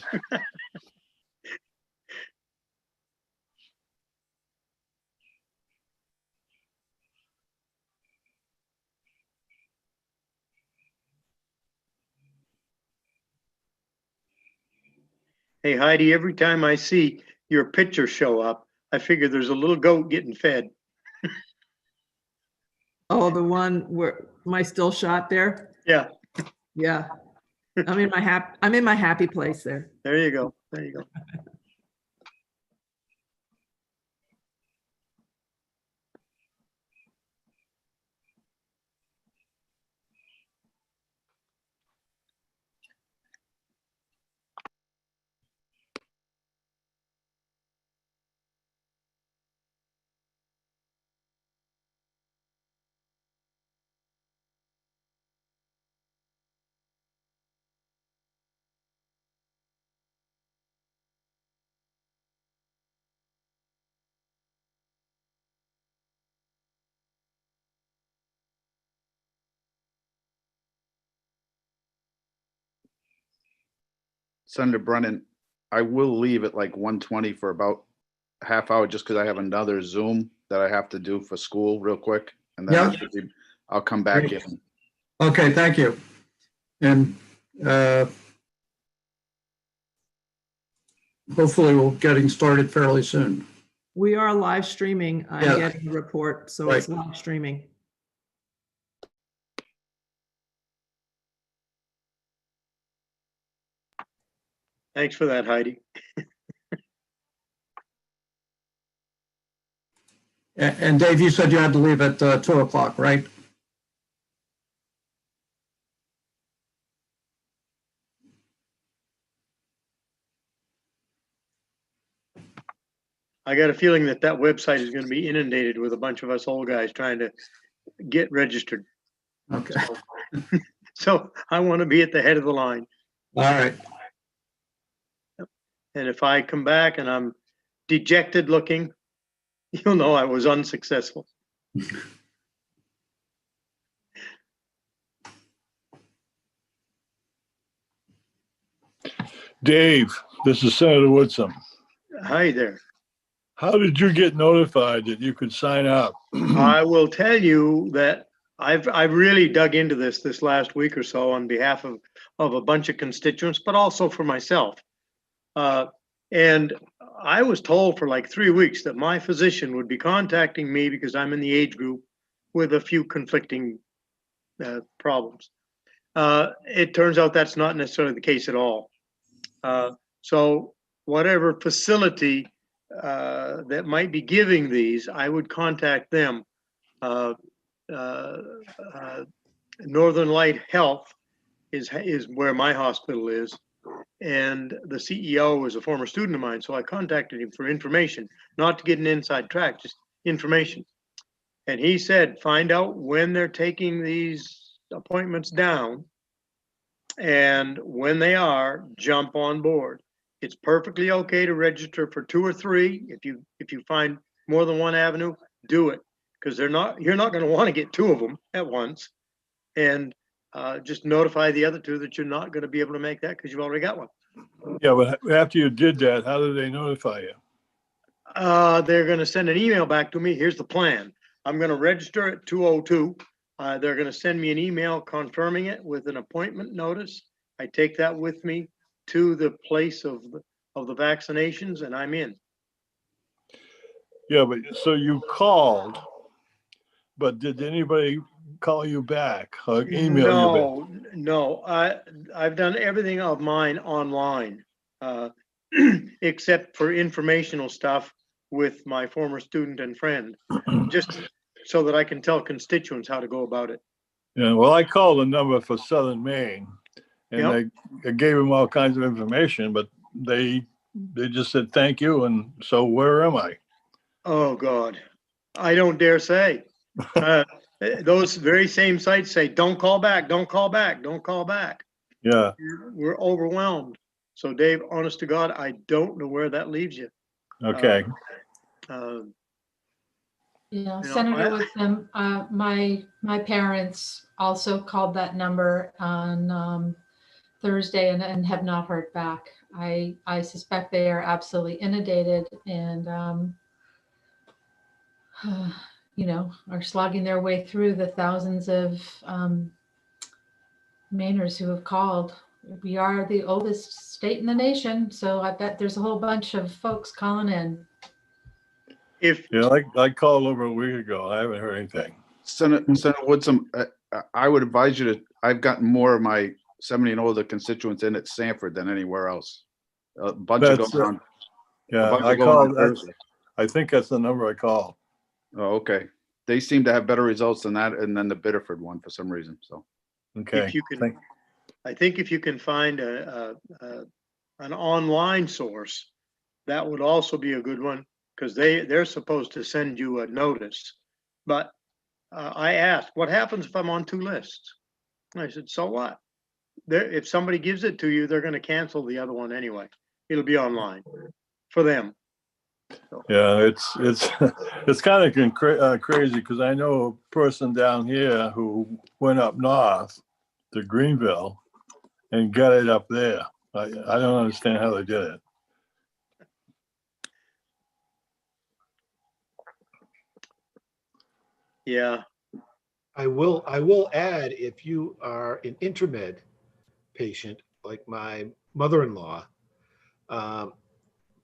Hey, Heidi, every time I see your picture show up, I figure there's a little goat getting fed.
Oh, the one where my still shot there?
Yeah.
Yeah. I'm in my happy place there.
There you go. There you go.
Senator Brennan, I will leave at like 1:20 for about a half hour just because I have another Zoom that I have to do for school real quick. And then I'll come back
Great.
in.
Okay, thank you. And hopefully we'll getting started fairly soon.
We are live streaming. I'm
Yeah.
getting the report, so
Right.
it's live streaming.
Thanks for that, Heidi.
And Dave, you said you had to leave at 2 o'clock, right?
I got a feeling that website is going to be inundated with a bunch of us old guys trying to get registered.
Okay.
So I want to be at the head of the line.
All right.
And if I come back and I'm dejected looking, you'll know I was unsuccessful.
Dave, this is Senator Woodson.
Hi there.
How did you get notified that you could sign up?
I will tell you that I've really dug into this last week or so on behalf of a bunch of constituents, but also for myself. And I was told for like 3 weeks that my physician would be contacting me because I'm in the age group with a few conflicting problems. It turns out that's not necessarily the case at all. So whatever facility that might be giving these, I would contact them. Northern Light Health is where my hospital is. And the CEO is a former student of mine, so I contacted him for information, not to get an inside track, just information. And he said, find out when they're taking these appointments down, and when they are, jump on board. It's perfectly okay to register for 2 or 3. If you find more than one avenue, do it, because you're not going to want to get 2 of them at once. And just notify the other 2 that you're not going to be able to make that because you've already got one.
Yeah, but after you did that, how did they notify you?
They're going to send an email back to me. Here's the plan. I'm going to register at 2:02. They're going to send me an email confirming it with an appointment notice. I take that with me to the place of the vaccinations, and I'm in.
Yeah, but so you called, but did anybody call you back or email you back?
No. I've done everything of mine online, except for informational stuff with my former student and friend, just so that I can tell constituents how to go about it.
Yeah, well, I called a number for Southern Maine, and
Yep.
I gave them all kinds of information, but they just said thank you, and so where am I?
Oh God, I don't dare say. Those very same sites say, don't call back, don't call back, don't call back.
Yeah.
We're overwhelmed. So Dave, honest to God, I don't know where that leaves you.
Okay.
Senator Woodson, my parents also called that number on Thursday and have not heard back. I suspect they are absolutely inundated and are slogging their way through the thousands of Mainers who have called. We are the oldest state in the nation, so I bet there's a whole bunch of folks calling in.
I called over a week ago. I haven't heard anything.
Senator Woodson, I would advise you to, I've gotten more of my 70 and older constituents in at Sanford than anywhere else. A bunch of going on.
Yeah,
I called.
I think that's the number I called.
Oh, okay. They seem to have better results than that, and then the Biddeford one for some reason. So,
okay.
I think if you can find an online source, that would also be a good one, because they're supposed to send you a notice. But I asked, what happens if I'm on 2 lists? And I said, so what? If somebody gives it to you, they're going to cancel the other one anyway. It'll be online for them. So.
Yeah, it's kind of crazy, because I know a person down here who went up north to Greenville and got it up there. I don't understand how they did it.
Yeah.
I will add, if you are an Intermed patient, like my mother-in-law,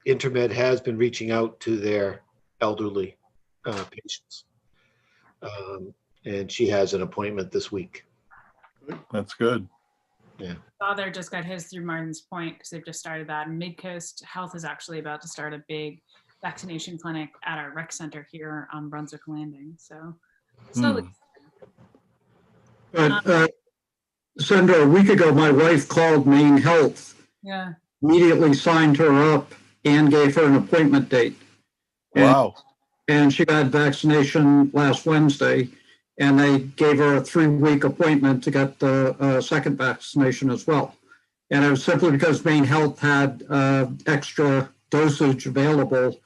Intermed has been reaching out to their elderly patients. And she has an appointment this week.
That's good.
Yeah.
Father just got his through Martin's Point, because they've just started that. And Midcoast Health is actually about to start a big vaccination clinic at our rec center here on Brunswick Landing. So slowly.
Senator, a week ago, my wife called Maine Health.
Yeah.
Immediately signed her up and gave her an appointment date.
Wow.
And she got vaccination last Wednesday, and they gave her a 3-week appointment to get the second vaccination as well. And it was simply because Maine Health had extra dosage available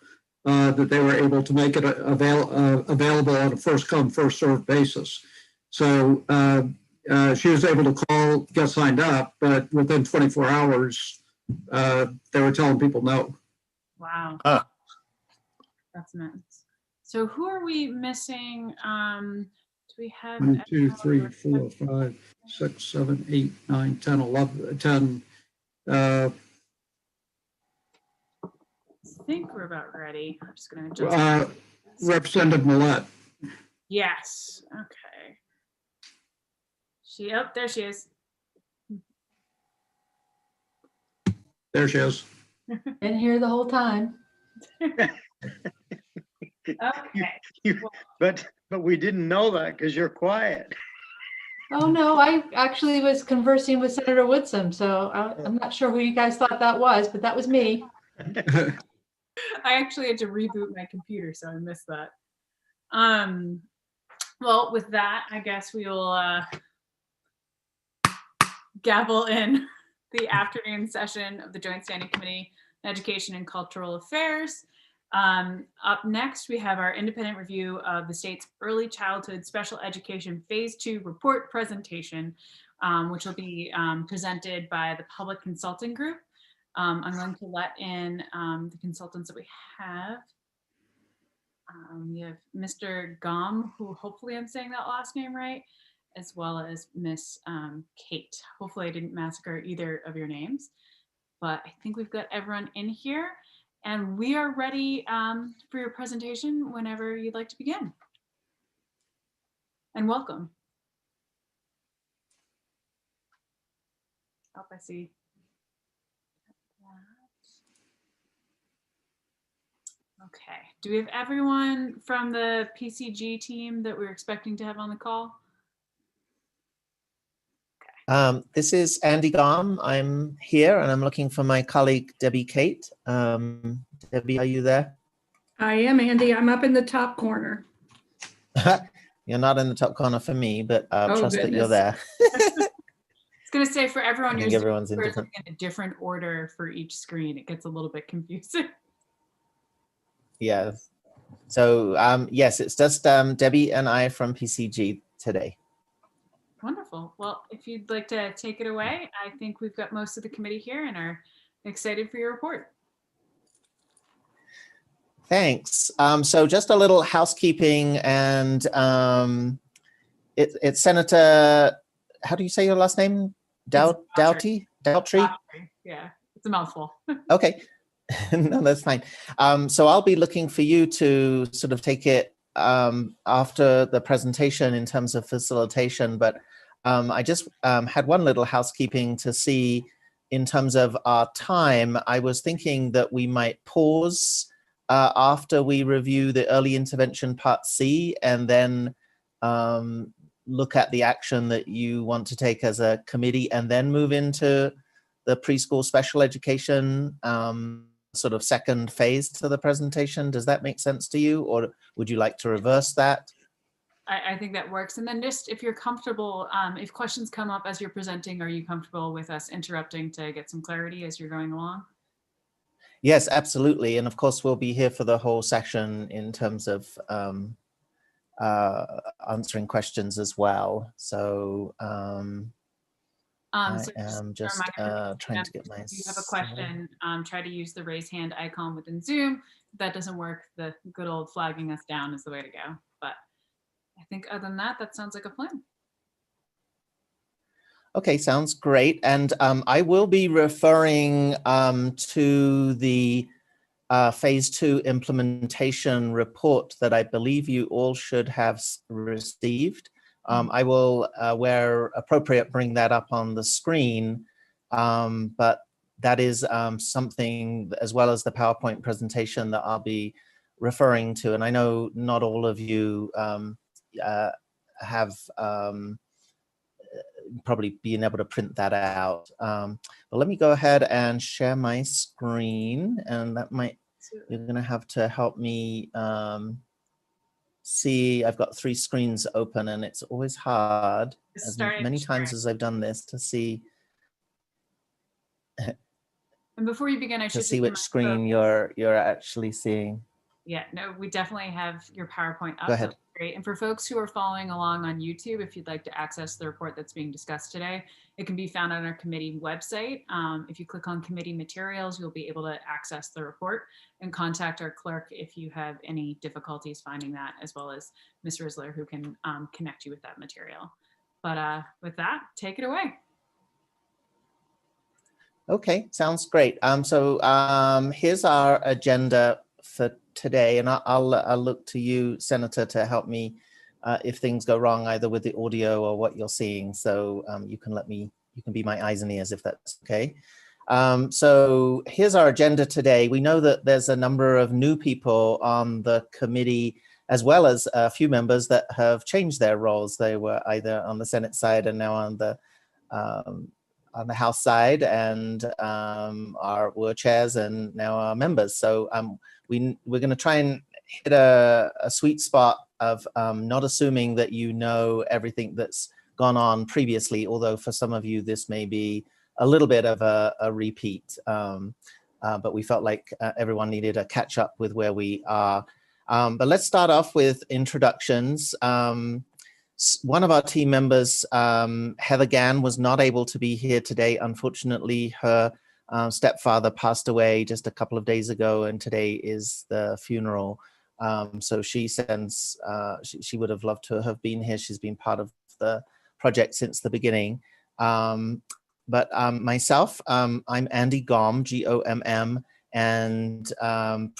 that they were able to make it available on a first come, first served basis. So she was able to call, get signed up, but within 24 hours, they were telling people no.
Wow. That's nuts. So who are we missing? Do we have
1, 2, 3, 4, 5, 6, 7, 8, 9, 10, 11, 10.
think we're about ready. I'm just going to adjust.
Representative Millette.
Yes. Okay. There she is.
There she is.
Been here the whole time.
Okay.
But we didn't know that because you're quiet.
Oh, no, I actually was conversing with Senator Woodson, so I'm not sure who you guys thought that was, but that was me.
I actually had to reboot my computer, so I missed that. Well, with that, I guess we will gavel in the afternoon session of the Joint Standing Committee on Education and Cultural Affairs. Up next, we have our independent review of the state's early childhood special education phase 2 report presentation, which will be presented by the Public Consulting Group. I'm going to let in the consultants that we have. We have Mr. Gom, who hopefully I'm saying that last name right, as well as Miss Kate. Hopefully I didn't massacre either of your names, but I think we've got everyone in here. And we are ready for your presentation whenever you'd like to begin. And welcome. Oh, I see. Okay. Do we have everyone from the PCG team that we're expecting to have on the call?
This is Andy Gom. I'm here and I'm looking for my colleague, Debbie Kate. Debbie, are you there?
I am, Andy. I'm up in the top corner.
You're not in the top corner for me, but
Oh,
trust that you're
goodness.
there.
I was going to say for everyone,
I think
you're
everyone's in different.
in a different order for each screen. It gets a little bit confusing.
Yes. So yes, it's just Debbie and I from PCG today.
Wonderful. Well, if you'd like to take it away, I think we've got most of the committee here and are excited for your report.
Thanks. So just a little housekeeping, and it's Senator, how do you say your last name? Doughty?
Yeah, it's a mouthful.
Okay. No, that's fine. So I'll be looking for you to sort of take it after the presentation in terms of facilitation, but I just had one little housekeeping to see in terms of our time. I was thinking that we might pause after we review the early intervention part C and then look at the action that you want to take as a committee and then move into the preschool special education sort of second phase to the presentation. Does that make sense to you, or would you like to reverse that?
I think that works. And then just if you're comfortable, if questions come up as you're presenting, are you comfortable with us interrupting to get some clarity as you're going along?
Yes, absolutely. And of course, we'll be here for the whole session in terms of answering questions as well. So I am just trying to get my.
If you have a question, try to use the raise hand icon within Zoom. If that doesn't work, the good old flagging us down is the way to go. But I think other than that, that sounds like a plan.
Okay, sounds great. And I will be referring to the phase 2 implementation report that I believe you all should have received. I will, where appropriate, bring that up on the screen, but that is something, as well as the PowerPoint presentation, that I'll be referring to. And I know not all of you have probably been able to print that out. But let me go ahead and share my screen, and that might, you're going to have to help me see. I've got 3 screens open, and it's always hard, as many times as I've done this, to see.
And before you begin, I should
to see which screen you're actually seeing.
Yeah, no, we definitely have your PowerPoint up.
Go ahead.
So great. And for folks who are following along on YouTube, if you'd like to access the report that's being discussed today, it can be found on our committee website. If you click on committee materials, you'll be able to access the report and contact our clerk if you have any difficulties finding that, as well as Ms. Risler, who can connect you with that material. But with that, take it away.
Okay, sounds great. Here's our agenda for today, and I'll look to you, Senator, to help me if things go wrong, either with the audio or what you're seeing. So you can be my eyes and ears if that's okay. So here's our agenda today. We know that there's a number of new people on the committee, as well as a few members that have changed their roles. They were either on the Senate side and now on the House side, and were chairs and now are members. So we're going to try and hit a sweet spot of not assuming that you know everything that's gone on previously, although for some of you this may be a little bit of a repeat. But we felt like everyone needed a catch up with where we are. But let's start off with introductions. One of our team members, Heather Gann, was not able to be here today. Unfortunately, her stepfather passed away just a couple of days ago, and today is the funeral. So she sends, she would have loved to have been here. She's been part of the project since the beginning. But myself, I'm Andy Gomm, G-O-M-M, and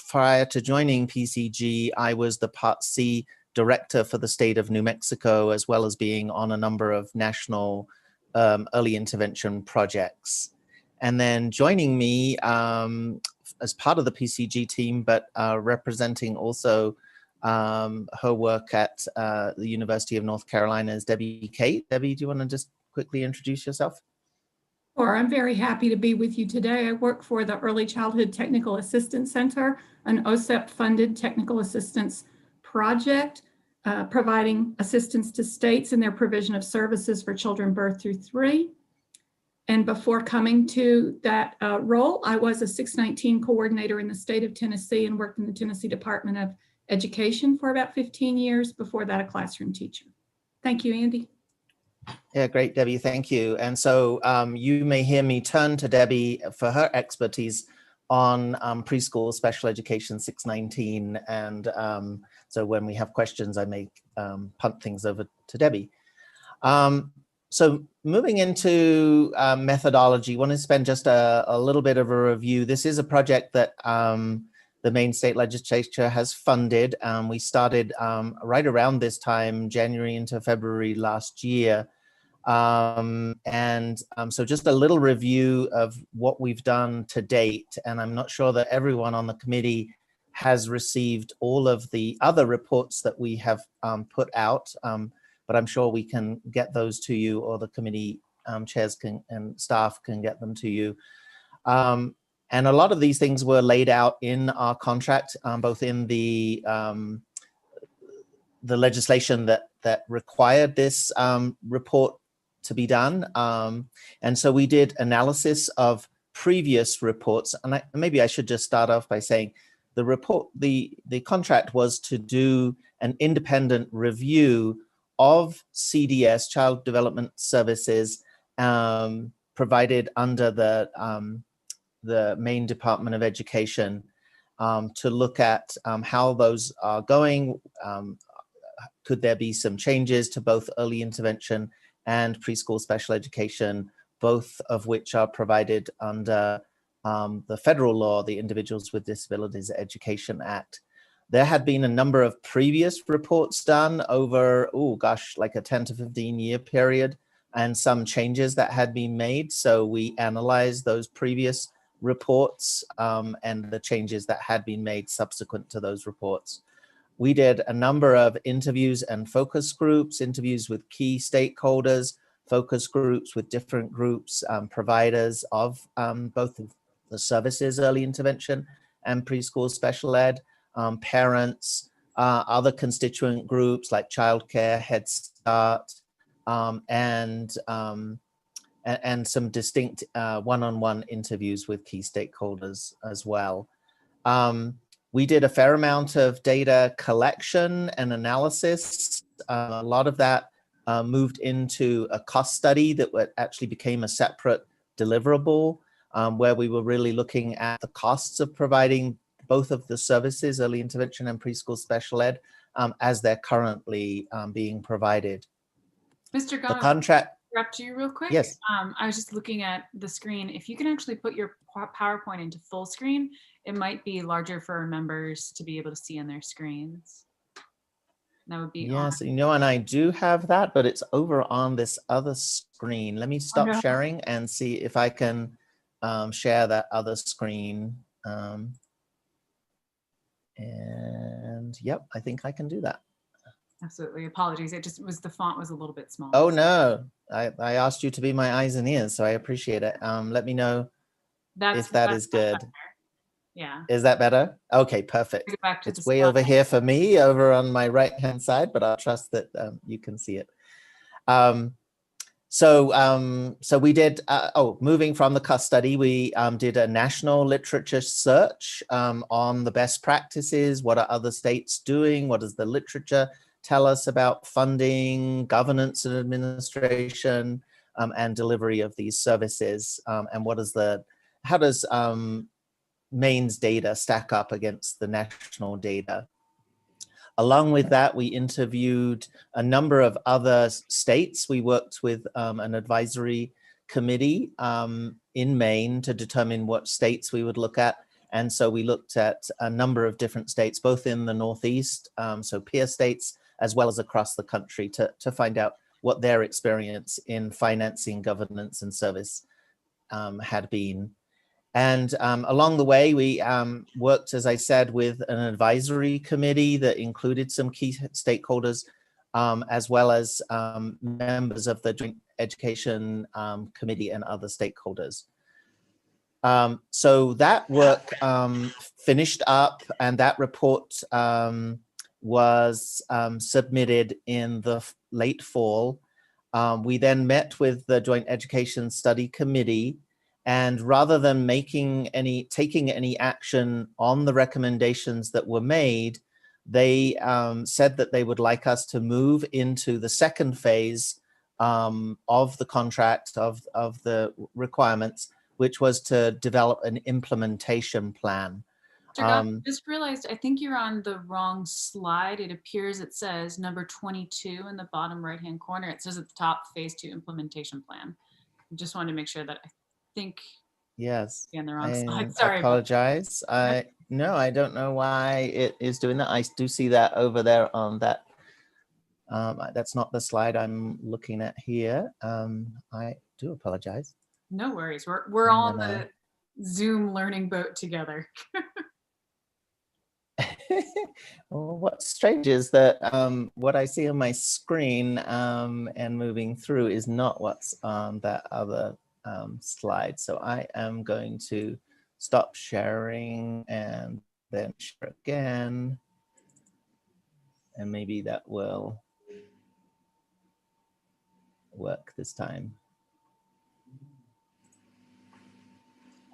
prior to joining PCG, I was the Part C director for the state of New Mexico, as well as being on a number of national early intervention projects. And then joining me as part of the PCG team, but representing also her work at the University of North Carolina is Debbie Kate. Debbie, do you want to just quickly introduce yourself?
Sure, I'm very happy to be with you today. I work for the Early Childhood Technical Assistance Center, an OSEP-funded technical assistance project providing assistance to states in their provision of services for children birth through 3. And before coming to that role, I was a 619 coordinator in the state of Tennessee and worked in the Tennessee Department of Education for about 15 years. Before that, a classroom teacher. Thank you, Andy.
Yeah, great, Debbie. Thank you. And so you may hear me turn to Debbie for her expertise on preschool special education 619. And so when we have questions, I may punt things over to Debbie. So moving into methodology, I want to spend just a little bit of a review. This is a project that the Maine State Legislature has funded. We started right around this time, January into February last year. So just a little review of what we've done to date. And I'm not sure that everyone on the committee has received all of the other reports that we have put out, but I'm sure we can get those to you, or the committee chairs and staff can get them to you. And a lot of these things were laid out in our contract, both in the legislation that required this report to be done. And so we did analysis of previous reports. And maybe I should just start off by saying the contract was to do an independent review of CDS, Child Development Services, provided under the Maine Department of Education, to look at how those are going. Could there be some changes to both early intervention and preschool special education, both of which are provided under the federal law, the Individuals with Disabilities Education Act. There had been a number of previous reports done over, like a 10 to 15 year period, and some changes that had been made. So we analyzed those previous reports and the changes that had been made subsequent to those reports. We did a number of interviews and focus groups, interviews with key stakeholders, focus groups with different groups, providers of both of the services, early intervention and preschool special ed, parents, other constituent groups like childcare, Head Start, and some distinct one-on-one interviews with key stakeholders as well. We did a fair amount of data collection and analysis. A lot of that moved into a cost study that actually became a separate deliverable, where we were really looking at the costs of providing both of the services, early intervention and preschool special ed, as they're currently being provided.
Mr. Gomm,
the contract.
interrupt you real quick?
Yes.
I was just looking at the screen. If you can actually put your PowerPoint into full screen, it might be larger for our members to be able to see on their screens. That would be
Yes, you know, and I do have that, but it's over on this other screen. Let me stop
no.
sharing and see if I can share that other screen. And yep, I think I can do that.
Absolutely. Apologies. It just was, the font was a little bit small.
Oh no, I asked you to be my eyes and ears, so I appreciate it. Let me know if that is good.
Better. Yeah.
Is that better? Okay, perfect.
Go back to
It's
the
way
slide.
over here for me, over on my right-hand side, but I'll trust that you can see it. So we did, moving from the CUS study, we did a national literature search on the best practices. What are other states doing? What does the literature tell us about funding, governance and administration, and delivery of these services? And how does Maine's data stack up against the national data? Along with that, we interviewed a number of other states. We worked with an advisory committee in Maine to determine what states we would look at. And so we looked at a number of different states, both in the Northeast, so peer states, as well as across the country to find out what their experience in financing, governance, and service had been. And along the way, we worked, as I said, with an advisory committee that included some key stakeholders, as well as members of the Joint Education Committee and other stakeholders. So that work finished up, and that report was submitted in the late fall. We then met with the Joint Education Study Committee, and rather than taking any action on the recommendations that were made, they said that they would like us to move into the second phase of the contract, of the requirements, which was to develop an implementation plan.
Just realized, I think you're on the wrong slide. It appears it says number 22 in the bottom right-hand corner. It says at the top, phase 2 implementation plan. I just wanted to make sure that I think
yes,
on the wrong slide.
I
Sorry.
apologize. No, I don't know why it is doing that. I do see that over there on that. That's not the slide I'm looking at here. I do apologize.
No worries. We're all on the Zoom learning boat together.
Well, what's strange is that what I see on my screen and moving through is not what's on that other slide. So I am going to stop sharing and then share again. And maybe that will work this time.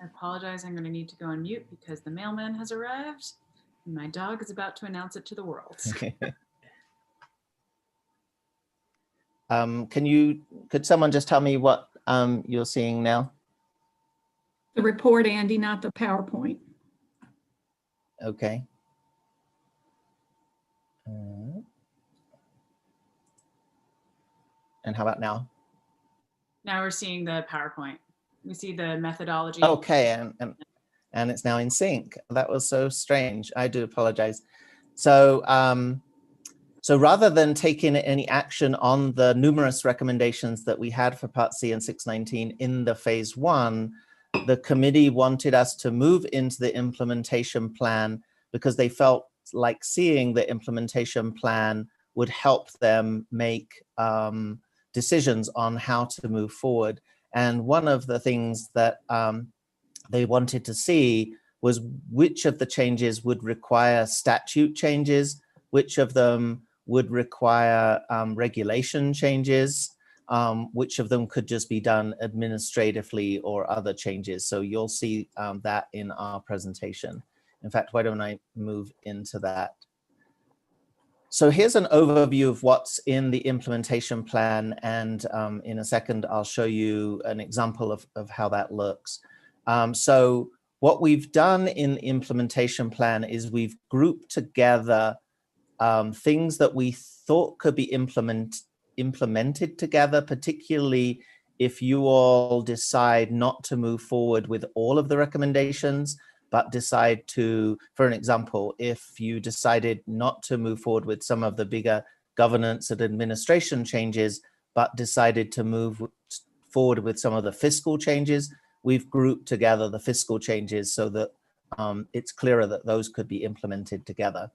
I apologize. I'm going to need to go on mute because the mailman has arrived and my dog is about to announce it to the world.
Could someone just tell me what you're seeing now?
The report, Andy, not the PowerPoint.
Okay. And how about now?
Now we're seeing the PowerPoint. We see the methodology.
Okay, and it's now in sync. That was so strange. I do apologize. So, so rather than taking any action on the numerous recommendations that we had for Part C and 619 in the phase 1, the committee wanted us to move into the implementation plan because they felt like seeing the implementation plan would help them make decisions on how to move forward. And one of the things that they wanted to see was which of the changes would require statute changes, which of them would require regulation changes, which of them could just be done administratively or other changes. So you'll see that in our presentation. In fact, why don't I move into that? So here's an overview of what's in the implementation plan. And in a second, I'll show you an example of how that looks. So what we've done in the implementation plan is we've grouped together things that we thought could be implemented together, particularly if you all decide not to move forward with all of the recommendations, but decide to, for an example, if you decided not to move forward with some of the bigger governance and administration changes, but decided to move forward with some of the fiscal changes, we've grouped together the fiscal changes so that it's clearer that those could be implemented together.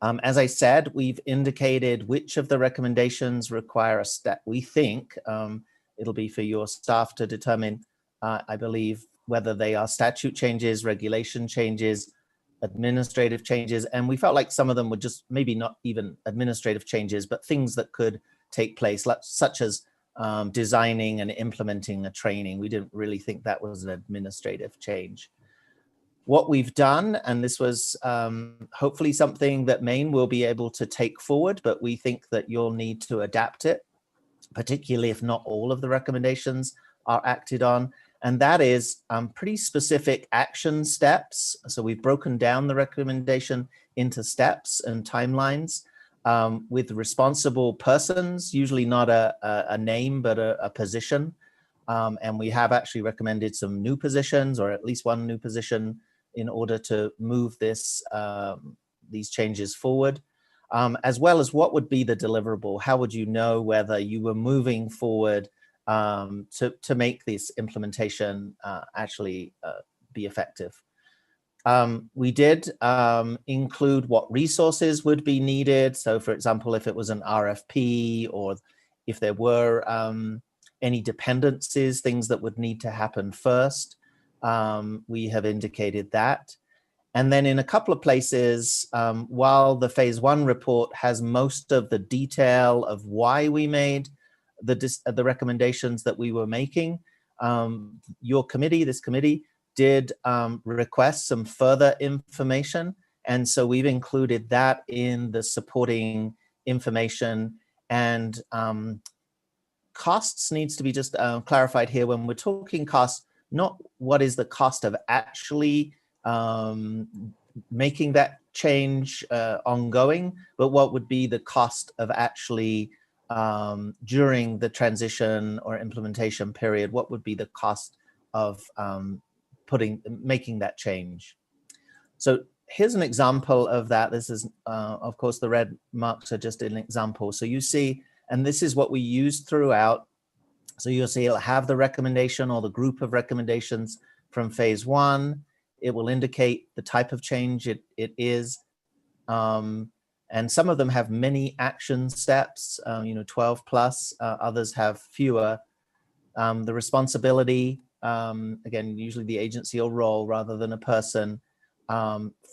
As I said, we've indicated which of the recommendations require a step. We think it'll be for your staff to determine, I believe, whether they are statute changes, regulation changes, administrative changes. And we felt like some of them were just maybe not even administrative changes, but things that could take place, such as designing and implementing a training. We didn't really think that was an administrative change. What we've done, and this was hopefully something that Maine will be able to take forward, but we think that you'll need to adapt it, particularly if not all of the recommendations are acted on. And that is pretty specific action steps. So we've broken down the recommendation into steps and timelines with responsible persons, usually not a name, but a position. And we have actually recommended some new positions, or at least one new position, in order to move this these changes forward, as well as what would be the deliverable. How would you know whether you were moving forward to make this implementation actually be effective? We did include what resources would be needed. So for example, if it was an RFP, or if there were any dependencies, things that would need to happen first, we have indicated that. And then in a couple of places, while the phase 1 report has most of the detail of why we made the recommendations that we were making, your committee, this committee, did request some further information. And so we've included that in the supporting information. And costs needs to be just clarified here. When we're talking costs, not what is the cost of actually making that change ongoing, but what would be the cost of actually during the transition or implementation period, what would be the cost of making that change. So here's an example of that. This is, of course, the red marks are just an example. So you see, and this is what we use throughout. So you'll see it'll have the recommendation or the group of recommendations from phase 1. It will indicate the type of change it is. And some of them have many action steps, 12 plus, others have fewer. The responsibility, again, usually the agency or role rather than a person.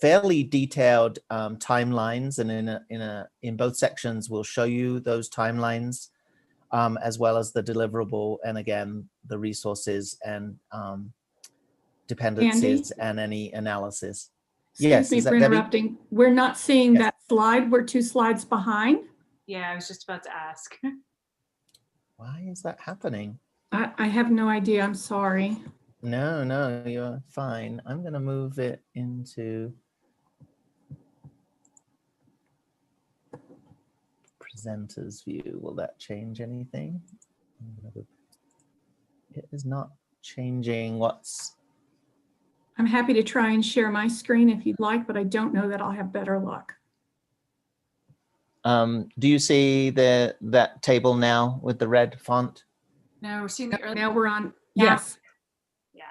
Fairly detailed timelines, and in both sections we'll show you those timelines, as well as the deliverable, and again the resources and dependencies, Andy? And any analysis.
Excuse me for interrupting. Debbie? We're not seeing that slide. We're 2 slides behind.
Yeah, I was just about to ask.
Why is that happening?
I have no idea. I'm sorry.
No, you're fine. I'm going to move it into presenter's view. Will that change anything? It is not changing what's...
I'm happy to try and share my screen if you'd like, but I don't know that I'll have better luck.
Do you see that table now with the red font?
No, we're seeing the early.
Now we're on. Yes.
Yeah.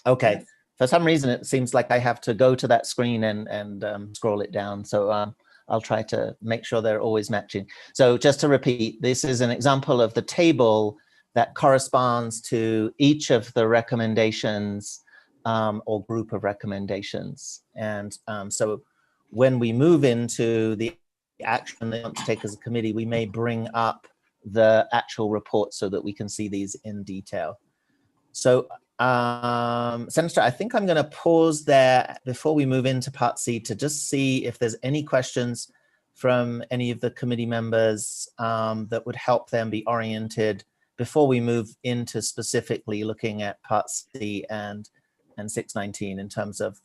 Okay.
Yes.
For some reason, it seems like I have to go to that screen and scroll it down. So I'll try to make sure they're always matching. So just to repeat, this is an example of the table that corresponds to each of the recommendations or group of recommendations. And so when we move into the action they want to take as a committee, we may bring up the actual report so that we can see these in detail. So Senator, I think I'm going to pause there before we move into Part C to just see if there's any questions from any of the committee members that would help them be oriented before we move into specifically looking at Part C and 619 in terms of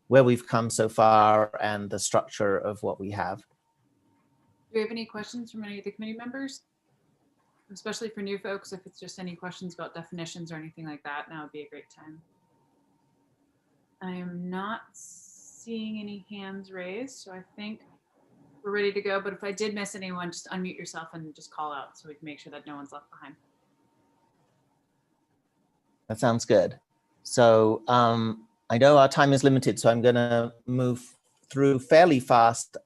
where we've come so far and the structure of what we have.
we have any questions from any of the committee members? Especially for new folks, if it's just any questions about definitions or anything like that, now would be a great time. I am not seeing any hands raised, so I think we're ready to go. But if I did miss anyone, just unmute yourself and just call out so we can make sure that no one's left behind.
That sounds good. So I know our time is limited, so I'm going to move through fairly fast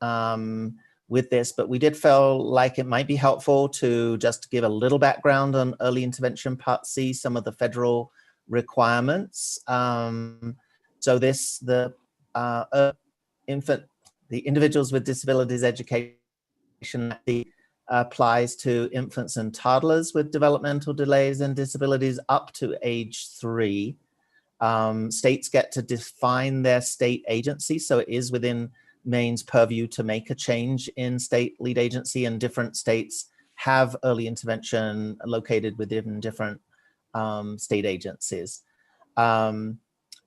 with this, but we did feel like it might be helpful to just give a little background on early intervention Part C, some of the federal requirements. So the Individuals with Disabilities Education applies to infants and toddlers with developmental delays and disabilities up to age 3. States get to define their state agency, so it is within Maine's purview to make a change in state lead agency, and different states have early intervention located within different state agencies.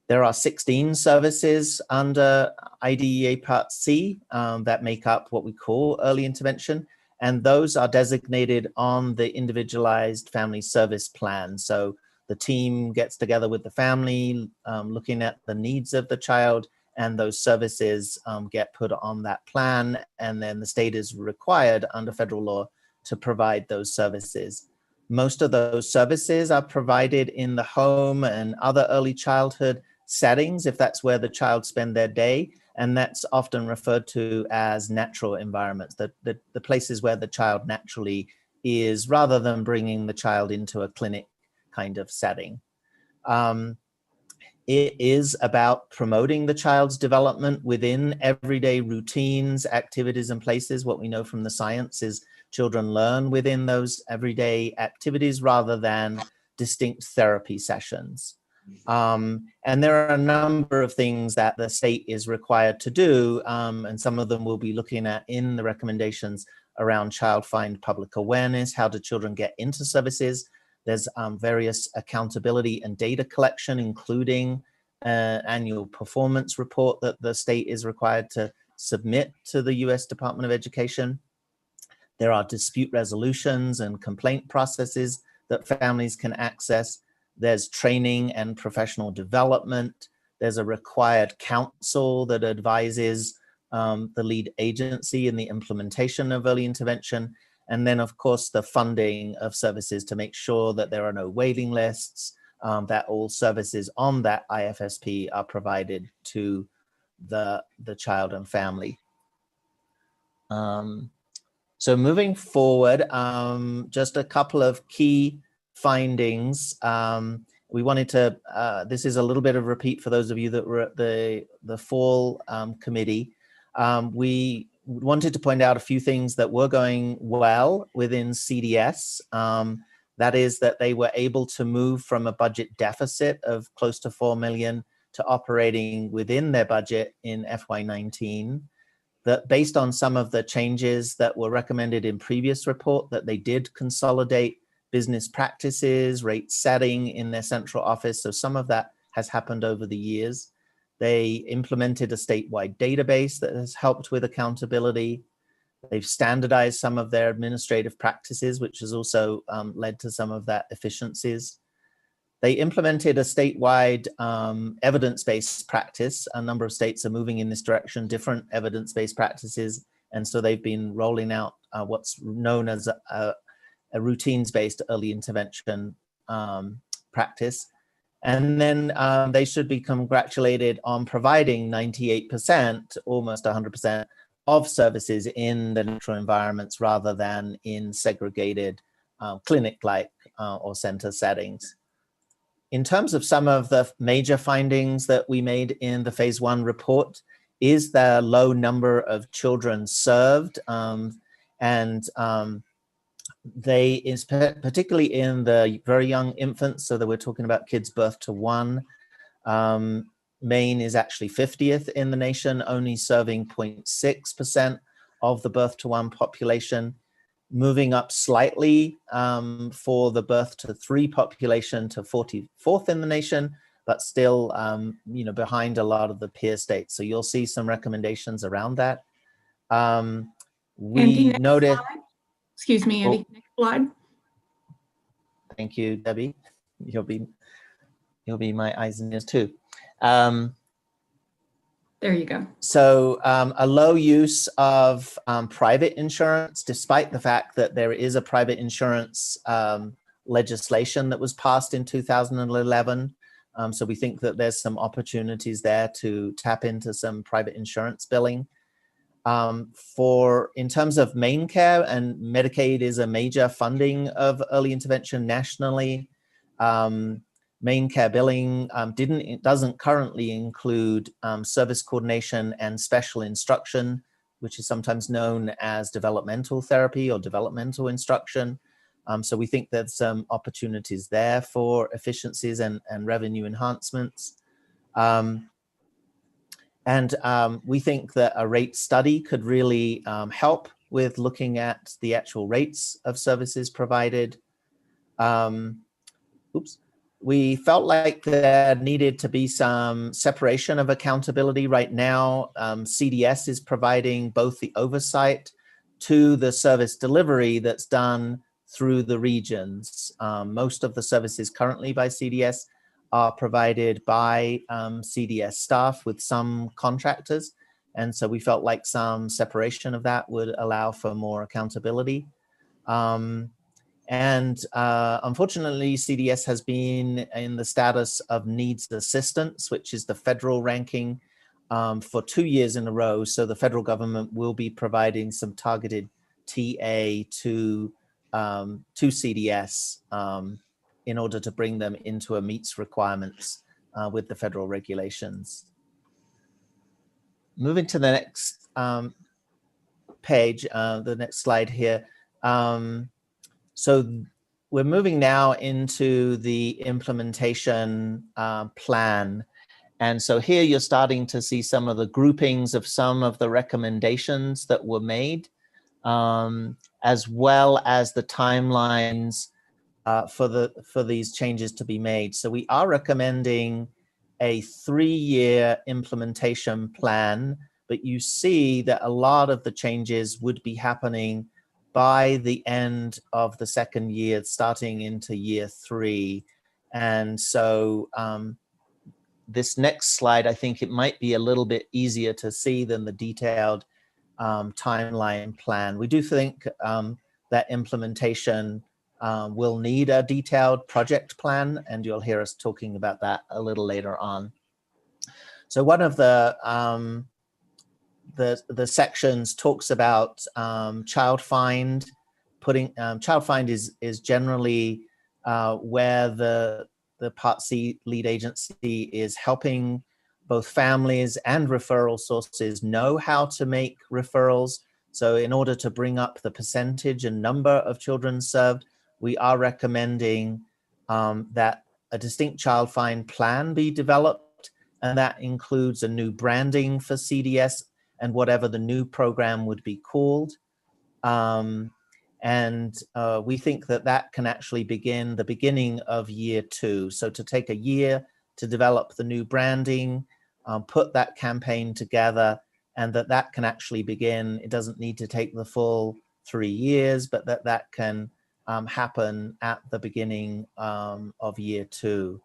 There are 16 services under IDEA Part C that make up what we call early intervention, and those are designated on the individualized family service plan. So the team gets together with the family, looking at the needs of the child, and those services get put on that plan, and then the state is required under federal law to provide those services. Most of those services are provided in the home and other early childhood settings, if that's where the child spend their day, and that's often referred to as natural environments, the places where the child naturally is, rather than bringing the child into a clinic kind of setting. It is about promoting the child's development within everyday routines, activities, and places. What we know from the science is children learn within those everyday activities rather than distinct therapy sessions. And there are a number of things that the state is required to do, and some of them we'll be looking at in the recommendations around child find public awareness. How do children get into services? There's various accountability and data collection, including an annual performance report that the state is required to submit to the US Department of Education. There are dispute resolutions and complaint processes that families can access. There's training and professional development. There's a required counsel that advises the lead agency in the implementation of early intervention. And then, of course, the funding of services to make sure that there are no waiting lists, that all services on that IFSP are provided to the child and family. So moving forward, just a couple of key findings. We wanted to, this is a little bit of repeat for those of you that were at the fall committee. We wanted to point out a few things that were going well within CDS. That is that they were able to move from a budget deficit of close to 4 million to operating within their budget in FY19. That based on some of the changes that were recommended in previous report, that they did consolidate business practices, rate setting in their central office. So some of that has happened over the years. They implemented a statewide database that has helped with accountability. They've standardized some of their administrative practices, which has also led to some of that efficiencies. They implemented a statewide evidence-based practice. A number of states are moving in this direction, different evidence-based practices. And so they've been rolling out what's known as a routines-based early intervention practice. And then they should be congratulated on providing 98%, almost 100% of services in the natural environments rather than in segregated clinic-like or center settings. In terms of some of the major findings that we made in the phase 1 report is the low number of children served, they is particularly in the very young infants, so that we're talking about kids birth to 1. Maine is actually 50th in the nation, only serving 0.6% of the birth to 1 population, moving up slightly for the birth to 3 population to 44th in the nation, but still behind a lot of the peer states. So you'll see some recommendations around that.
Andy,
We
next
noticed.
slide. Excuse me, Andy. Next slide.
Thank you, Debbie. You'll be my eyes and ears too.
There you go.
So a low use of private insurance, despite the fact that there is a private insurance legislation that was passed in 2011. So we think that there's some opportunities there to tap into some private insurance billing. In terms of main care, and Medicaid is a major funding of early intervention nationally. Main care billing doesn't currently include service coordination and special instruction, which is sometimes known as developmental therapy or developmental instruction. So we think there's some opportunities there for efficiencies and revenue enhancements. We think that a rate study could really help with looking at the actual rates of services provided. We felt like there needed to be some separation of accountability. Right now, CDS is providing both the oversight to the service delivery that's done through the regions. Most of the services currently by CDS are provided by CDS staff with some contractors. And so we felt like some separation of that would allow for more accountability. Unfortunately, CDS has been in the status of needs assistance, which is the federal ranking, for 2 years in a row. So the federal government will be providing some targeted TA to CDS in order to bring them into a meets requirements with the federal regulations. Moving to the next page, the next slide here. So we're moving now into the implementation plan. And so here you're starting to see some of the groupings of some of the recommendations that were made, as well as the timelines for these changes to be made. So we are recommending a 3-year implementation plan, but you see that a lot of the changes would be happening by the end of the 2nd year, starting into year 3. And so this next slide, I think it might be a little bit easier to see than the detailed timeline plan. We do think that implementation will need a detailed project plan, and you'll hear us talking about that a little later on. So one of the sections talks about child find. Child find is generally where the Part C lead agency is helping both families and referral sources know how to make referrals. So in order to bring up the percentage and number of children served, we are recommending that a distinct child find plan be developed, and that includes a new branding for CDS and whatever the new program would be called. We think that that can actually begin the beginning of year 2. So to take a year to develop the new branding, put that campaign together, and that can actually begin. It doesn't need to take the full 3 years, but that can happen at the beginning of year 2.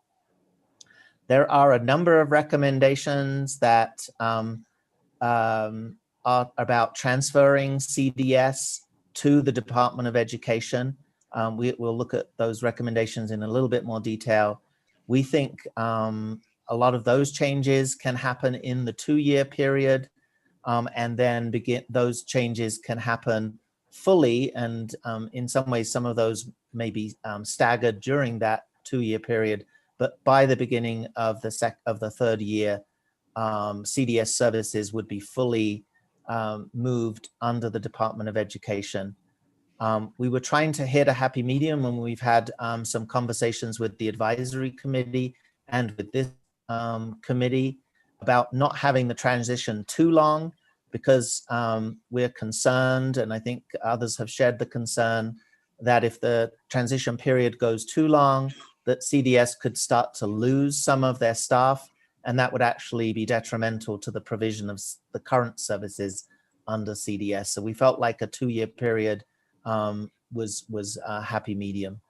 There are a number of recommendations that are about transferring CDS to the Department of Education. We'll look at those recommendations in a little bit more detail. We think a lot of those changes can happen in the 2-year period, and then those changes can happen fully, and in some ways, some of those may be staggered during that 2-year period. But by the beginning of the 3rd year, CDS services would be fully moved under the Department of Education. We were trying to hit a happy medium when we've had some conversations with the advisory committee and with this committee about not having the transition too long, because we're concerned, and I think others have shared the concern, that if the transition period goes too long, that CDS could start to lose some of their staff, and that would actually be detrimental to the provision of the current services under CDS. So we felt like a 2-year period was a happy medium.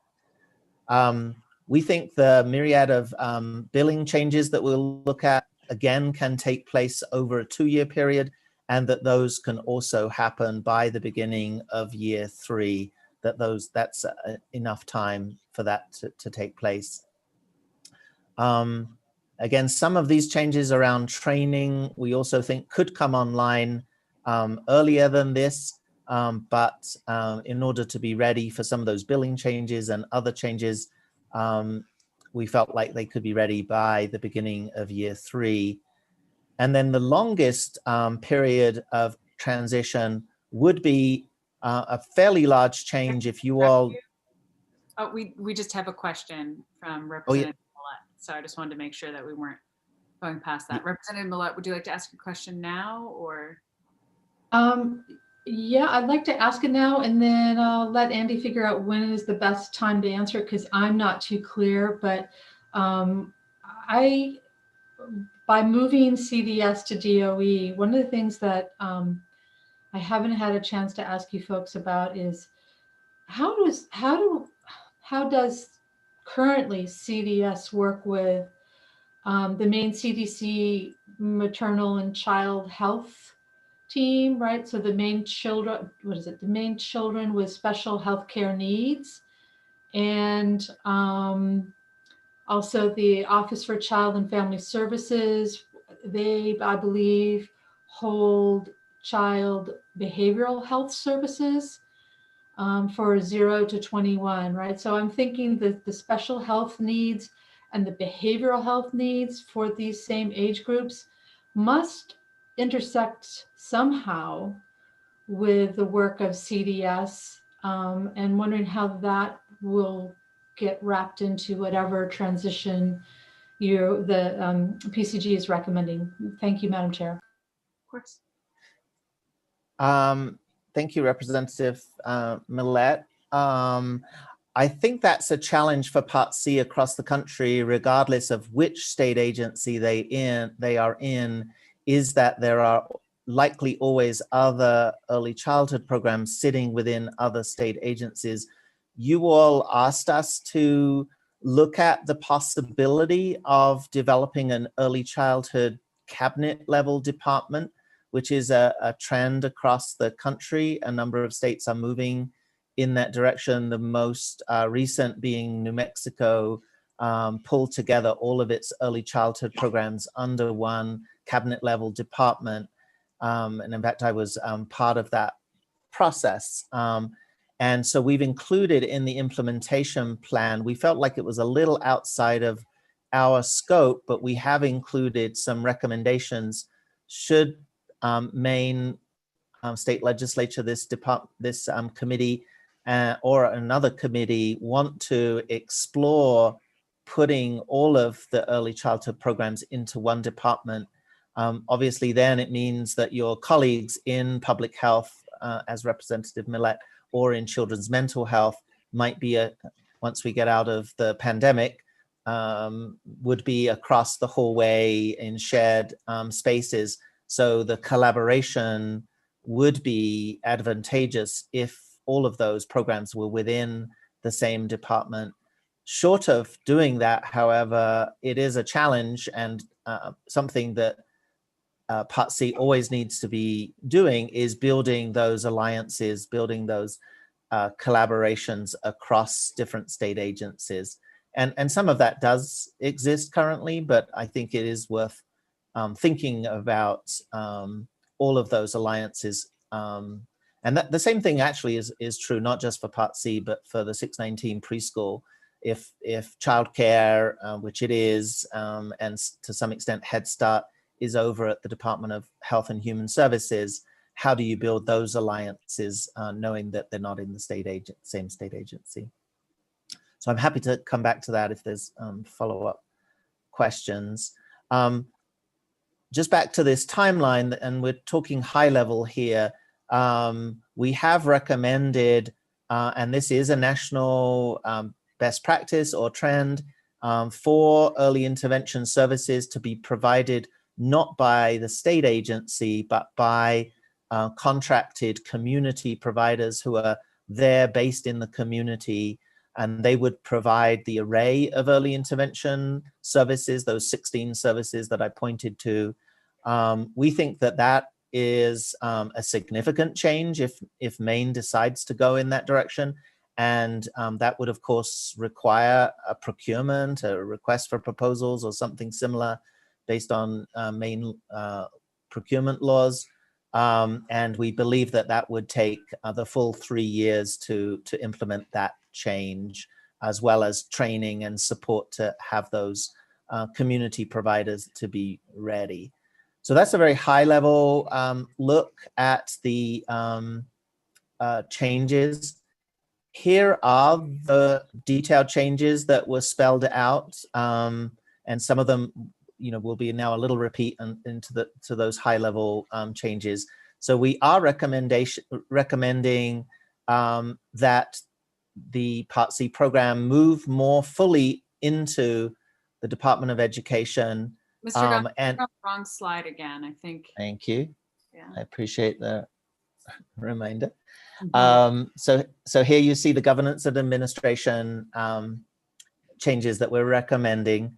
We think the myriad of billing changes that we'll look at again can take place over a 2-year period, and that those can also happen by the beginning of year 3, that's enough time for that to take place. Again, some of these changes around training, we also think could come online earlier than this, but in order to be ready for some of those billing changes and other changes, we felt like they could be ready by the beginning of year 3. And then the longest period of transition would be a fairly large change if you all...
Oh, we just have a question from
Oh, yeah.
Representative Millett. So I just wanted to make sure that we weren't going past that. Representative Millett, would you like to ask a question now or?
Yeah, I'd like to ask it now, and then I'll let Andy figure out when is the best time to answer it, because I'm not too clear. But by moving CDS to DOE, one of the things that I haven't had a chance to ask you folks about is how does currently CDS work with the Maine CDC maternal and child health team, right? So the Maine children, the Maine children with special healthcare needs, and also the Office for Child and Family Services. They, I believe, hold child behavioral health services for 0 to 21, right? So I'm thinking that the special health needs and the behavioral health needs for these same age groups must intersect somehow with the work of CDS, and wondering how that will get wrapped into whatever transition the PCG is recommending. Thank you, Madam Chair.
Of course.
Thank you, Representative Millett. I think that's a challenge for Part C across the country, regardless of which state agency they are in, is that there are likely always other early childhood programs sitting within other state agencies. You all asked us to look at the possibility of developing an early childhood cabinet level department, which is a trend across the country. A number of states are moving in that direction. The most recent being New Mexico, pulled together all of its early childhood programs under one cabinet level department. And in fact, I was part of that process. And so we've included in the implementation plan, we felt like it was a little outside of our scope, but we have included some recommendations should Maine state legislature, this committee or another committee want to explore putting all of the early childhood programs into one department. Obviously, then it means that your colleagues in public health, as Representative Millett, or in children's mental health might be, once we get out of the pandemic, would be across the hallway in shared spaces. So the collaboration would be advantageous if all of those programs were within the same department. Short of doing that, however, it is a challenge and something that Part C always needs to be doing is building those alliances, building those collaborations across different state agencies. And some of that does exist currently, but I think it is worth thinking about all of those alliances. And the same thing actually is true, not just for Part C, but for the 619 preschool. If childcare, which it is, and to some extent Head Start, is over at the Department of Health and Human Services, how do you build those alliances knowing that they're not in the same state agency? So I'm happy to come back to that if there's follow-up questions. Just back to this timeline, and we're talking high level here, we have recommended, and this is a national best practice or trend, for early intervention services to be provided not by the state agency, but by contracted community providers who are there based in the community, and they would provide the array of early intervention services, those 16 services that I pointed to. We think that that is a significant change if Maine decides to go in that direction. And that would, of course, require a procurement, a request for proposals or something similar based on Maine procurement laws. And we believe that that would take the full 3 years to implement that change, as well as training and support to have those community providers to be ready. So that's a very high level look at the changes. Here are the detailed changes that were spelled out, and some of them, will be now a little repeat into those high level changes. So we are recommending that the Part C program move more fully into the Department of Education.
Mr. Duff, and wrong slide again, I think.
Thank you.
Yeah.
I appreciate the reminder.
Mhm.
So here you see the governance and administration changes that we're recommending.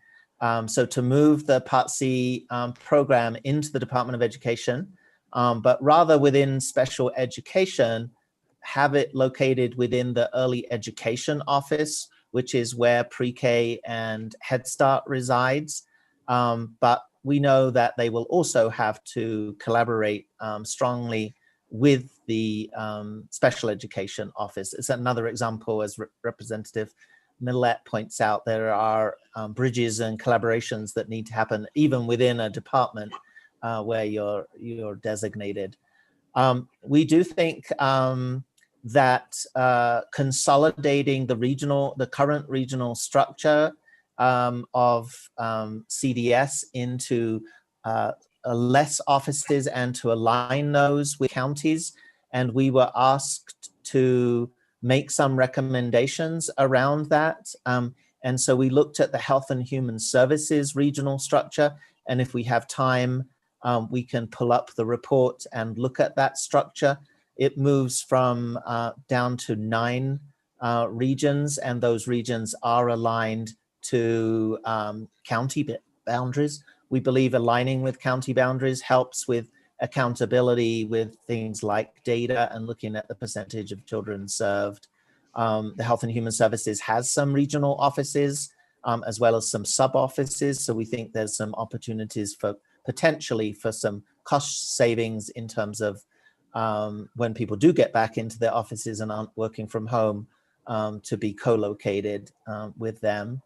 So to move the Part C program into the Department of Education, but rather within special education, have it located within the early education office, which is where pre-K and Head Start resides. But we know that they will also have to collaborate strongly with the special education office. It's another example, as Representative Millett points out, there are bridges and collaborations that need to happen even within a department where you're designated. We do think that consolidating the current regional structure of CDS into less offices and to align those with counties. And we were asked to make some recommendations around that. And so we looked at the Health and Human Services regional structure. And if we have time, we can pull up the report and look at that structure. It moves from down to 9 regions, and those regions are aligned to county boundaries. We believe aligning with county boundaries helps with accountability with things like data and looking at the percentage of children served. The Health and Human Services has some regional offices as well as some sub offices. So we think there's some opportunities for potentially for some cost savings in terms of when people do get back into their offices and aren't working from home to be co-located with them.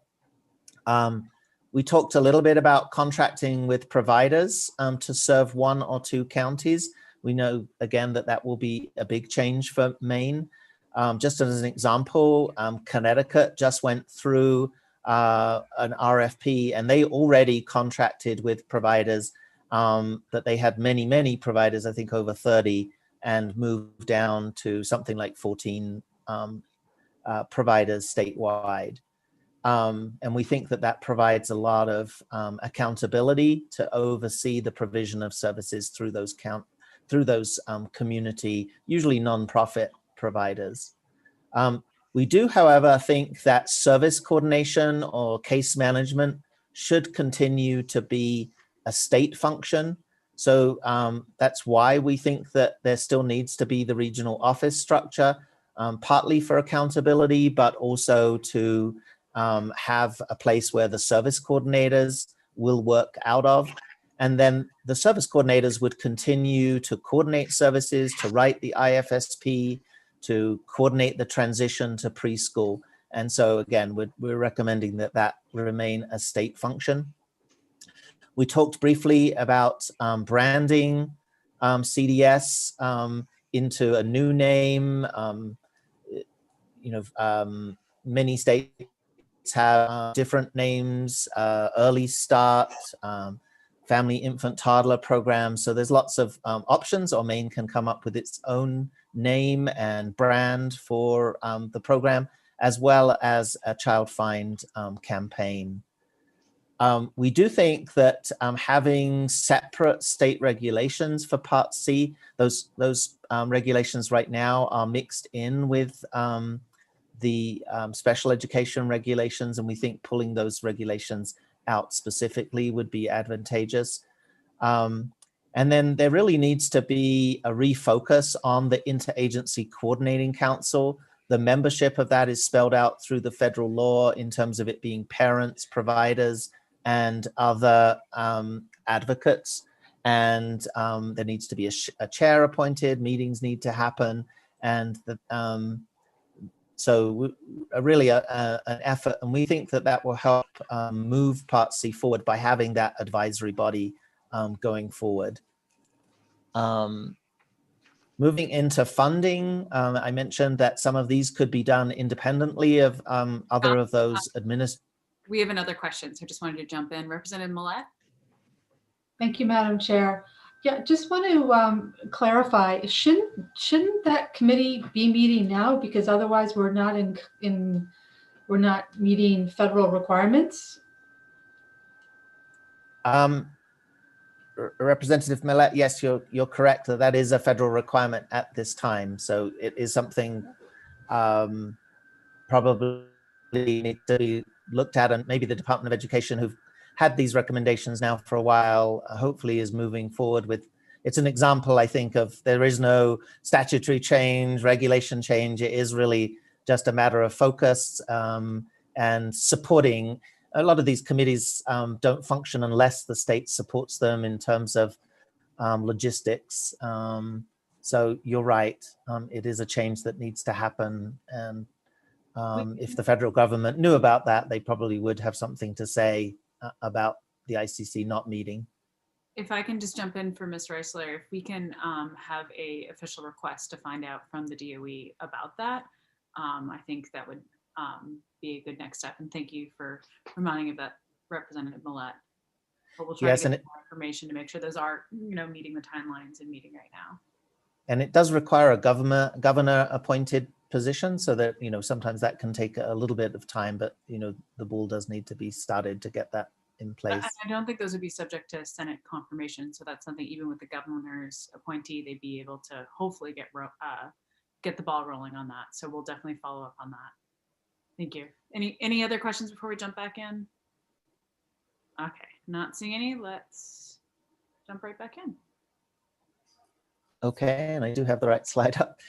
We talked a little bit about contracting with providers to serve 1 or 2 counties. We know, again, that that will be a big change for Maine. Just as an example, Connecticut just went through an RFP, and they already contracted with providers that they had many providers, I think over 30, and moved down to something like 14 providers statewide. And we think that that provides a lot of accountability to oversee the provision of services through those community, usually nonprofit providers. We do, however, think that service coordination or case management should continue to be a state function. So that's why we think that there still needs to be the regional office structure, partly for accountability, but also to have a place where the service coordinators will work out of. And then the service coordinators would continue to coordinate services, to write the IFSP, to coordinate the transition to preschool. And so again, we're recommending that that remain a state function. We talked briefly about branding CDS into a new name. Many states have different names, Early Start, Family Infant Toddler Program. So there's lots of options, or Maine can come up with its own name and brand for the program, as well as a Child Find campaign. We do think that having separate state regulations for Part C, those regulations right now are mixed in with the special education regulations, and we think pulling those regulations out specifically would be advantageous. And then there really needs to be a refocus on the Interagency Coordinating Council. The membership of that is spelled out through the federal law in terms of it being parents, providers, and other advocates. And there needs to be a chair appointed, meetings need to happen. And so really an effort, and we think that that will help move Part C forward by having that advisory body going forward. Moving into funding, I mentioned that some of these could be done independently of other of those
We have another question, so I just wanted to jump in. Representative Millette?
Thank you, Madam Chair. Yeah, just want to clarify, shouldn't that committee be meeting now? Because otherwise we're not we're not meeting federal requirements.
Representative Millette, yes, you're correct that is a federal requirement at this time. So it is something probably need to be looked at, and maybe the Department of Education, who've had these recommendations now for a while, hopefully is moving forward with. It's an example, I think, of there is no statutory change, regulation change. It is really just a matter of focus and supporting. A lot of these committees don't function unless the state supports them in terms of logistics. So you're right. It is a change that needs to happen. And if the federal government knew about that, they probably would have something to say about the ICC not meeting.
If I can just jump in for Ms. Reisler, if we can have a official request to find out from the DOE about that, I think that would be a good next step. And thank you for reminding of that, Representative Millette. But we'll try to get more information to make sure those are, meeting the timelines and meeting right now.
And it does require a governor appointed position, so that, sometimes that can take a little bit of time, but, the ball does need to be started to get that in place.
I don't think those would be subject to Senate confirmation. So that's something, even with the governor's appointee, they'd be able to hopefully get the ball rolling on that. So we'll definitely follow up on that. Thank you. Any other questions before we jump back in? Okay, not seeing any. Let's jump right back in.
Okay, and I do have the right slide up.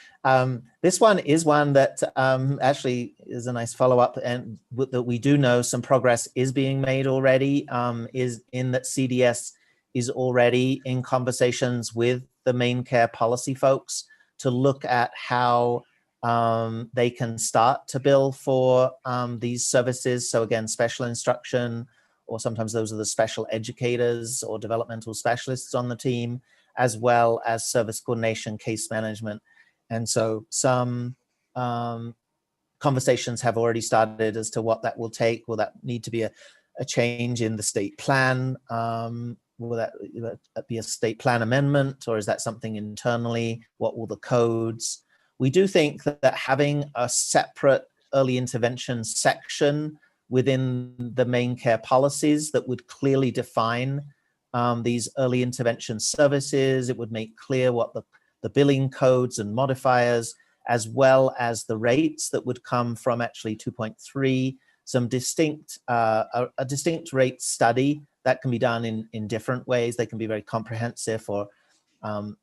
This one is one that actually is a nice follow-up, and that we do know some progress is being made already, is in that CDS is already in conversations with the main care policy folks to look at how they can start to bill for these services. So again, special instruction, or sometimes those are the special educators or developmental specialists on the team, as well as service coordination, case management. And so some conversations have already started as to what that will take. Will that need to be a change in the state plan? Will that be a state plan amendment, or is that something internally? What will the codes? We do think that having a separate early intervention section within the main care policies that would clearly define these early intervention services, it would make clear what the billing codes and modifiers, as well as the rates that would come from actually 2.3, some distinct, a distinct rate study that can be done in different ways. They can be very comprehensive or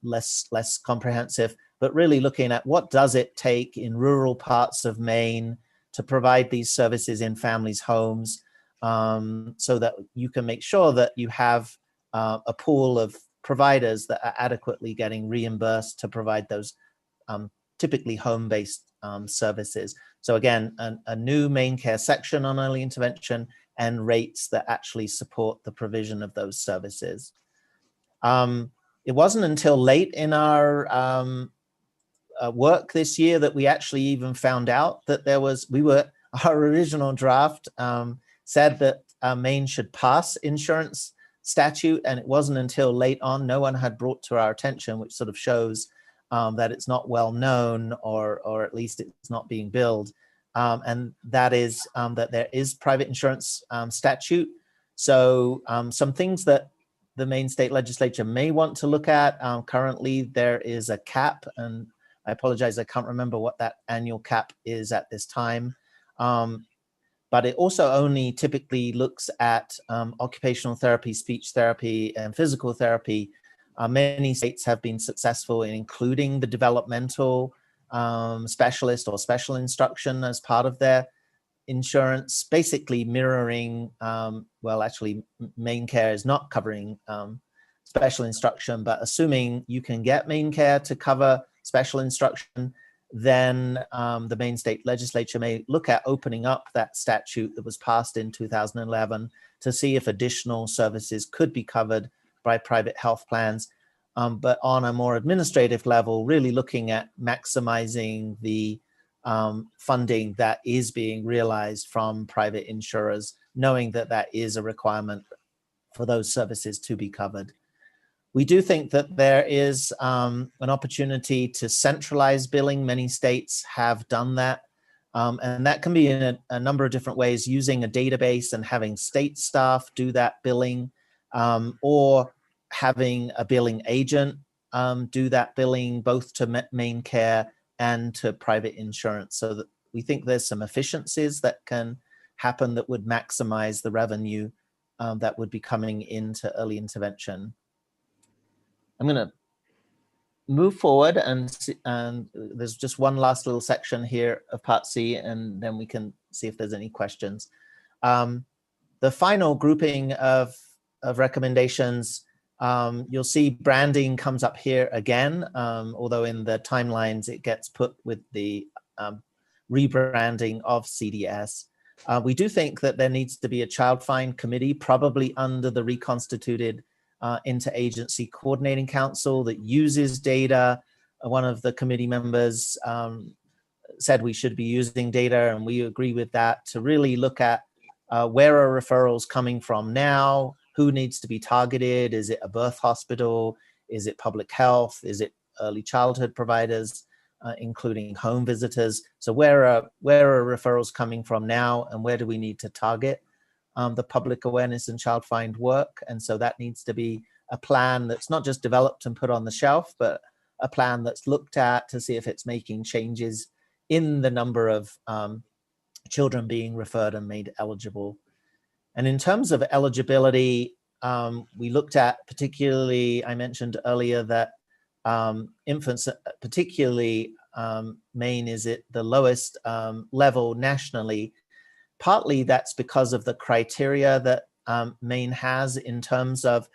less comprehensive, but really looking at what does it take in rural parts of Maine to provide these services in families' homes, so that you can make sure that you have a pool of providers that are adequately getting reimbursed to provide those typically home-based services. So again, a new main care section on early intervention and rates that actually support the provision of those services. It wasn't until late in our work this year that we actually even found out that our original draft said that Maine should pass insurance statute, and it wasn't until late on, no one had brought to our attention, which sort of shows that it's not well known, or at least it's not being billed. And that is that there is private insurance statute So some things that the Maine state legislature may want to look at. Currently, there is a cap, and I apologize, I can't remember what that annual cap is at this time. But it also only typically looks at occupational therapy, speech therapy, and physical therapy. Many states have been successful in including the developmental specialist or special instruction as part of their insurance, basically mirroring, well, actually, Maine Care is not covering special instruction, but assuming you can get Maine Care to cover special instruction, then the Maine state legislature may look at opening up that statute that was passed in 2011 to see if additional services could be covered by private health plans. But on a more administrative level, really looking at maximizing the funding that is being realized from private insurers, knowing that that is a requirement for those services to be covered. We do think that there is an opportunity to centralize billing. Many states have done that. And that can be in a number of different ways, using a database and having state staff do that billing, or having a billing agent do that billing both to Maine Care and to private insurance. So that we think there's some efficiencies that can happen that would maximize the revenue that would be coming into early intervention. I'm going to move forward and there's just one last little section here of Part C, and then we can see if there's any questions. The final grouping of recommendations, you'll see branding comes up here again, although in the timelines it gets put with the rebranding of CDS. We do think that there needs to be a child find committee, probably under the reconstituted interagency coordinating council that uses data. One of the committee members said we should be using data, and we agree with that, to really look at where are referrals coming from now, who needs to be targeted, is it a birth hospital, is it public health, is it early childhood providers, including home visitors. So where are referrals coming from now, and where do we need to target the public awareness and child find work? And so that needs to be a plan that's not just developed and put on the shelf, but a plan that's looked at to see if it's making changes in the number of children being referred and made eligible. And in terms of eligibility, we looked at particularly, I mentioned earlier that infants, particularly Maine, is at the lowest level nationally. Partly that's because of the criteria that Maine has in terms of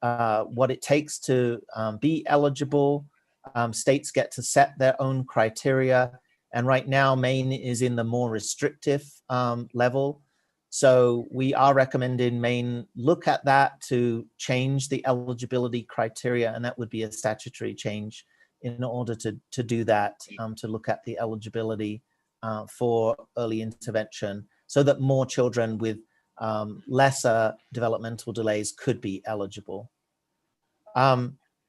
what it takes to be eligible. States get to set their own criteria. And right now, Maine is in the more restrictive level. So we are recommending Maine look at that to change the eligibility criteria, and that would be a statutory change in order to do that, to look at the eligibility for early intervention so that more children with lesser developmental delays could be eligible.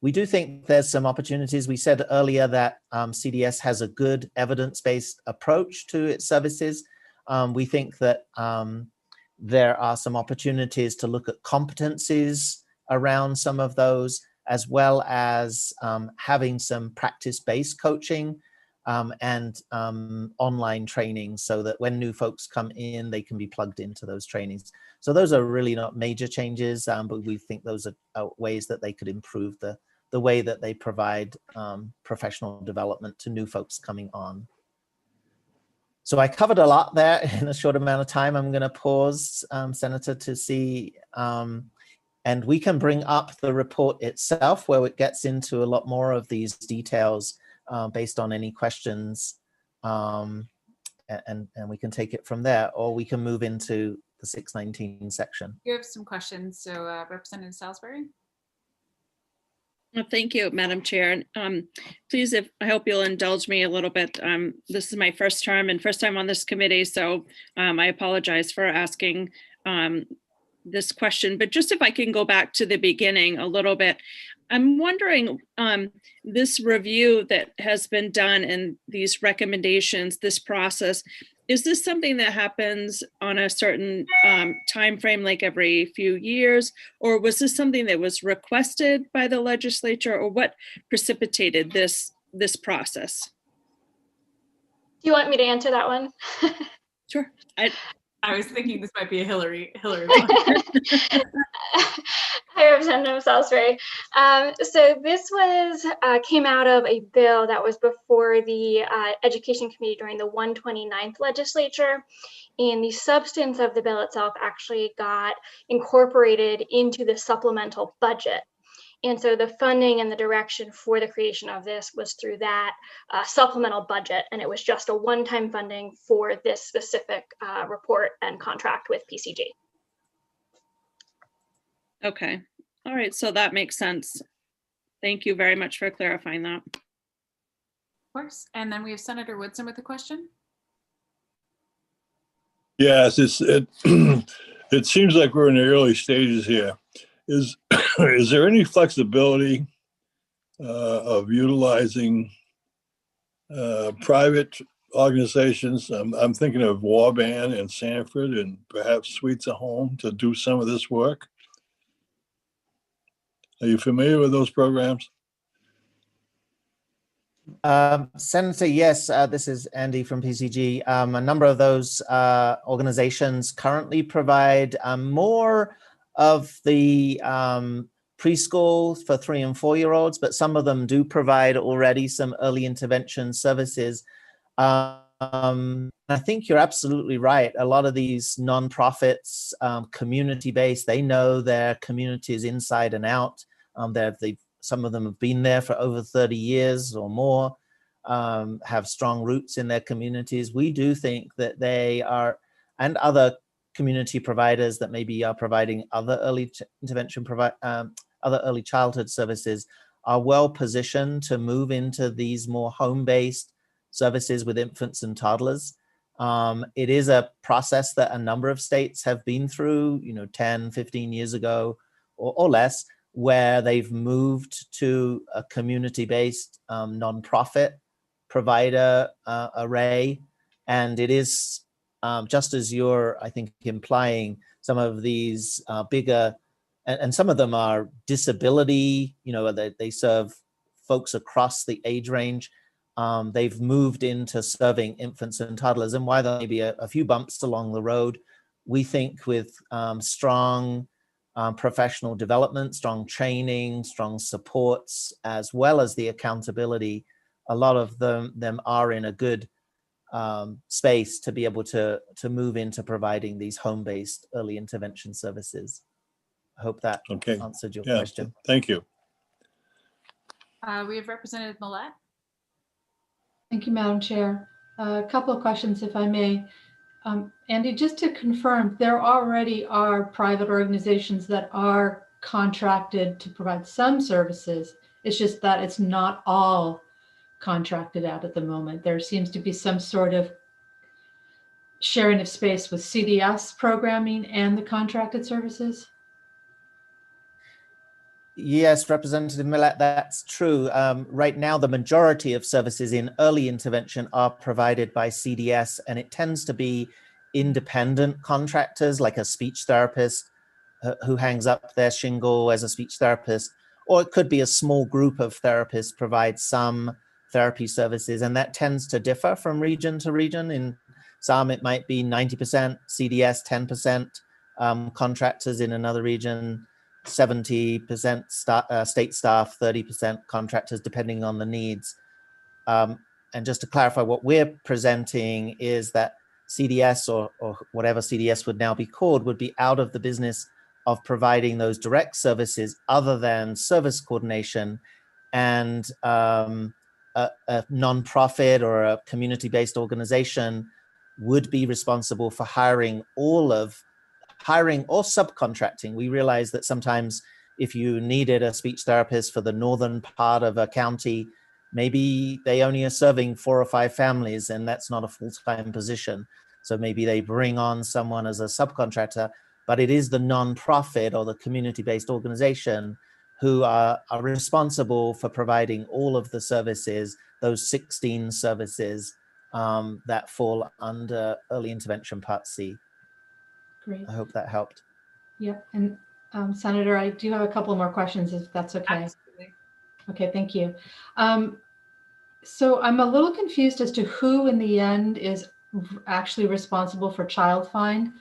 We do think there's some opportunities. We said earlier that CDS has a good evidence-based approach to its services. We think that there are some opportunities to look at competencies around some of those, as well as having some practice-based coaching and online training, so that when new folks come in, they can be plugged into those trainings. So those are really not major changes, but we think those are ways that they could improve the way that they provide professional development to new folks coming on. So I covered a lot there in a short amount of time. I'm going to pause, Senator, to see, and we can bring up the report itself where it gets into a lot more of these details based on any questions, and we can take it from there, or we can move into the 619 section.
You have some questions, so Representative Salisbury.
Well, thank you, Madam Chair. Please, I hope you'll indulge me a little bit. This is my first term and first time on this committee, so I apologize for asking this question. But just if I can go back to the beginning a little bit, I'm wondering, this review that has been done and these recommendations, this process, is this something that happens on a certain time frame, like every few years, or was this something that was requested by the legislature, or what precipitated this process?
Do you want me to answer that one?
Sure.
I was thinking this might be a Hillary one.
Hi, Representative Salisbury. So this was came out of a bill that was before the Education Committee during the 129th legislature. And the substance of the bill itself actually got incorporated into the supplemental budget. And so the funding and the direction for the creation of this was through that supplemental budget. And it was just a one-time funding for this specific report and contract with PCG.
Okay. All right. So that makes sense. Thank you very much for clarifying that.
Of course. And then we have Senator Woodson with a question.
Yes, it it seems like we're in the early stages here. Is there any flexibility of utilizing private organizations? I'm thinking of Warband and Sanford and perhaps Suites at Home to do some of this work. Are you familiar with those programs?
Senator, yes, this is Andy from PCG. A number of those organizations currently provide more of the preschool for 3 and 4 year olds, but some of them do provide already some early intervention services. I think you're absolutely right. A lot of these nonprofits, community-based, they know their communities inside and out. Some of them have been there for over 30 years or more, have strong roots in their communities. We do think that they are, and other community providers that maybe are providing other early intervention, other early childhood services, are well positioned to move into these more home-based services with infants and toddlers. It is a process that a number of states have been through, 10, 15 years ago or less, where they've moved to a community-based nonprofit provider array. And it is, just as you're, I think, implying, some of these bigger, and some of them are disability, they serve folks across the age range. They've moved into serving infants and toddlers. And while there may be a few bumps along the road, we think with strong professional development, strong training, strong supports, as well as the accountability, a lot of them are in a good space to be able to move into providing these home-based early intervention services. I hope that answered your question.
Thank you.
We have Representative Millett.
Thank you, Madam Chair. A couple of questions, if I may. Andy, just to confirm, there already are private organizations that are contracted to provide some services. It's just that it's not all contracted out at the moment. There seems to be some sort of sharing of space with CDS programming and the contracted services.
Yes, Representative Millett, that's true. Right now, the majority of services in early intervention are provided by CDS, and it tends to be independent contractors, like a speech therapist who hangs up their shingle as a speech therapist, or it could be a small group of therapists provide some therapy services, and that tends to differ from region to region. In some, it might be 90% CDS, 10% contractors. In another region, 70% state staff, 30% contractors, depending on the needs. And just to clarify, what we're presenting is that CDS, or whatever CDS would now be called, would be out of the business of providing those direct services other than service coordination, and a nonprofit or a community-based organization would be responsible for hiring or subcontracting. We realize that sometimes if you needed a speech therapist for the northern part of a county, maybe they only are serving 4 or 5 families, and that's not a full-time position. So maybe they bring on someone as a subcontractor, but it is the nonprofit or the community-based organization who are responsible for providing all of the services, those 16 services that fall under early intervention Part C.
Great.
I hope that helped.
Yep. And Senator, I do have a couple more questions if that's okay.
Absolutely.
Okay, thank you. So I'm a little confused as to who in the end is actually responsible for child find.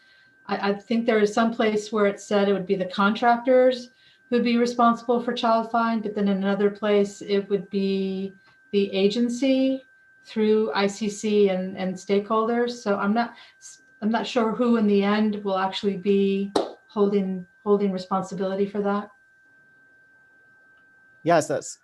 I think there is some place where it said it would be the contractors who'd be responsible for child find, but then in another place it would be the agency through ICC and stakeholders. So I'm not sure who in the end will actually be holding responsibility for that.
Yes, that's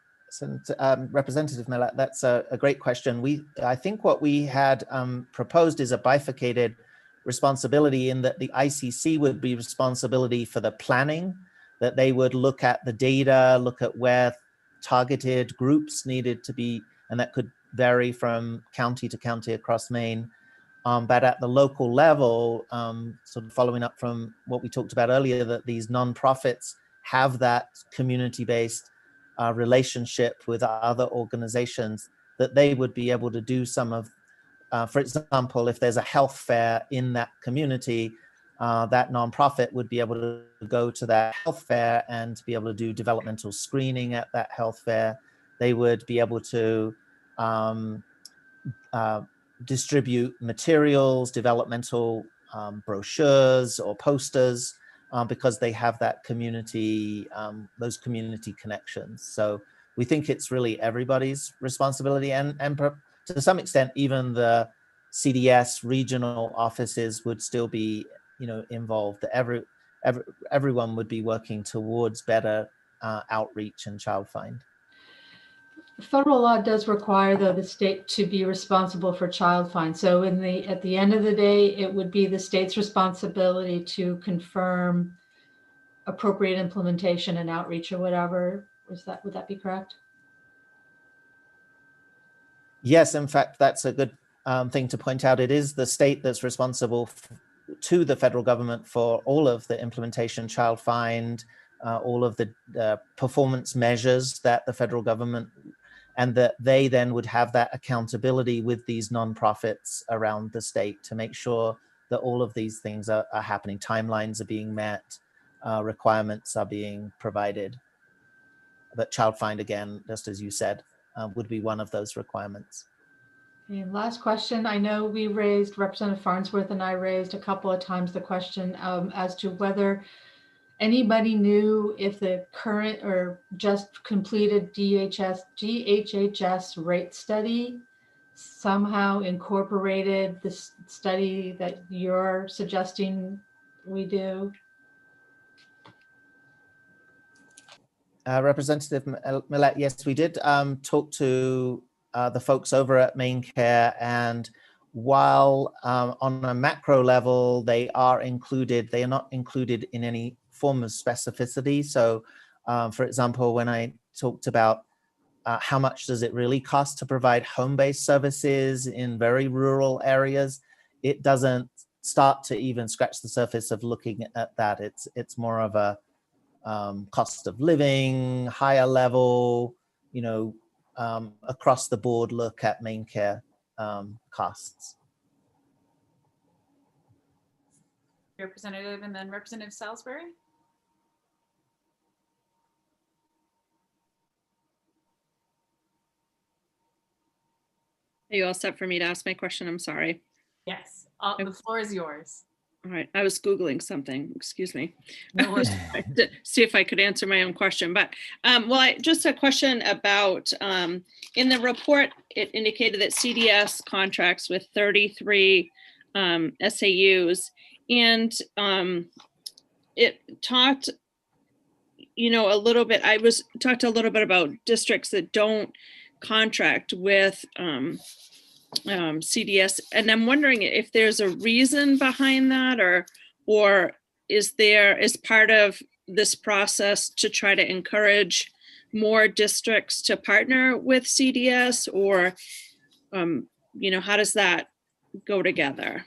Representative Millett. That's a great question. I think what we had proposed is a bifurcated responsibility, in that the ICC would be responsibility for the planning, that they would look at the data, look at where targeted groups needed to be, and that could vary from county to county across Maine. But at the local level, sort of following up from what we talked about earlier, that these nonprofits have that community-based relationship with other organizations, that they would be able to do some of, for example, if there's a health fair in that community, that nonprofit would be able to go to that health fair and be able to do developmental screening at that health fair. They would be able to distribute materials, developmental brochures or posters, because they have that community, those community connections. So we think it's really everybody's responsibility, and to some extent, even the CDS regional offices would still be, involved. Everyone would be working towards better outreach and child find.
Federal law does require, though, the state to be responsible for child find. So at the end of the day, it would be the state's responsibility to confirm appropriate implementation and outreach or whatever. Would that be correct?
Yes, in fact, that's a good thing to point out. It is the state that's responsible to the federal government for all of the implementation, child find, all of the performance measures that the federal government, and that they then would have that accountability with these nonprofits around the state to make sure that all of these things are happening. Timelines are being met, requirements are being provided. But child find, again, just as you said, would be one of those requirements.
And last question. I know Representative Farnsworth and I raised a couple of times the question as to whether anybody knew if the current or just completed GHHS rate study somehow incorporated this study that you're suggesting we do.
Representative Millett, yes, we did talk to the folks over at Maine Care, and while on a macro level they are not included in any form of specificity. So for example, when I talked about how much does it really cost to provide home-based services in very rural areas, it doesn't start to even scratch the surface of looking at that. It's more of a cost of living, higher level, across the board look at Maine Care costs.
Representative, and then Representative Salisbury.
Are you all set for me to ask my question? I'm sorry.
Yes, the floor is yours.
All right, I was Googling something, excuse me.
No worries.
To see if I could answer my own question, but just a question about, in the report, it indicated that CDS contracts with 33 SAUs, and it talked, a little bit, talked a little bit about districts that don't contract with CDS, and I'm wondering if there's a reason behind that, or is part of this process to try to encourage more districts to partner with CDS, or how does that go together?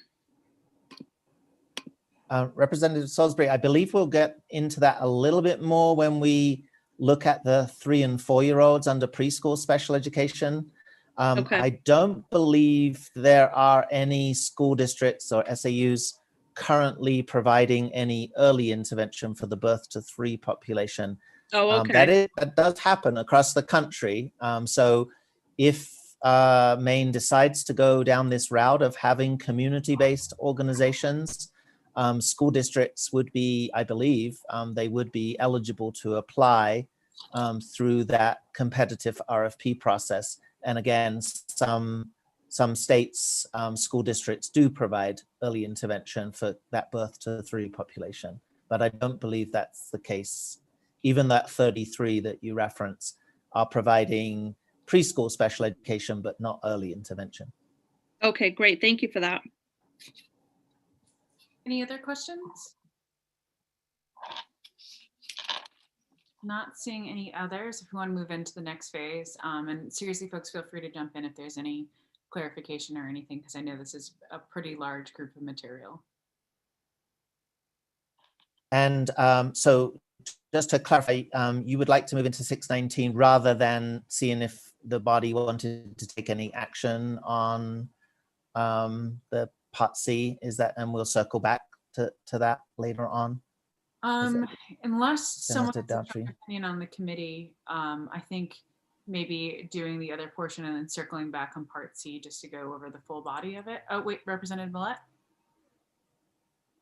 Representative Salisbury, I believe we'll get into that a little bit more when we look at the 3- and 4-year-olds under preschool special education.
Okay.
I don't believe there are any school districts or SAUs currently providing any early intervention for the birth to 3 population.
Oh, okay.
That does happen across the country. So if Maine decides to go down this route of having community-based organizations, school districts would be, I believe, they would be eligible to apply through that competitive RFP process. And again, some states, school districts do provide early intervention for that birth to 3 population, but I don't believe that's the case. Even that 33 that you reference are providing preschool special education, but not early intervention.
Okay, great. Thank you for that.
Any other questions? Not seeing any others. If we want to move into the next phase, and seriously, folks, feel free to jump in if there's any clarification or anything, because I know this is a pretty large group of material.
And so just to clarify, you would like to move into 619 rather than seeing if the body wanted to take any action on the Part C, is that, and we'll circle back to that later on.
Unless someone
Senator
has a strong
Daughtry?
opinion on the committee, I think maybe doing the other portion and then circling back on Part C just to go over the full body of it. Oh, wait, Representative Millett?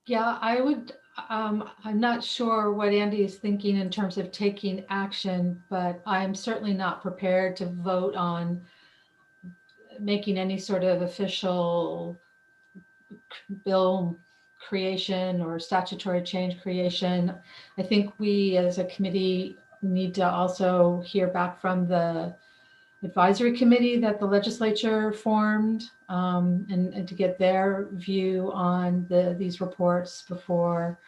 Yeah, I would, I'm not sure what Andy is thinking in terms of taking action, but I'm certainly not prepared to vote on making any sort of official bill creation or statutory change creation. I think we as a committee need to also hear back from the advisory committee that the legislature formed, and to get their view on these reports before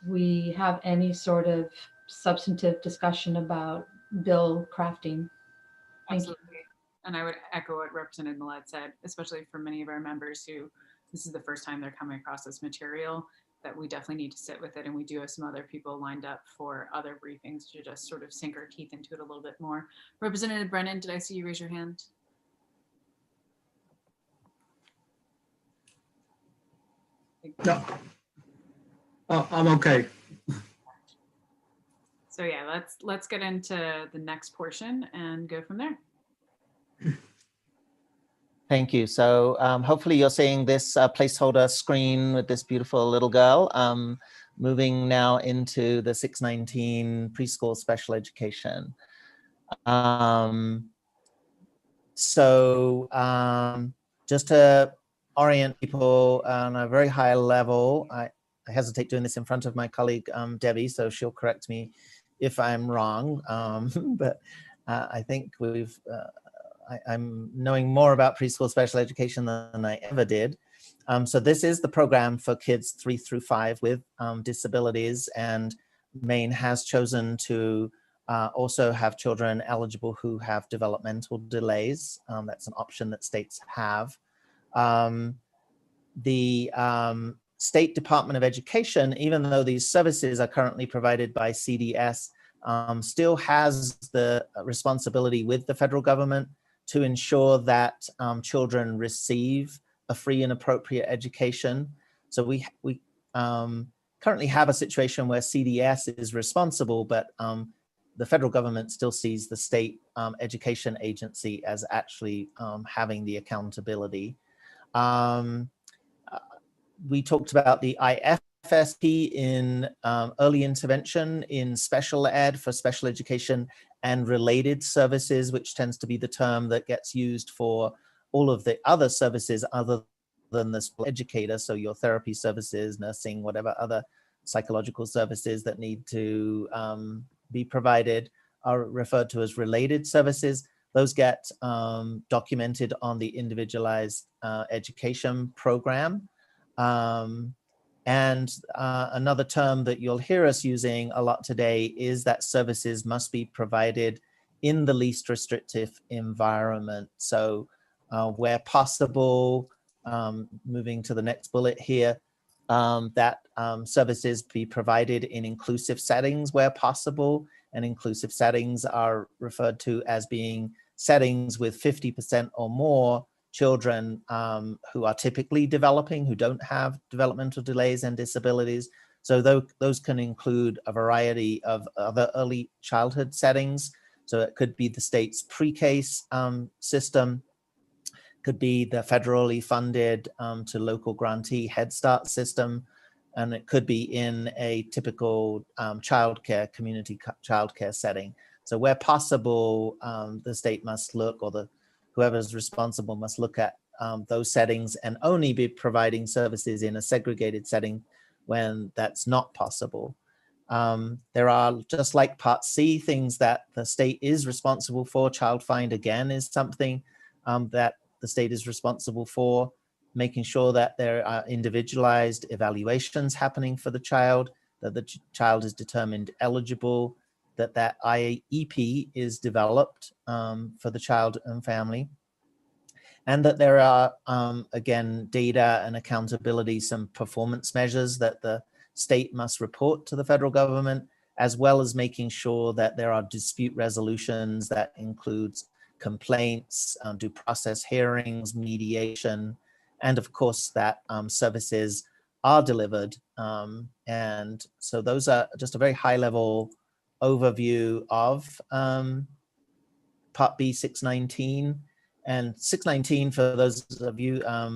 we have any sort of substantive discussion about bill crafting. Thank you.
Absolutely. And I would echo what Representative Millett said, especially for many of our members who this is the first time they're coming across this material, that we definitely need to sit with it. And we do have some other people lined up for other briefings to just sort of sink our teeth into it a little bit more. Representative Brennan, did I see you raise your hand?
No. I'm okay.
So yeah, let's get into the next portion and go from there.
Thank you. So hopefully you're seeing this placeholder screen with this beautiful little girl. Moving now into the 619 preschool special education. Just to orient people on a very high level, I hesitate doing this in front of my colleague Debbie, so she'll correct me if I'm wrong. But I think I'm knowing more about preschool special education than I ever did. So this is the program for kids 3 through 5 with disabilities, and Maine has chosen to also have children eligible who have developmental delays. That's an option that states have. The State Department of Education, even though these services are currently provided by CDS, still has the responsibility with the federal government to ensure that children receive a free and appropriate education. So we currently have a situation where CDS is responsible, but the federal government still sees the state education agency as actually having the accountability. We talked about the IFSP in early intervention in special ed for special education and related services, which tends to be the term that gets used for all of the other services other than the educator. So your therapy services, nursing, whatever other psychological services that need to be provided are referred to as related services. Those get documented on the individualized education program. Another term that you'll hear us using a lot today is that services must be provided in the least restrictive environment. So where possible, moving to the next bullet here, that services be provided in inclusive settings where possible, and inclusive settings are referred to as being settings with 50% or more children who are typically developing, who don't have developmental delays and disabilities. So those can include a variety of other early childhood settings. So it could be the state's pre-K system, could be the federally funded to local grantee Head Start system, and it could be in a typical childcare, community childcare setting. So where possible, the state must look, or whoever's responsible must look at those settings and only be providing services in a segregated setting when that's not possible. There are, just like Part C, things that the state is responsible for. Child Find, again, is something that the state is responsible for, making sure that there are individualized evaluations happening for the child, that the child is determined eligible, that IEP is developed for the child and family, and that there are, again, data and accountability, some performance measures that the state must report to the federal government, as well as making sure that there are dispute resolutions that includes complaints, due process hearings, mediation, and of course that services are delivered. And so those are just a very high level overview of Part B 619. And 619, for those of you, I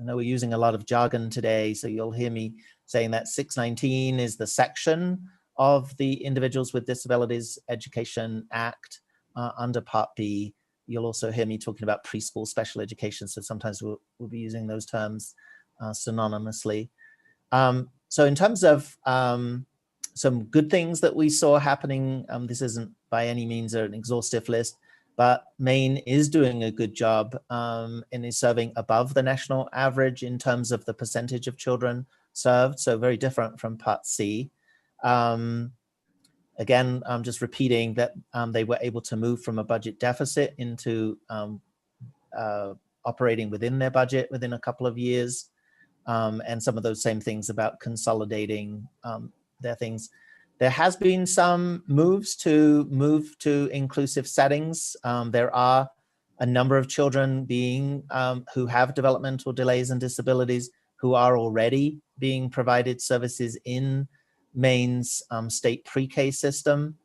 know we're using a lot of jargon today, so you'll hear me saying that 619 is the section of the Individuals with Disabilities Education Act under Part B. You'll also hear me talking about preschool special education, so sometimes we'll be using those terms synonymously. So in terms of some good things that we saw happening, this isn't by any means an exhaustive list, but Maine is doing a good job and is serving above the national average in terms of the percentage of children served, so very different from Part C. Again, I'm just repeating that they were able to move from a budget deficit into operating within their budget within a couple of years, and some of those same things about consolidating their things. There has been some moves to move to inclusive settings. There are a number of children who have developmental delays and disabilities who are already being provided services in Maine's state pre-K system.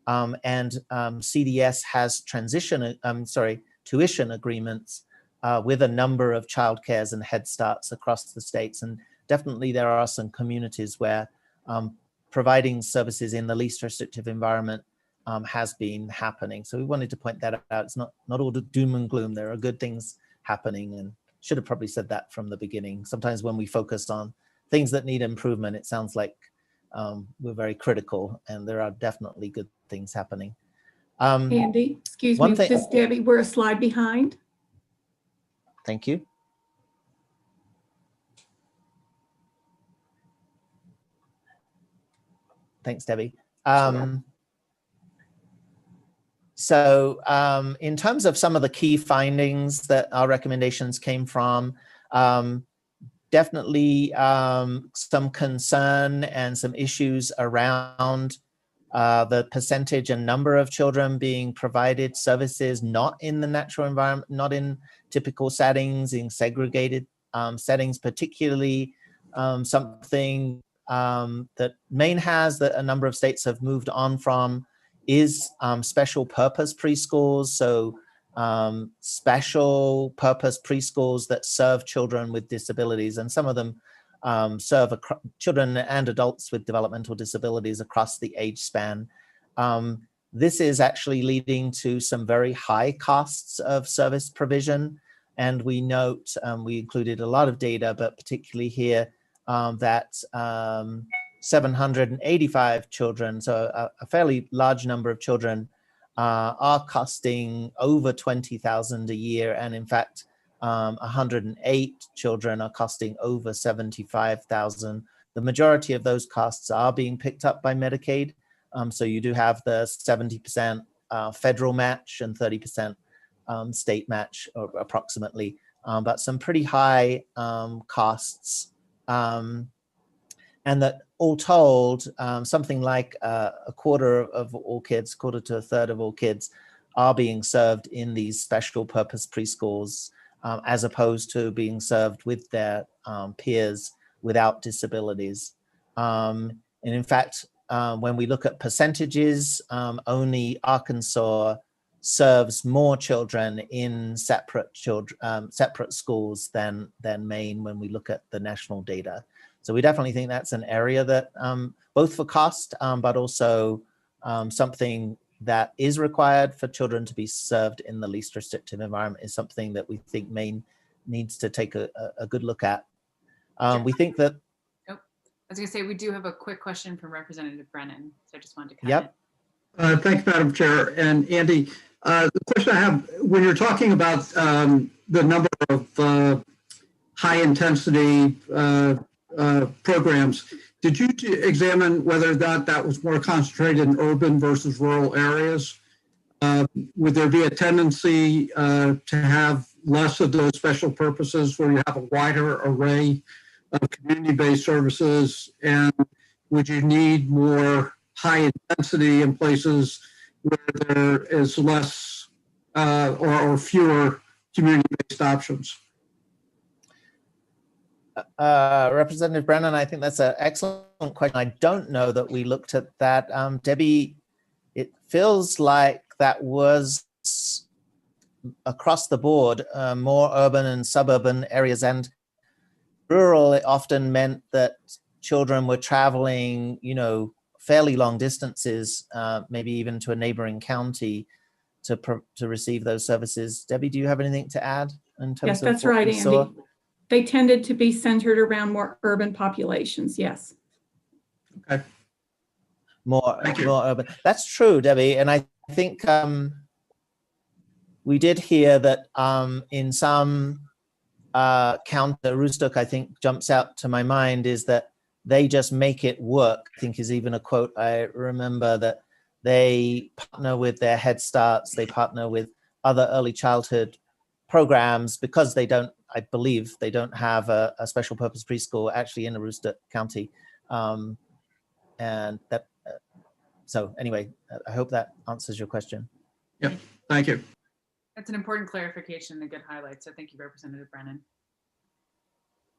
And CDS has tuition agreements with a number of childcares and Head Starts across the states. And definitely there are some communities where providing services in the least restrictive environment has been happening. So we wanted to point that out. It's not all doom and gloom. There are good things happening, and should have probably said that from the beginning. Sometimes when we focus on things that need improvement, it sounds like we're very critical, and there are definitely good things happening.
Andy, excuse me, this is Debbie. We're a slide behind.
Thank you. Thanks, Debbie. So in terms of some of the key findings that our recommendations came from, definitely some concern and some issues around the percentage and number of children being provided services not in the natural environment, not in typical settings, in segregated settings, particularly something that Maine has, that a number of states have moved on from, is special purpose preschools. So special purpose preschools that serve children with disabilities, and some of them serve children and adults with developmental disabilities across the age span. This is actually leading to some very high costs of service provision. And we note, we included a lot of data, but particularly here, that 785 children, so a fairly large number of children, are costing over $20,000 a year. And in fact, 108 children are costing over $75,000. The majority of those costs are being picked up by Medicaid. So you do have the 70% federal match and 30% state match, or approximately, but some pretty high costs. And that all told, something like a quarter to a third of all kids are being served in these special purpose preschools, as opposed to being served with their peers without disabilities. And in fact, when we look at percentages, only Arkansas serves more children in separate schools than Maine when we look at the national data. So we definitely think that's an area that both for cost, but also something that is required for children to be served in the least restrictive environment is something that we think Maine needs to take a good look at. We think that.
Oh, I was going to say, we do have a quick question from Representative Brennan. So I just wanted to
comment.
Yep. Thanks, Madam Chair. And Andy, the question I have, when you're talking about the number of high intensity programs, did you examine whether that was more concentrated in urban versus rural areas? Would there be a tendency to have less of those special purposes where you have a wider array of community-based services? And would you need more high intensity in places where there is less or fewer community-based options?
Representative Brennan, I think that's an excellent question. I don't know that we looked at that. Debbie, it feels like that was across the board, more urban and suburban areas, and rural. It often meant that children were traveling, fairly long distances, maybe even to a neighboring county to receive those services. Debbie, do you have anything to add in terms
yes,
of
that's
what
right,
we
Andy.
saw?
They tended to be centered around more urban populations, yes.
Okay.
More urban. That's true, Debbie. And I think we did hear that in some county, Rostock, I think jumps out to my mind, is that they just make it work. I think is even a quote I remember, that they partner with their Head Starts, they partner with other early childhood programs because they don't, I believe, they don't have a special purpose preschool actually in Aroostook County. And that, so anyway, I hope that answers your question.
Yep, thank you.
That's an important clarification and a good highlight. So thank you, Representative Brennan.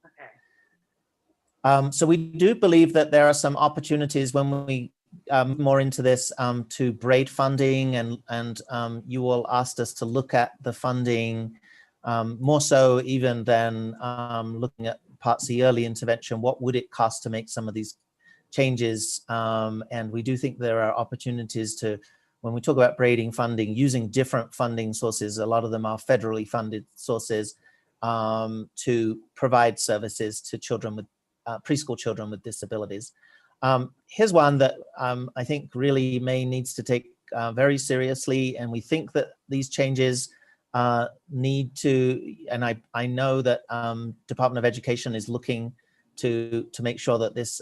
Okay.
So we do believe that there are some opportunities when we more into this to braid funding, and you all asked us to look at the funding more so even than looking at Part C early intervention. What would it cost to make some of these changes? And we do think there are opportunities to, when we talk about braiding funding, using different funding sources, a lot of them are federally funded sources, to provide services to children with preschool children with disabilities. Here's one that I think really Maine needs to take very seriously, and we think that these changes need to, and I know that Department of Education is looking to make sure that this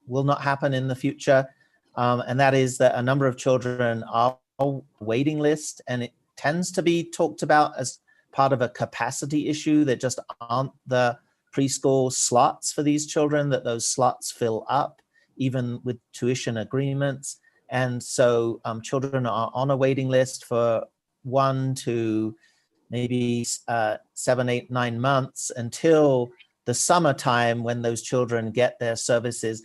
will not happen in the future, and that is that a number of children are on waiting list, and it tends to be talked about as part of a capacity issue. There just aren't the preschool slots for these children, that those slots fill up even with tuition agreements. And so children are on a waiting list for 1 to maybe 7, 8, 9 months until the summertime when those children get their services.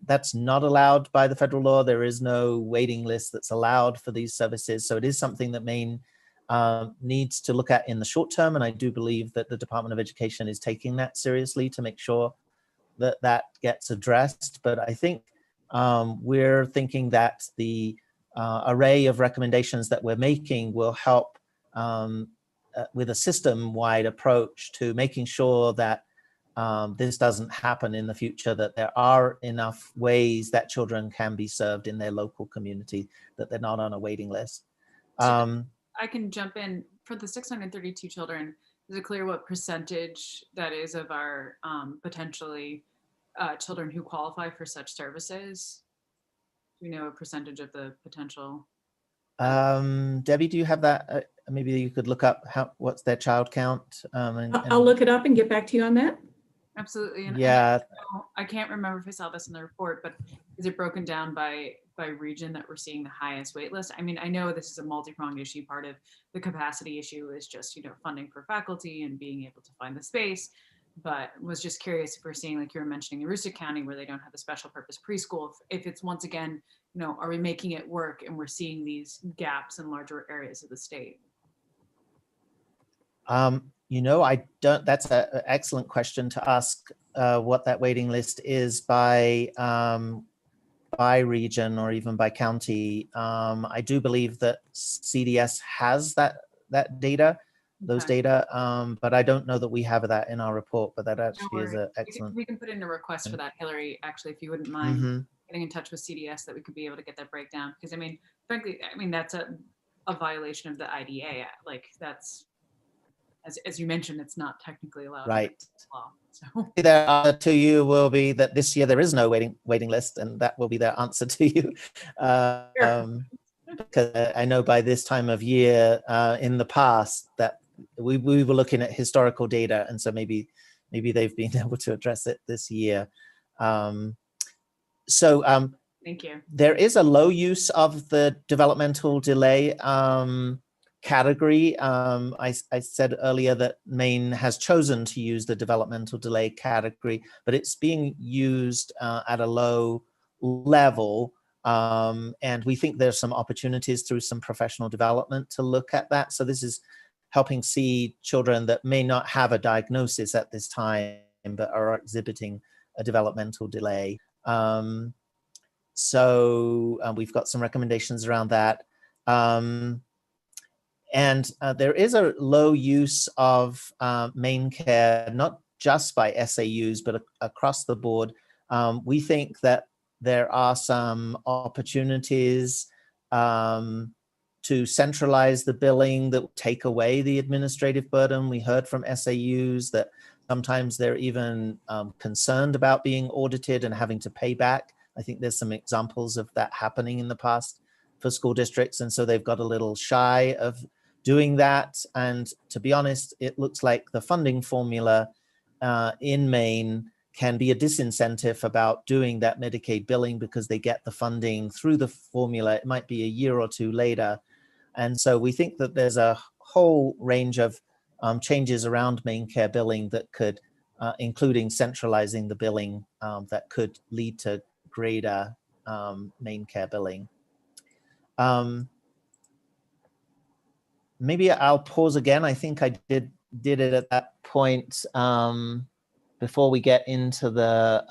That's not allowed by the federal law. There is no waiting list that's allowed for these services. So it is something that Maine needs to look at in the short term. And I do believe that the Department of Education is taking that seriously to make sure that that gets addressed. But I think we're thinking that the array of recommendations that we're making will help with a system-wide approach to making sure that this doesn't happen in the future, that there are enough ways that children can be served in their local community, that they're not on a waiting list.
I can jump in. For the 632 children, is it clear what percentage that is of our potentially children who qualify for such services? Do we know a percentage of the potential?
Debbie, do you have that? Maybe you could look up what's their child count.
I'll look it up and get back to you on that.
Absolutely. And
yeah.
I can't remember if I saw this in the report, but is it broken down by by region that we're seeing the highest wait list? I mean, I know this is a multi-pronged issue. Part of the capacity issue is just, funding for faculty and being able to find the space, but was just curious if we're seeing, like you were mentioning, in Aroostook County where they don't have the special purpose preschool, if it's once again, are we making it work and we're seeing these gaps in larger areas of the state?
I don't, that's an excellent question to ask what that waiting list is by region or even by county. I do believe that CDS has that data, those data, but I don't know that we have that in our report, but that actually is an excellent.
We can put in a request for that, Hillary, actually, if you wouldn't mind getting in touch with CDS, that we could be able to get that breakdown. Because I mean, frankly, that's a violation of the IDA. Like that's, as you mentioned, it's not technically allowed.
Right.
Law, so.
Their answer to you will be that this year there is no waiting list, and that will be their answer to you. Because I know by this time of year in the past that we were looking at historical data, and so maybe they've been able to address it this year.
Thank you.
There is a low use of the developmental delay category. I said earlier that Maine has chosen to use the developmental delay category, but it's being used at a low level. And we think there's some opportunities through some professional development to look at that. So this is helping see children that may not have a diagnosis at this time, but are exhibiting a developmental delay. We've got some recommendations around that. And there is a low use of Maine Care, not just by SAUs, but across the board. We think that there are some opportunities to centralize the billing that will take away the administrative burden. We heard from SAUs that sometimes they're even concerned about being audited and having to pay back. I think there's some examples of that happening in the past for school districts, and so they've got a little shy of doing that. And to be honest, it looks like the funding formula in Maine can be a disincentive about doing that Medicaid billing because they get the funding through the formula. It might be a year or two later. And so we think that there's a whole range of changes around Maine Care billing that could, including centralizing the billing, that could lead to greater Maine Care billing. Maybe I'll pause again. I think I did it at that point before we get into the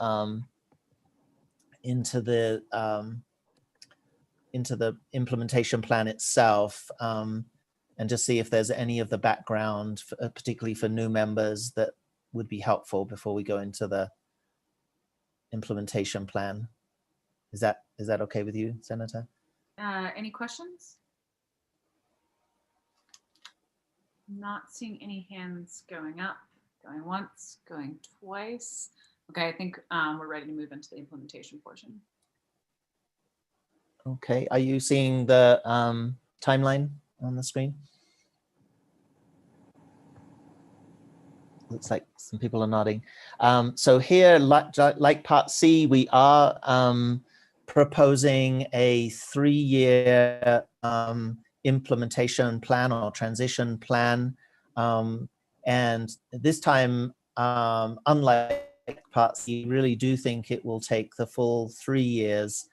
implementation plan itself, and just see if there's any of the background, particularly for new members, that would be helpful before we go into the implementation plan. Is that okay with you, Senator?
Any questions? Not seeing any hands going up, going once, going twice. Okay, I think we're ready to move into the implementation portion.
Okay, are you seeing the timeline on the screen? Looks like some people are nodding. So here, like Part C, we are proposing a 3-year implementation plan or transition plan. And this time, unlike Part C, we really do think it will take the full 3 years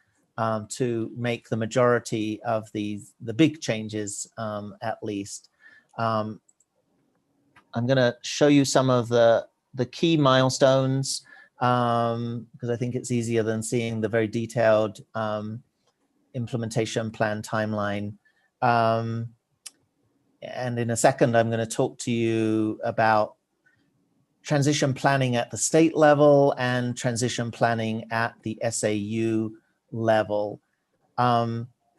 to make the majority of the big changes, at least. I'm going to show you some of the key milestones because I think it's easier than seeing the very detailed implementation plan timeline. And in a second, I'm going to talk to you about transition planning at the state level and transition planning at the SAU level.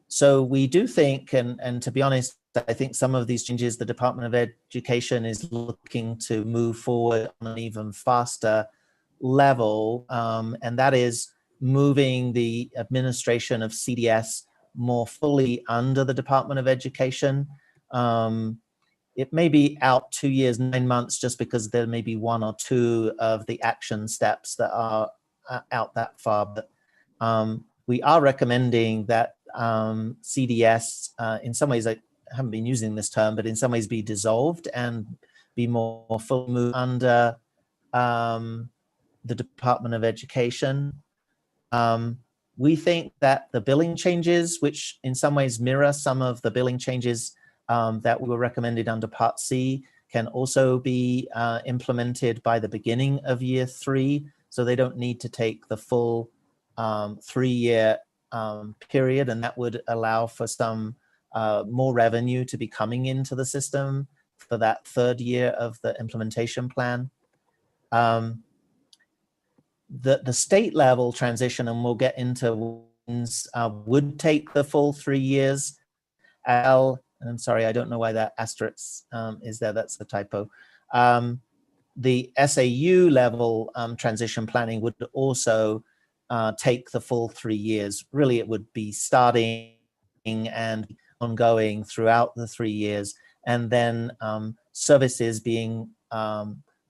So we do think, and to be honest, I think some of these changes, the Department of Education is looking to move forward on an even faster level, and that is moving the administration of CDS more fully under the Department of Education. It may be out 2 years, 9 months, just because there may be 1 or 2 of the action steps that are out that far. But we are recommending that CDS, in some ways, I haven't been using this term, but in some ways be dissolved and be more fully moved under the Department of Education. We think that the billing changes, which in some ways mirror some of the billing changes that were recommended under Part C, can also be implemented by the beginning of year 3. So they don't need to take the full 3-year period, and that would allow for some more revenue to be coming into the system for that 3rd year of the implementation plan. The state level transition, and we'll get into would take the full 3 years. And I'm sorry, I don't know why that asterisk is there. That's a typo. The SAU level transition planning would also take the full 3 years. Really, it would be starting and ongoing throughout the 3 years, and then services being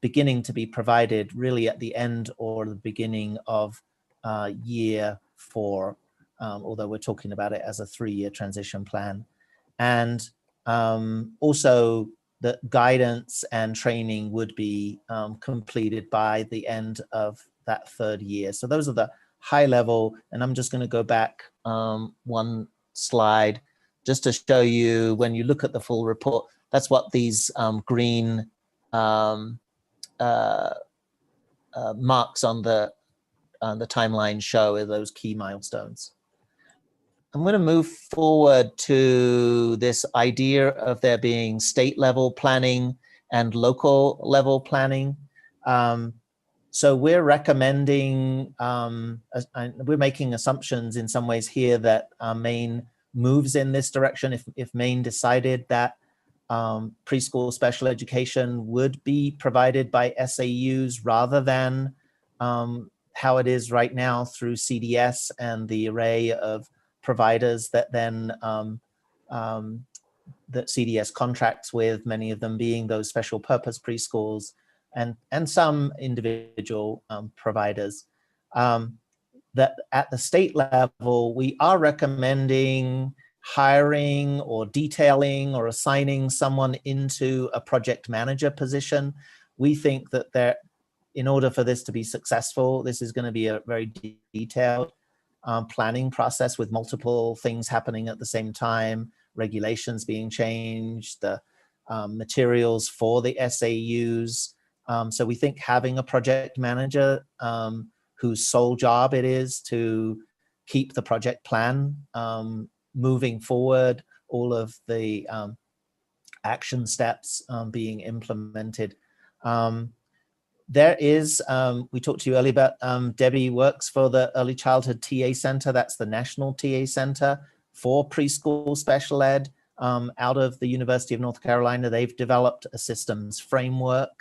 beginning to be provided really at the end or the beginning of year 4, although we're talking about it as a 3-year transition plan. And also the guidance and training would be completed by the end of that 3rd year. So those are the high level, and I'm just going to go back one slide just to show you, when you look at the full report, that's what these green marks on the timeline show, are those key milestones. I'm going to move forward to this idea of there being state level planning and local level planning. So we're recommending, we're making assumptions in some ways here that Maine moves in this direction. If Maine decided that preschool special education would be provided by SAUs rather than how it is right now through CDS and the array of providers that then that CDS contracts with, many of them being those special purpose preschools and some individual providers. That at the state level, we are recommending hiring or detailing or assigning someone into a project manager position. We think that in order for this to be successful, this is going to be a very detailed planning process with multiple things happening at the same time, regulations being changed, the materials for the SAUs. So we think having a project manager whose sole job it is to keep the project plan moving forward, all of the action steps being implemented. There is, we talked to you earlier about, Debbie works for the Early Childhood TA Center. That's the National TA Center for preschool special ed out of the University of North Carolina. They've developed a systems framework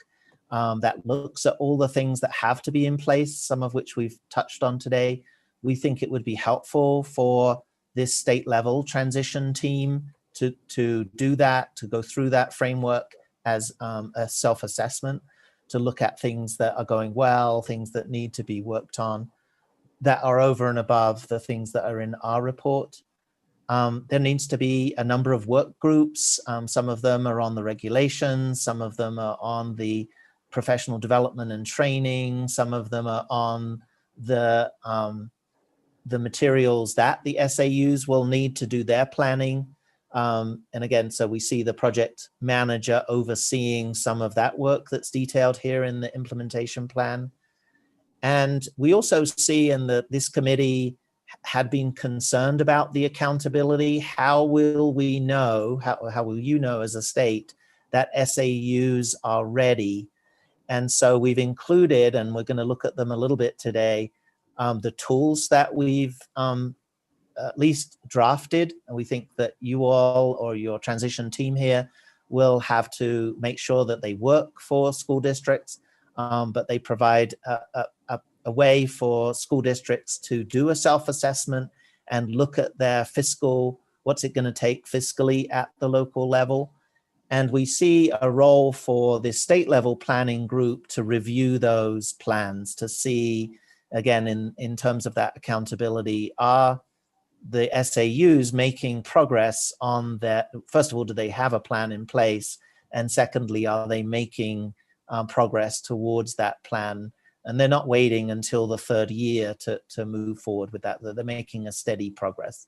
that looks at all the things that have to be in place, some of which we've touched on today. We think it would be helpful for this state level transition team to do that, to go through that framework as a self-assessment, to look at things that are going well, things that need to be worked on, that are over and above the things that are in our report. There needs to be a number of work groups. Some of them are on the regulations, some of them are on the professional development and training, some of them are on the materials that the SAUs will need to do their planning. And again, so we see the project manager overseeing some of that work that's detailed here in the implementation plan. And we also see in this committee had been concerned about the accountability. How will we know, how will you know as a state that SAUs are ready? And so we've included, and we're going to look at them a little bit today, the tools that we've at least drafted. And we think that you all or your transition team here will have to make sure that they work for school districts, but they provide a way for school districts to do a self-assessment and look at their fiscal, what's it going to take fiscally at the local level. And we see a role for the state level planning group to review those plans, to see again, in terms of that accountability, are the SAUs making progress on that? First of all, do they have a plan in place? And secondly, are they making progress towards that plan? And they're not waiting until the third year to move forward with that. They're making a steady progress.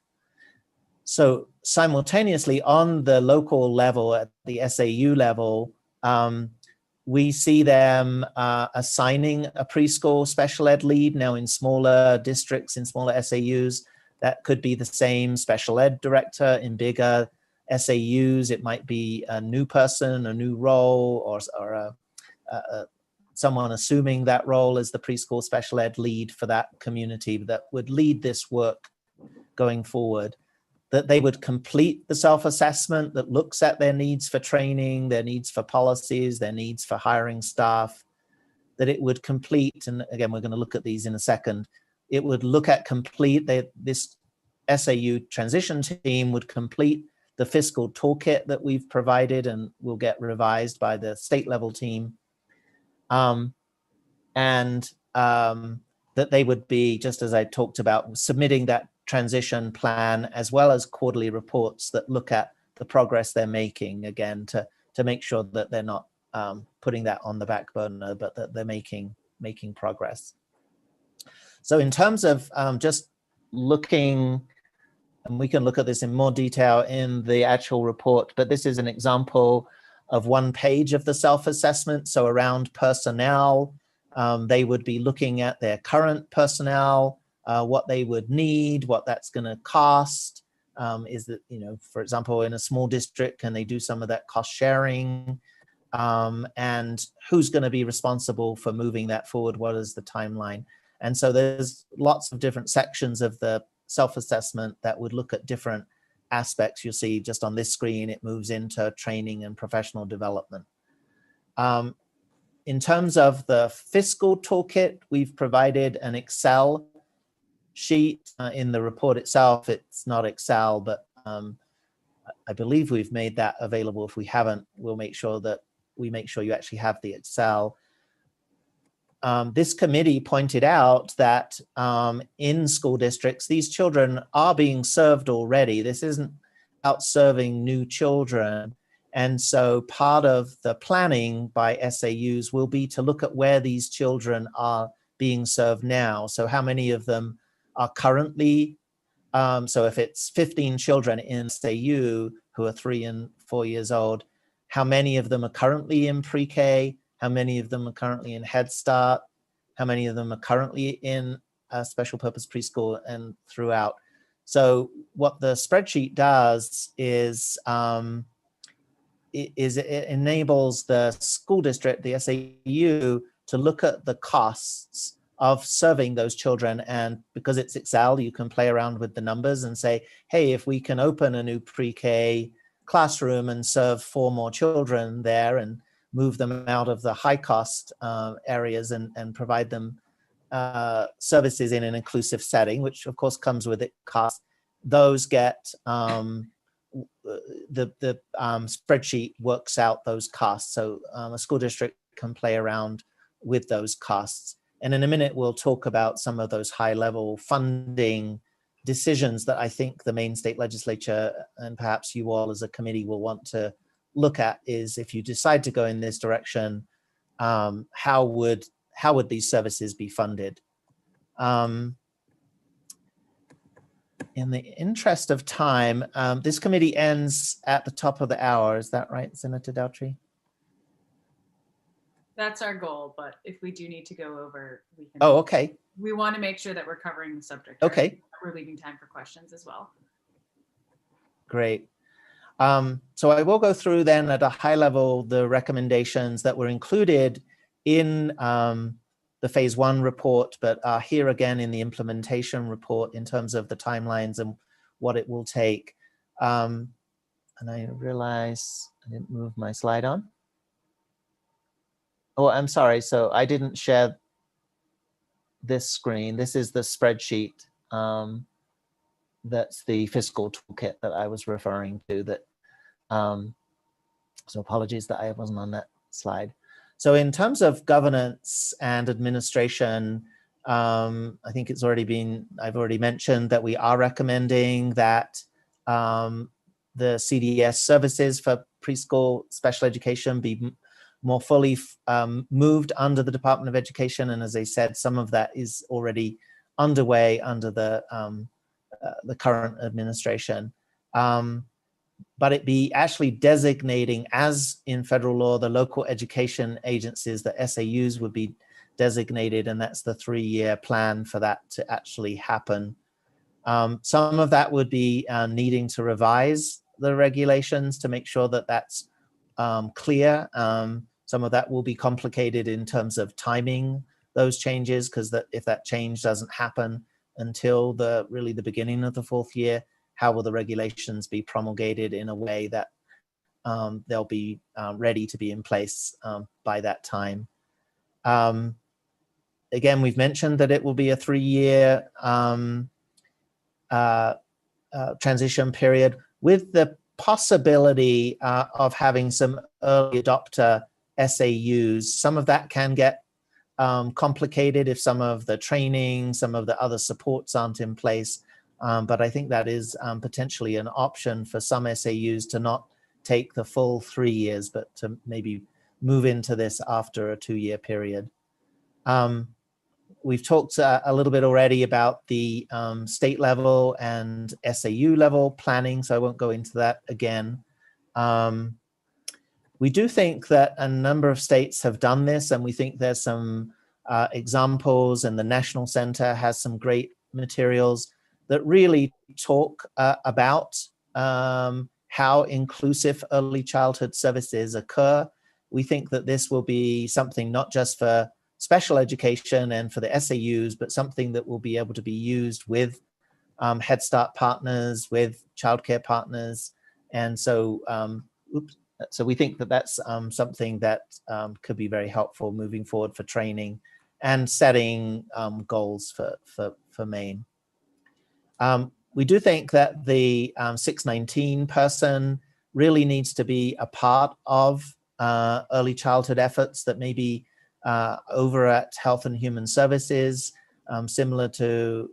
So simultaneously on the local level, at the SAU level, we see them assigning a preschool special ed lead. Now in smaller districts, in smaller SAUs, that could be the same special ed director. In bigger SAUs, it might be a new person, a new role, or someone assuming that role as the preschool special ed lead for that community that would lead this work going forward. That they would complete the self-assessment that looks at their needs for training, their needs for policies, their needs for hiring staff, that it would complete, and again, we're going to look at these in a second, it would look at this SAU transition team would complete the fiscal toolkit that we've provided and will get revised by the state level team. That they would be, just as I talked about, submitting that transition plan as well as quarterly reports that look at the progress they're making, again, to make sure that they're not putting that on the back burner, but that they're making progress. So in terms of just looking, and we can look at this in more detail in the actual report, but this is an example of one page of the self-assessment. So around personnel, they would be looking at their current personnel, what they would need, what that's going to cost. Is that, for example, in a small district, can they do some of that cost sharing? And who's going to be responsible for moving that forward? What is the timeline? And so there's lots of different sections of the self-assessment that would look at different aspects. You'll see just on this screen, it moves into training and professional development. In terms of the fiscal toolkit, we've provided an Excel sheet in the report itself. It's not Excel, but I believe we've made that available. If we haven't, we'll make sure that we make sure you actually have the Excel. This committee pointed out that in school districts, these children are being served already. This isn't out serving new children. And so part of the planning by SAUs will be to look at where these children are being served now. So how many of them are currently, so if it's 15 children in SAU who are 3 and 4 years old, how many of them are currently in pre-K? How many of them are currently in Head Start? How many of them are currently in a special purpose preschool and throughout? So what the spreadsheet does is it enables the school district, the SAU, to look at the costs of serving those children. And because it's Excel, you can play around with the numbers and say, hey, if we can open a new pre-K classroom and serve 4 more children there and move them out of the high cost areas and provide them services in an inclusive setting, which of course comes with it cost, those get, the spreadsheet works out those costs. So a school district can play around with those costs. And in a minute, we'll talk about some of those high level funding decisions that I think the Maine state legislature and perhaps you all as a committee will want to look at, is if you decide to go in this direction, how would these services be funded? In the interest of time, this committee ends at the top of the hour. Is that right, Senator Daughtry?
That's our goal, but if we do need to go over, we can.
Oh, okay.
We want to make sure that we're covering the subject.
Okay.
Right? We're leaving time for questions as well.
Great. So I will go through then at a high level the recommendations that were included in the phase 1 report, but are here again in the implementation report in terms of the timelines and what it will take. And I realize I didn't move my slide on. Oh, I'm sorry. So I didn't share this screen. This is the spreadsheet. That's the fiscal toolkit that I was referring to. That so apologies that I wasn't on that slide. So in terms of governance and administration, I think it's already been, I've already mentioned that we are recommending that the CDS services for preschool special education be more fully moved under the Department of Education. And as I said, some of that is already underway under the current administration. But it be actually designating, as in federal law, the local education agencies, the SAUs would be designated, and that's the 3-year plan for that to actually happen. Some of that would be needing to revise the regulations to make sure that that's clear. Some of that will be complicated in terms of timing those changes, because if that change doesn't happen until really the beginning of the 4th year, how will the regulations be promulgated in a way that they'll be ready to be in place by that time. Again, we've mentioned that it will be a 3-year transition period with the possibility of having some early adopter SAUs. Some of that can get complicated if some of the training, some of the other supports aren't in place. But I think that is potentially an option for some SAUs to not take the full 3 years, but to maybe move into this after a 2-year period. We've talked a little bit already about the state level and SAU level planning, so I won't go into that again. We do think that a number of states have done this, and we think there's some examples, and the National Center has some great materials that really talk about how inclusive early childhood services occur. We think that this will be something not just for special education and for the SAUs, but something that will be able to be used with Head Start partners, with childcare partners. And so, so we think that that's something that could be very helpful moving forward for training and setting goals for Maine. We do think that the 619 person really needs to be a part of early childhood efforts that maybe over at Health and Human Services, similar to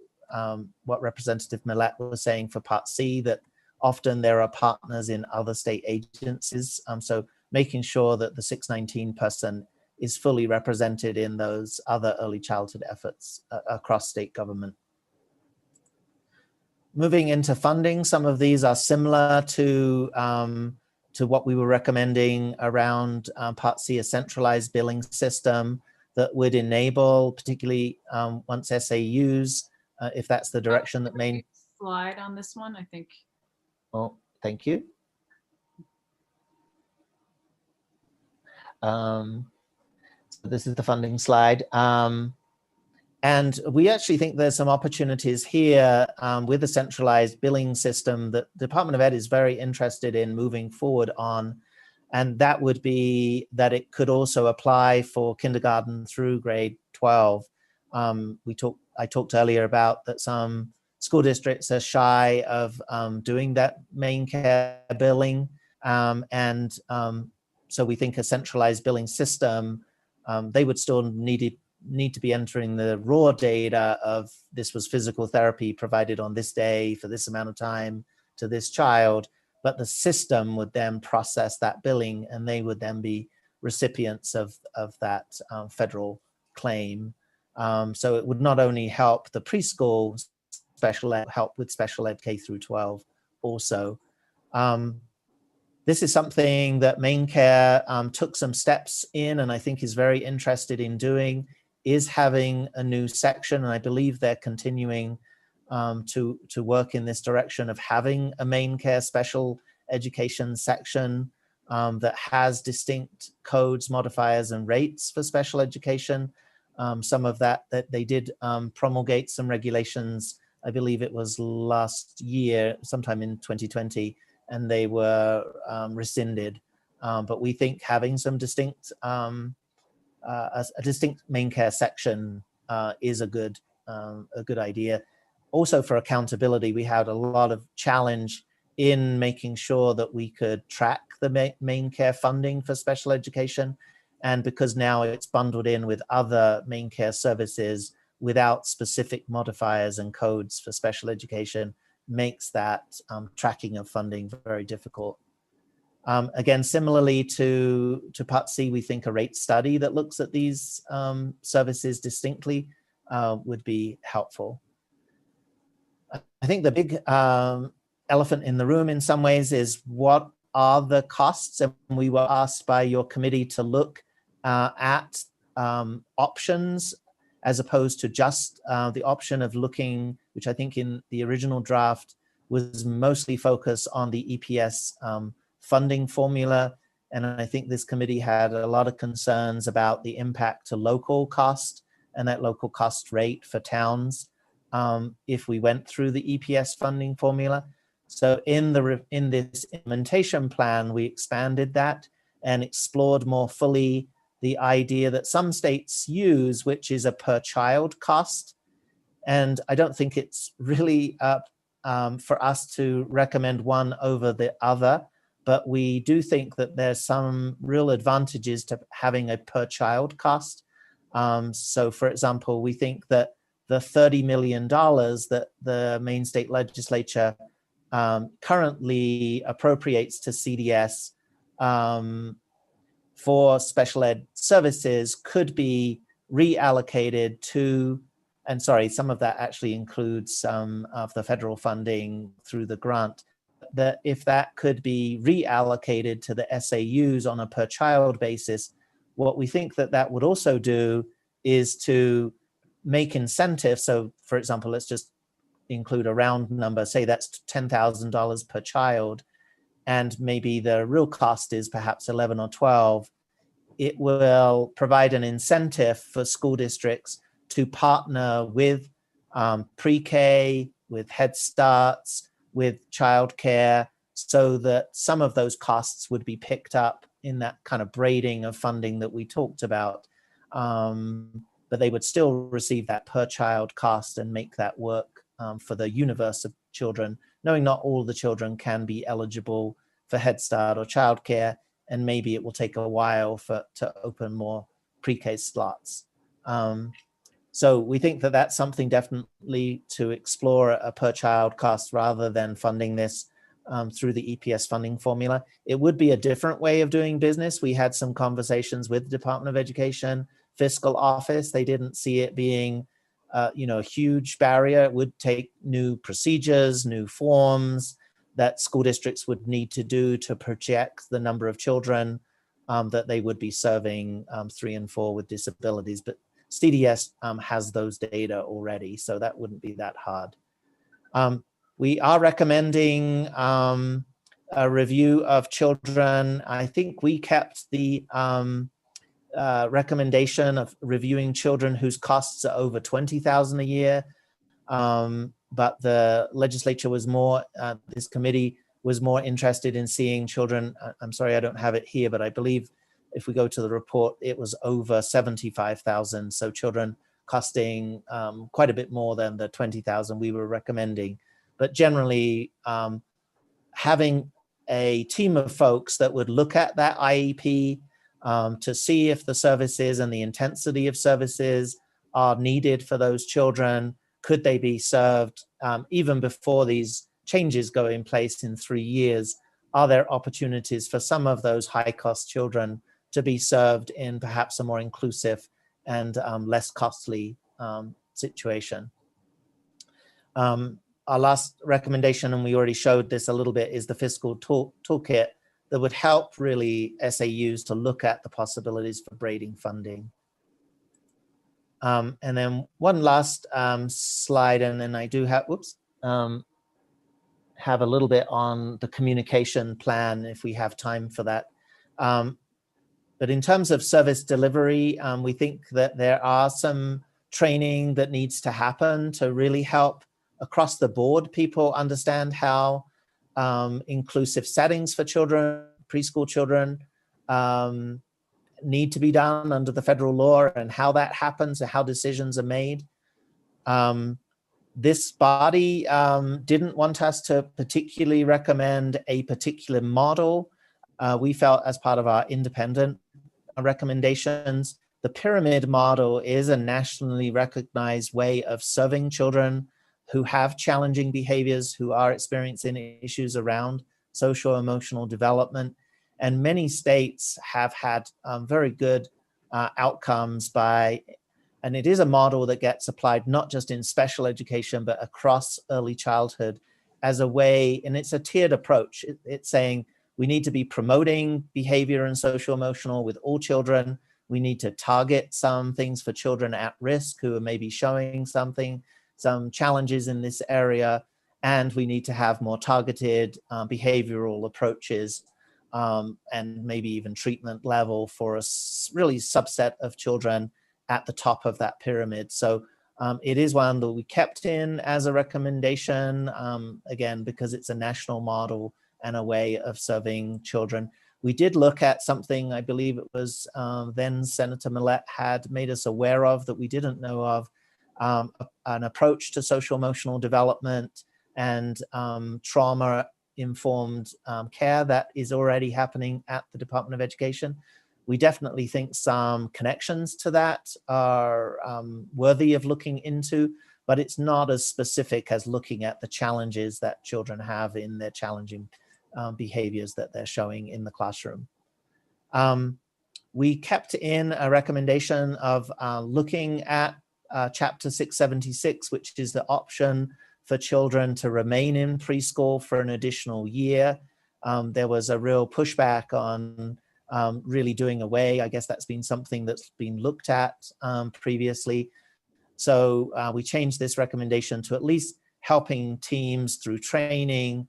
what Representative Millett was saying for Part C, that often there are partners in other state agencies. So making sure that the 619 person is fully represented in those other early childhood efforts across state government. Moving into funding, some of these are similar to what we were recommending around Part C, a centralized billing system that would enable, particularly once SAUs, if that's the direction that Maine.
Slide on this one, I think.
Oh, thank you. So this is the funding slide. And we actually think there's some opportunities here with a centralized billing system that the Department of Ed is very interested in moving forward on. And that would be that it could also apply for kindergarten through grade 12. I talked earlier about that some school districts are shy of doing that main care billing. So we think a centralized billing system, they would still need to be entering the raw data of this was physical therapy provided on this day for this amount of time to this child, but the system would then process that billing and they would then be recipients of that federal claim. So it would not only help the preschool special ed, help with special ed K through 12 also. This is something that Maine Care took some steps in and I think is very interested in doing, is having a new section. And I believe they're continuing to work in this direction of having a Maine Care special education section that has distinct codes, modifiers, and rates for special education. Some of that they did promulgate some regulations, I believe it was last year, sometime in 2020, and they were rescinded. But we think having some distinct, a distinct Maine Care section is a good idea. Also for accountability, we had a lot of challenge in making sure that we could track the Maine Care funding for special education. And because now it's bundled in with other Maine Care services, without specific modifiers and codes for special education makes that tracking of funding very difficult. Again, similarly to Part C, we think a rate study that looks at these services distinctly would be helpful. I think the big elephant in the room in some ways is what are the costs? And we were asked by your committee to look at options as opposed to just the option of looking, which I think in the original draft was mostly focused on the EPS funding formula. And I think this committee had a lot of concerns about the impact to local cost and that local cost rate for towns if we went through the EPS funding formula. So in this implementation plan, we expanded that and explored more fully the idea that some states use, which is a per child cost. And I don't think it's really for us to recommend one over the other, but we do think that there's some real advantages to having a per child cost. So for example, we think that the $30 million that the Maine state legislature currently appropriates to CDS for special ed services could be reallocated to, and sorry, some of that actually includes some of the federal funding through the grant, that if that could be reallocated to the SAUs on a per child basis, what we think that that would also do is to make incentives. So for example, let's just include a round number, say that's $10,000 per child, and maybe the real cost is perhaps 11 or 12, it will provide an incentive for school districts to partner with pre-K, with Head Starts, with childcare, so that some of those costs would be picked up in that kind of braiding of funding that we talked about. But they would still receive that per child cost and make that work for the universe of children, knowing not all the children can be eligible for Head Start or childcare, and maybe it will take a while to open more pre-K slots. So we think that that's something definitely to explore, a per child cost rather than funding this through the EPS funding formula. It would be a different way of doing business. We had some conversations with the Department of Education fiscal office. They didn't see it being a huge barrier. It would take new procedures, new forms that school districts would need to do to project the number of children that they would be serving 3 and 4 with disabilities. But CDS has those data already, so that wouldn't be that hard. We are recommending a review of children. I think we kept the recommendation of reviewing children whose costs are over $20,000 a year. But the legislature was more, this committee was more interested in seeing children. I'm sorry, I don't have it here, but I believe if we go to the report, it was over 75,000. So children costing quite a bit more than the 20,000 we were recommending. But generally, having a team of folks that would look at that IEP to see if the services and the intensity of services are needed for those children. Could they be served even before these changes go in place in 3 years? Are there opportunities for some of those high-cost children to be served in perhaps a more inclusive and less costly situation? Our last recommendation, and we already showed this a little bit, is the fiscal toolkit that would help really SAUs to look at the possibilities for braiding funding. And then one last slide, and then I do have, have a little bit on the communication plan if we have time for that. But in terms of service delivery, we think that there are some training that needs to happen to really help across the board people understand how inclusive settings for children, preschool children, need to be done under the federal law and how that happens and how decisions are made. This body didn't want us to particularly recommend a particular model. We felt as part of our independent recommendations the pyramid model is a nationally recognized way of serving children who have challenging behaviors, who are experiencing issues around social emotional development. And many states have had very good outcomes by, and it is a model that gets applied not just in special education, but across early childhood as a way, and it's a tiered approach. It's saying we need to be promoting behavior and social emotional with all children. We need to target some things for children at risk who are maybe showing some challenges in this area. And we need to have more targeted behavioral approaches and maybe even treatment level for a really subset of children at the top of that pyramid. So it is one that we kept in as a recommendation, again, because it's a national model and a way of serving children. We did look at something, I believe it was then Senator Millett had made us aware of that we didn't know of, an approach to social emotional development and trauma-informed care that is already happening at the Department of Education. We definitely think some connections to that are worthy of looking into, but it's not as specific as looking at the challenges that children have in their challenging behaviors that they're showing in the classroom. We kept in a recommendation of looking at Chapter 676, which is the option for children to remain in preschool for an additional year. There was a real pushback on really doing away. I guess that's been something that's been looked at previously. So we changed this recommendation to at least helping teams through training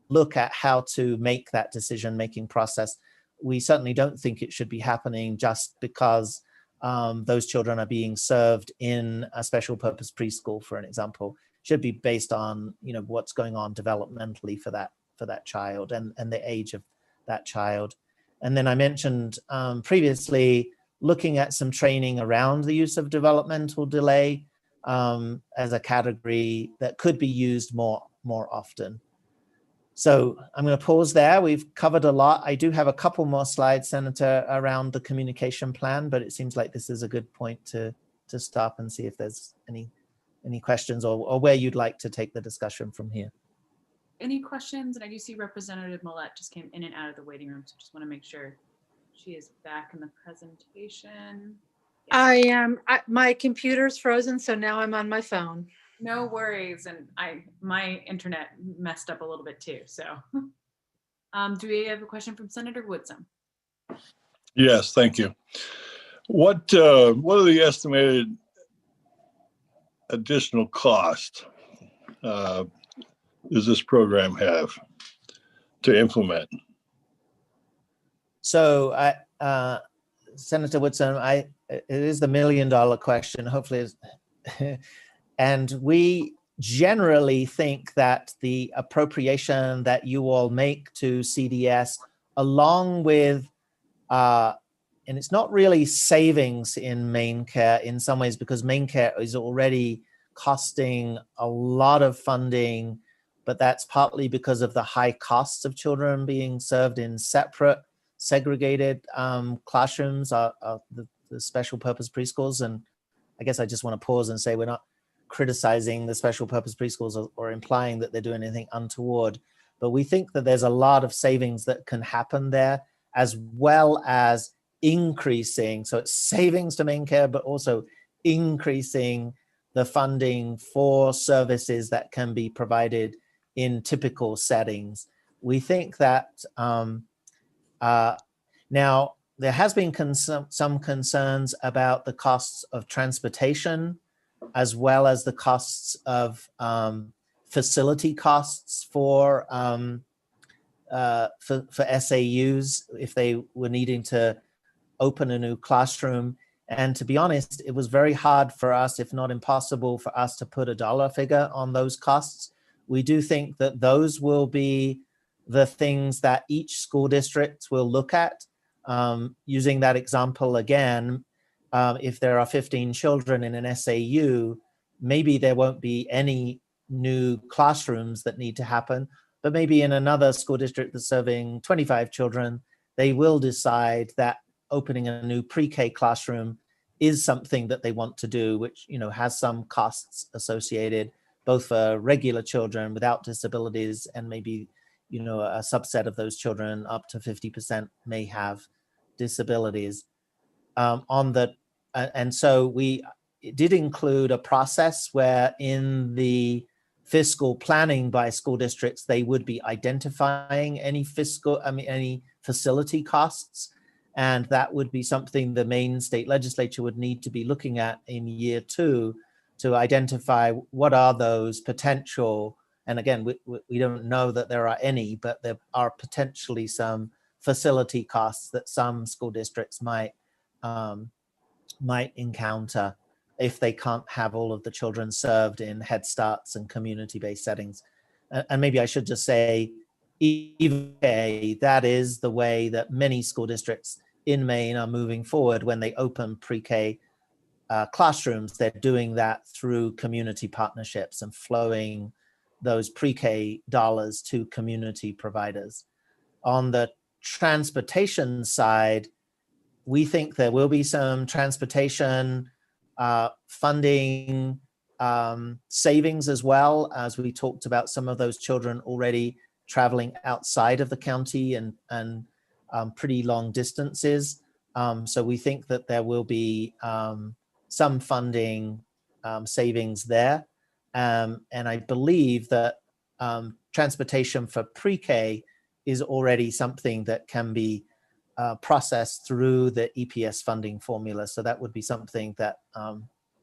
look at how to make that decision-making process. We certainly don't think it should be happening just because those children are being served in a special purpose preschool, for an example. It should be based on, you know, what's going on developmentally for that child and the age of that child. And then I mentioned previously looking at some training around the use of developmental delay as a category that could be used more often. So I'm going to pause there. We've covered a lot. I do have a couple more slides, Senator, around the communication plan, but it seems like this is a good point to stop and see if there's any questions or where you'd like to take the discussion from here.
Any questions? And I do see Representative Millett just came in and out of the waiting room, so just want to make sure she is back in the presentation.
I am. My computer's frozen, so now I'm on my phone.
No worries, and my internet messed up a little bit too. So, do we have a question from Senator Woodson?
Yes, thank you. What are the estimated additional cost does this program have to implement?
So, Senator Woodson, it is the $1 million question. Hopefully, it's and we generally think that the appropriation that you all make to CDS, along with, and it's not really savings in main care in some ways, because main care is already costing a lot of funding, but that's partly because of the high costs of children being served in separate, segregated classrooms, the special purpose preschools. And I guess I just want to pause and say we're not criticizing the special purpose preschools or implying that they're doing anything untoward, but we think that there's a lot of savings that can happen there, as well as increasing, so it's savings to main care, but also increasing the funding for services that can be provided in typical settings. We think that now there has been some concerns about the costs of transportation, as well as the costs of facility costs for SAUs if they were needing to open a new classroom. And to be honest, it was very hard for us, if not impossible, for us to put a dollar figure on those costs. We do think that those will be the things that each school district will look at. Using that example again, if there are 15 children in an SAU, maybe there won't be any new classrooms that need to happen, but maybe in another school district that's serving 25 children, they will decide that opening a new pre-K classroom is something that they want to do, which, you know, has some costs associated, both for regular children without disabilities and maybe, you know, a subset of those children, up to 50% may have disabilities. And so it did include a process where in the fiscal planning by school districts, they would be identifying any any facility costs. And that would be something the Maine state legislature would need to be looking at in year 2 to identify what are those potential, and again, we don't know that there are any, but there are potentially some facility costs that some school districts might encounter if they can't have all of the children served in Head Starts and community-based settings. And maybe I should just say, that is the way that many school districts in Maine are moving forward when they open pre-K classrooms. They're doing that through community partnerships and flowing those pre-K dollars to community providers. On the transportation side, we think there will be some transportation funding savings, as well as we talked about some of those children already traveling outside of the county and pretty long distances. So we think that there will be some funding savings there. And I believe that transportation for pre-K is already something that can be processed through the EPS funding formula. So that would be something that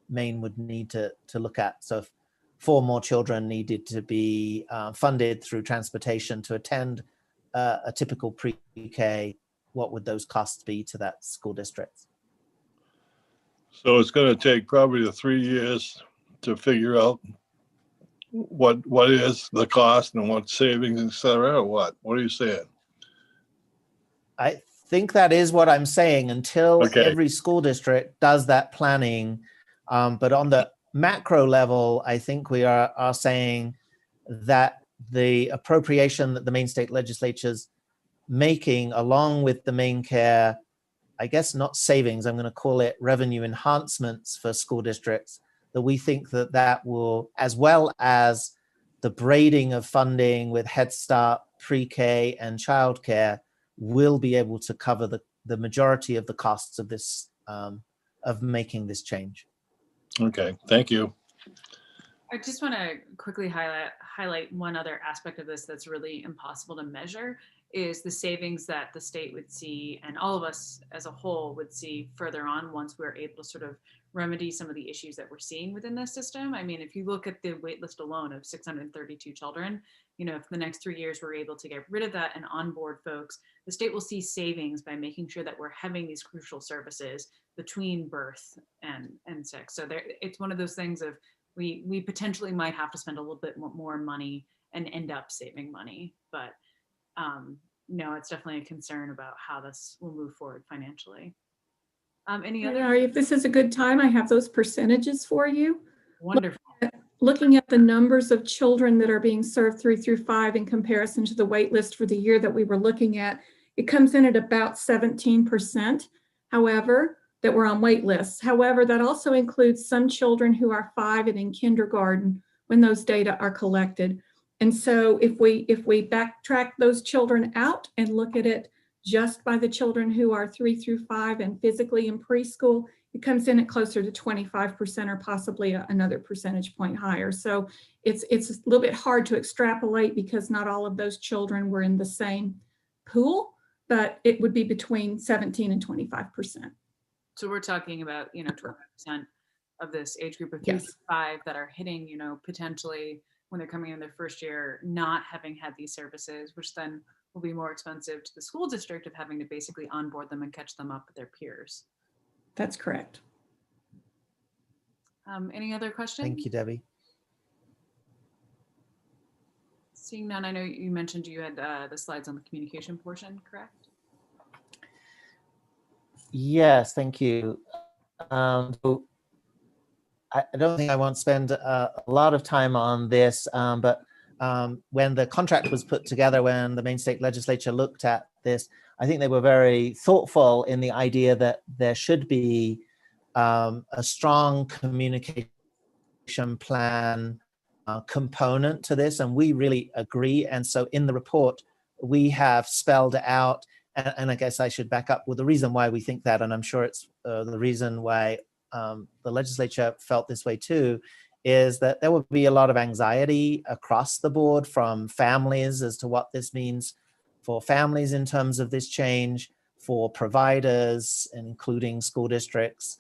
Maine would need to look at. So if 4 more children needed to be funded through transportation to attend a typical pre-K, what would those costs be to that school district?
So it's going to take probably 3 years to figure out what is the cost and what savings, et cetera, or what? What are you saying?
I think that is what I'm saying, until every school district does that planning. But on the macro level, I think we are saying that the appropriation that the Maine state legislature's making, along with the Maine Care, I guess not savings, I'm going to call it revenue enhancements for school districts, that we think that that will, as well as the braiding of funding with Head Start, pre-K and childcare, will be able to cover the majority of the costs of this, of making this change.
Okay, thank you.
I just want to quickly highlight one other aspect of this that's really impossible to measure, is the savings that the state would see and all of us as a whole would see further on once we're able to sort of remedy some of the issues that we're seeing within this system. I mean, if you look at the wait list alone of 632 children, you know, if the next 3 years we're able to get rid of that and onboard folks, the state will see savings by making sure that we're having these crucial services between birth and sex. So it's one of those things of we potentially might have to spend a little bit more money and end up saving money, but no, it's definitely a concern about how this will move forward financially. Any other?
If this is a good time, I have those percentages for you.
Wonderful.
Looking at the numbers of children that are being served 3 through 5 in comparison to the wait list for the year that we were looking at, it comes in at about 17%. However, that were on wait lists. However, that also includes some children who are 5 and in kindergarten when those data are collected. And so if we backtrack those children out and look at it just by the children who are 3 through 5 and physically in preschool, it comes in at closer to 25% or possibly another percentage point higher. So it's a little bit hard to extrapolate because not all of those children were in the same pool, but it would be between 17 and 25%.
So we're talking about, 12% of this age group of 3 to 5 that are hitting, potentially when they're coming in their first year, not having had these services, which then will be more expensive to the school district of having to basically onboard them and catch them up with their peers.
That's correct.
Any other questions?
Thank you, Debbie.
Seeing none, I know you mentioned you had the slides on the communication portion, correct?
Yes, thank you. So I don't think I want to spend a lot of time on this, but when the contract was put together, when the Maine State Legislature looked at this, I think they were very thoughtful in the idea that there should be a strong communication plan component to this, and we really agree. And so in the report, we have spelled out, and I guess I should back up with the reason why we think that, and I'm sure it's the reason why the legislature felt this way too, is that there will be a lot of anxiety across the board from families as to what this means for families in terms of this change, for providers, including school districts,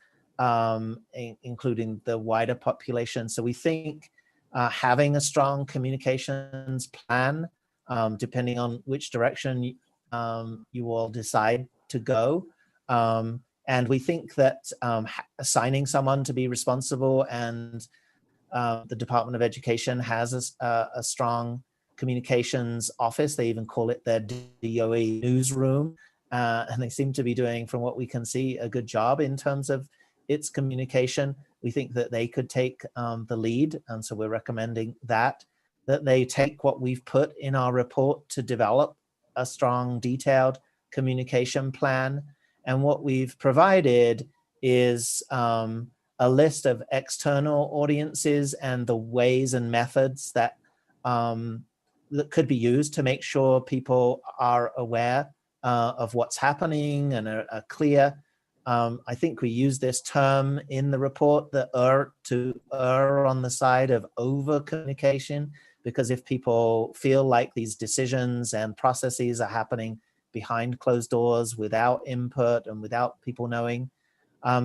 including the wider population. So we think having a strong communications plan, depending on which direction you all decide to go. And we think that assigning someone to be responsible, and the Department of Education has a strong communications office. They even call it their DOE newsroom. And they seem to be doing, from what we can see, a good job in terms of its communication. We think that they could take the lead. And so we're recommending that they take what we've put in our report to develop a strong, detailed communication plan. And what we've provided is a list of external audiences and the ways and methods that could be used to make sure people are aware of what's happening and are clear. I think we use this term in the report, to err on the side of over communication, because if people feel like these decisions and processes are happening behind closed doors without input and without people knowing.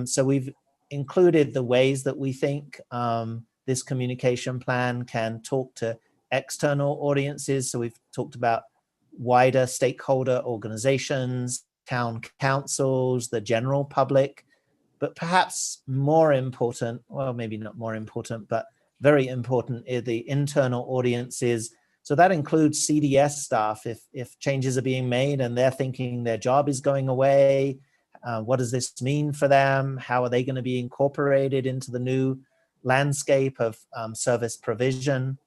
So we've included the ways that we think this communication plan can talk to external audiences. So we've talked about wider stakeholder organizations, town councils, the general public, but perhaps more important, well, maybe not more important, but very important, is the internal audiences. So that includes CDS staff. If changes are being made and they're thinking their job is going away, what does this mean for them? How are they going to be incorporated into the new landscape of service provision?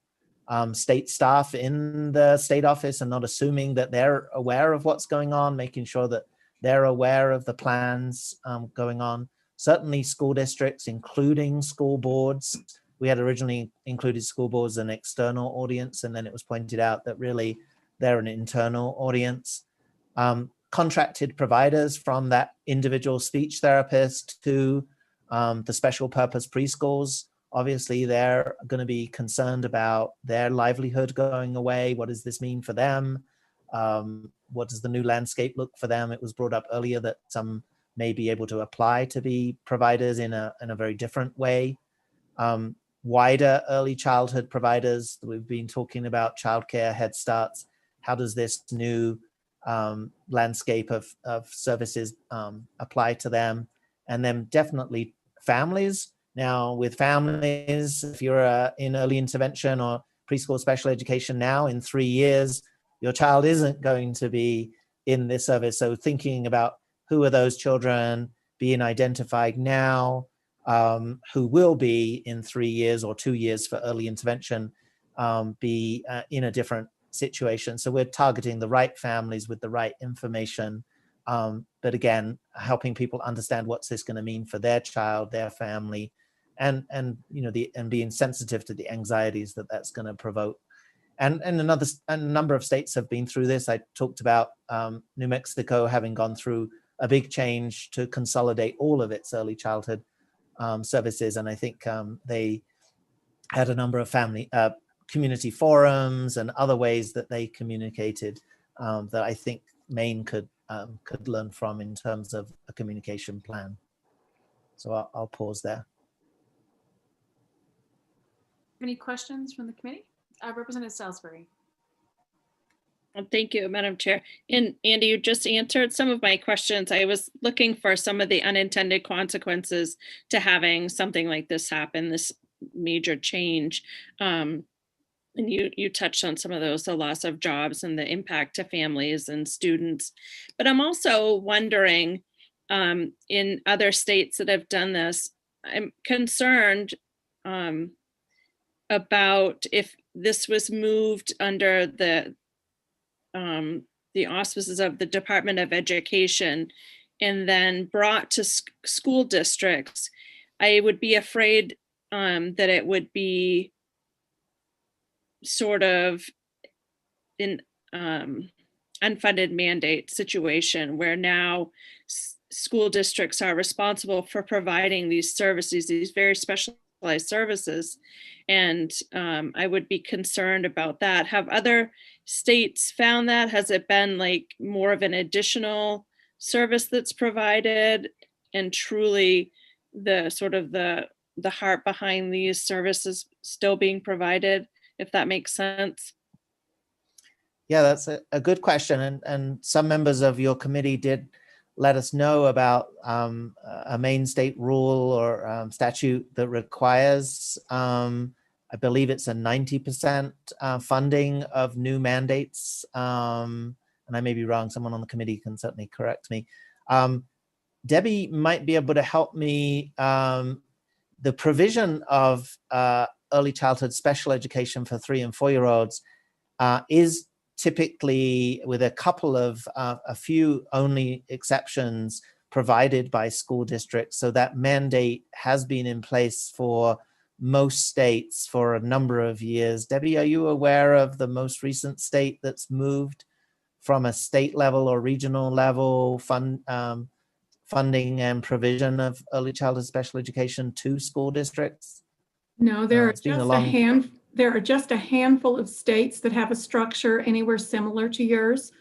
State staff in the state office, and not assuming that they're aware of what's going on, making sure that they're aware of the plans going on. Certainly school districts, including school boards. We had originally included school boards as an external audience, and then it was pointed out that really they're an internal audience. Contracted providers, from that individual speech therapist to the special purpose preschools. Obviously, they're going to be concerned about their livelihood going away. What does this mean for them? What does the new landscape look for them? It was brought up earlier that some may be able to apply to be providers in a very different way. Wider early childhood providers, we've been talking about childcare, Head Starts. How does this new landscape of services apply to them? And then definitely families. Now with families, if you're in early intervention or preschool special education now, in 3 years, your child isn't going to be in this service. So thinking about who are those children being identified now, who will be in 3 years or 2 years for early intervention, be in a different situation. So we're targeting the right families with the right information, but again, helping people understand what's this going to mean for their child, their family, and being sensitive to the anxieties that that's going to provoke. And a number of states have been through this. I talked about New Mexico having gone through a big change to consolidate all of its early childhood services, and I think they had a number of community forums and other ways that they communicated that I think Maine could learn from in terms of a communication plan. So I'll pause there.
Any questions from the committee? Representative Salisbury.
Thank you, Madam Chair. And Andy, you just answered some of my questions. I was looking for some of the unintended consequences to having something like this happen, this major change. And you touched on some of those, the loss of jobs and the impact to families and students. But I'm also wondering, in other states that have done this, I'm concerned about if this was moved under the auspices of the Department of Education, and then brought to school districts, I would be afraid that it would be sort of an unfunded mandate situation where now school districts are responsible for providing these services, these very specialized services. And I would be concerned about that. Have other states found that? Has it been like more of an additional service that's provided and truly the sort of the heart behind these services still being provided, if that makes sense?
Yeah, that's a good question. And some members of your committee did let us know about a Maine state rule or statute that requires, I believe it's a 90% funding of new mandates. And I may be wrong, someone on the committee can certainly correct me. Debbie might be able to help me. The provision of early childhood special education for 3 and 4-year-olds is typically, with a few only exceptions, provided by school districts. So that mandate has been in place for most states for a number of years. Debbie, are you aware of the most recent state that's moved from a state level or regional level funding and provision of early childhood special education to school districts?
No, there
It's been a long...
There are just a handful of states that have a structure anywhere similar to yours,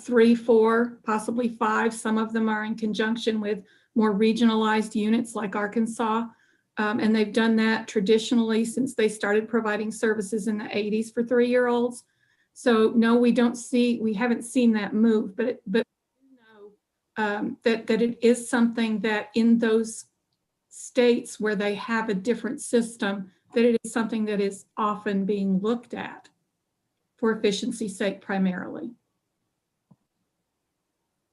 3, 4, possibly 5. Some of them are in conjunction with more regionalized units like Arkansas. And they've done that traditionally since they started providing services in the 80s for 3-year-olds. So no, we haven't seen that move, but we know that it is something that in those states where they have a different system, that it is something that is often being looked at for efficiency's sake primarily.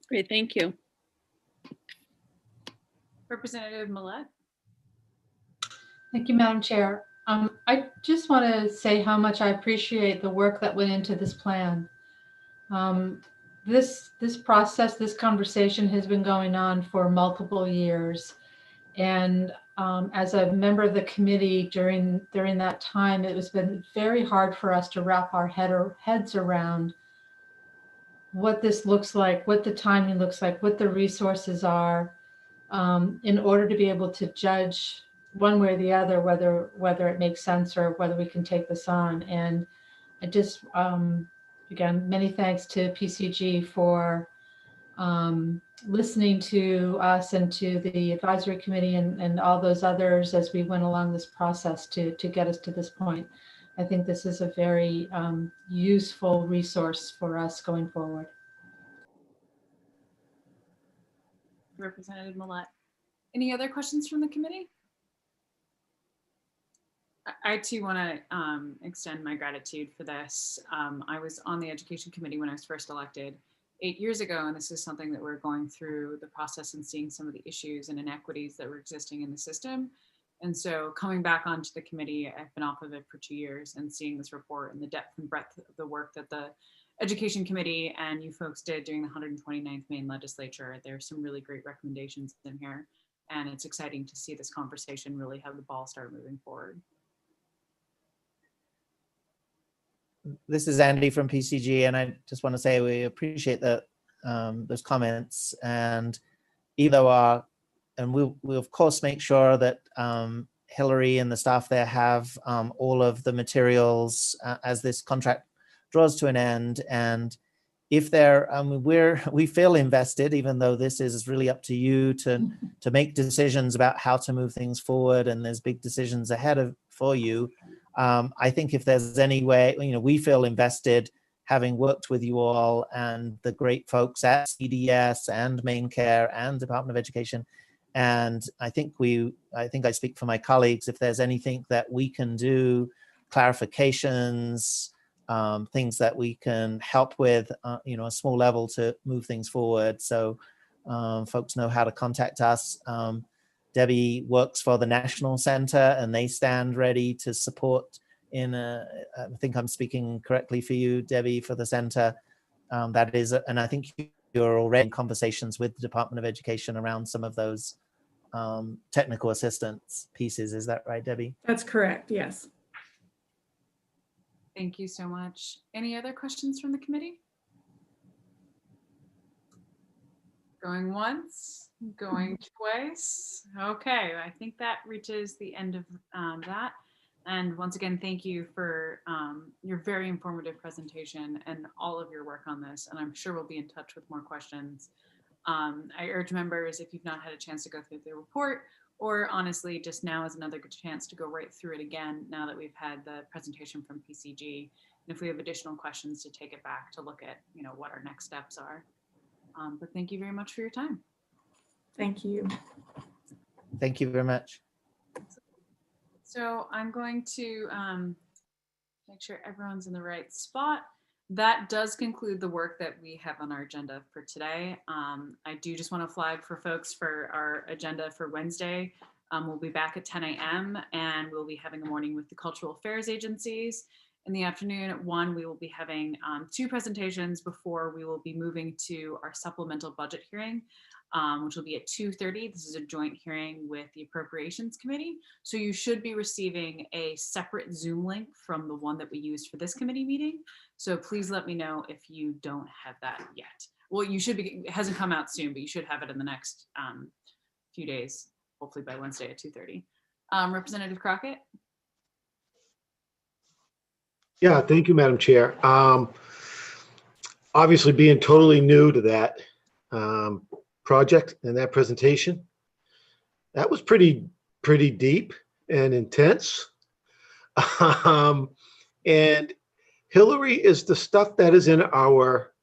Great, thank you.
Representative Millette.
Thank you, Madam Chair. I just want to say how much I appreciate the work that went into this plan. This process, this conversation has been going on for multiple years. And as a member of the committee during that time, it has been very hard for us to wrap our heads around what this looks like, what the timing looks like, what the resources are, in order to be able to judge one way or the other whether it makes sense or whether we can take this on. And I just, again, many thanks to PCG for listening to us and to the advisory committee and all those others as we went along this process to get us to this point. I think this is a very useful resource for us going forward.
Representative Millette. Any other questions from the committee? I too want to extend my gratitude for this. I was on the education committee when I was first elected 8 years ago, and this is something that we're going through the process and seeing some of the issues and inequities that were existing in the system. And so coming back onto the committee, I've been off of it for 2 years, and seeing this report and the depth and breadth of the work that the Education Committee and you folks did during the 129th Maine Legislature, there's some really great recommendations in here. And it's exciting to see this conversation really have the ball start moving forward.
This is Andy from PCG, and I just want to say we appreciate those comments. And even though we'll of course make sure that Hillary and the staff there have all of the materials as this contract draws to an end. And if we feel invested, even though this is really up to you to make decisions about how to move things forward, and there's big decisions ahead for you. I think if there's any way, we feel invested, having worked with you all and the great folks at CDS and Maine Care and Department of Education. And I think I speak for my colleagues, if there's anything that we can do, clarifications, things that we can help with, a small level to move things forward. So folks know how to contact us. Debbie works for the National Center, and they stand ready to support I think I'm speaking correctly for you, Debbie, for the center. That is, and I think you you're already in conversations with the Department of Education around some of those technical assistance pieces. Is that right, Debbie?
That's correct, yes.
Thank you so much. Any other questions from the committee? Going once, going twice. Okay, I think that reaches the end of that. And once again, thank you for your very informative presentation and all of your work on this. And I'm sure we'll be in touch with more questions. I urge members, if you've not had a chance to go through the report, or honestly, just now is another good chance to go right through it again now that we've had the presentation from PCG. And if we have additional questions, to take it back to look at, what our next steps are. But thank you very much for your time.
Thank you.
Thank you very much.
So I'm going to make sure everyone's in the right spot. That does conclude the work that we have on our agenda for today. I do just want to flag for folks for our agenda for Wednesday. We'll be back at 10 a.m. and we'll be having a morning with the cultural affairs agencies. In the afternoon at 1, we will be having 2 presentations before we will be moving to our supplemental budget hearing, which will be at 2:30. This is a joint hearing with the Appropriations Committee. So you should be receiving a separate Zoom link from the one that we used for this committee meeting. So please let me know if you don't have that yet. Well, you should be, it hasn't come out soon, but you should have it in the next few days, hopefully by Wednesday at 2:30. Representative Crockett?
Yeah, thank you, Madam Chair. Obviously, being totally new to that project and that presentation, that was pretty deep and intense. And Hillary, is the stuff that is in our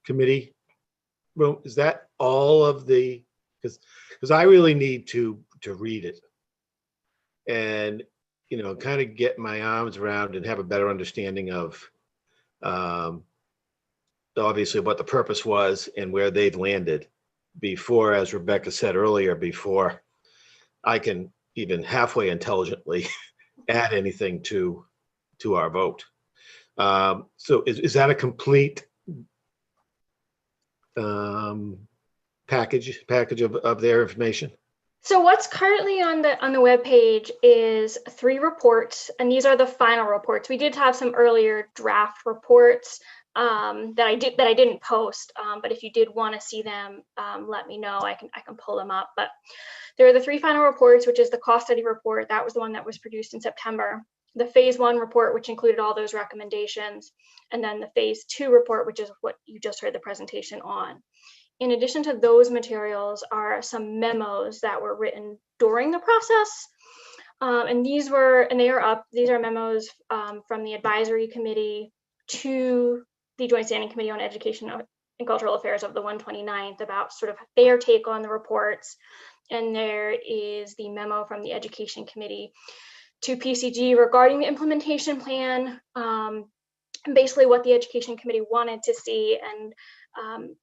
committee room, is that all of the, because I really need to read it and kind of get my arms around and have a better understanding of obviously what the purpose was and where they've landed before, as Rebecca said earlier, before I can even halfway intelligently add anything to our vote. So is that a complete package of their information?
So what's currently on the webpage is 3 reports, and these are the final reports. We did have some earlier draft reports that I didn't post, but if you did want to see them, let me know. I can pull them up. But there are the 3 final reports, which is the cost study report. That was the one that was produced in September. The phase 1 report, which included all those recommendations, and then the phase 2 report, which is what you just heard the presentation on. In addition to those materials are some memos that were written during the process. And these are up. These are memos from the advisory committee to the Joint Standing Committee on Education and Cultural Affairs of the 129th about sort of their take on the reports. And there is the memo from the Education Committee to PCG regarding the implementation plan, basically what the Education Committee wanted to see, and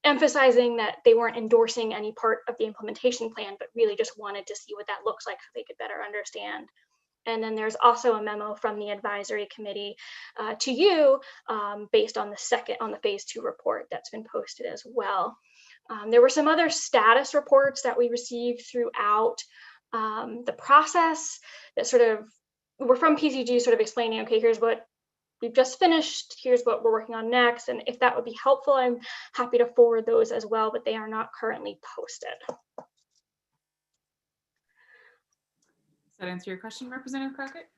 emphasizing that they weren't endorsing any part of the implementation plan, but really just wanted to see what that looks like so they could better understand. And then there's also a memo from the advisory committee to you based on the phase 2 report that's been posted as well. There were some other status reports that we received throughout the process that sort of were from PCG, sort of explaining, okay, here's what we've just finished, here's what we're working on next. And if that would be helpful, I'm happy to forward those as well, but they are not currently posted.
Does that answer your question, Representative Crockett?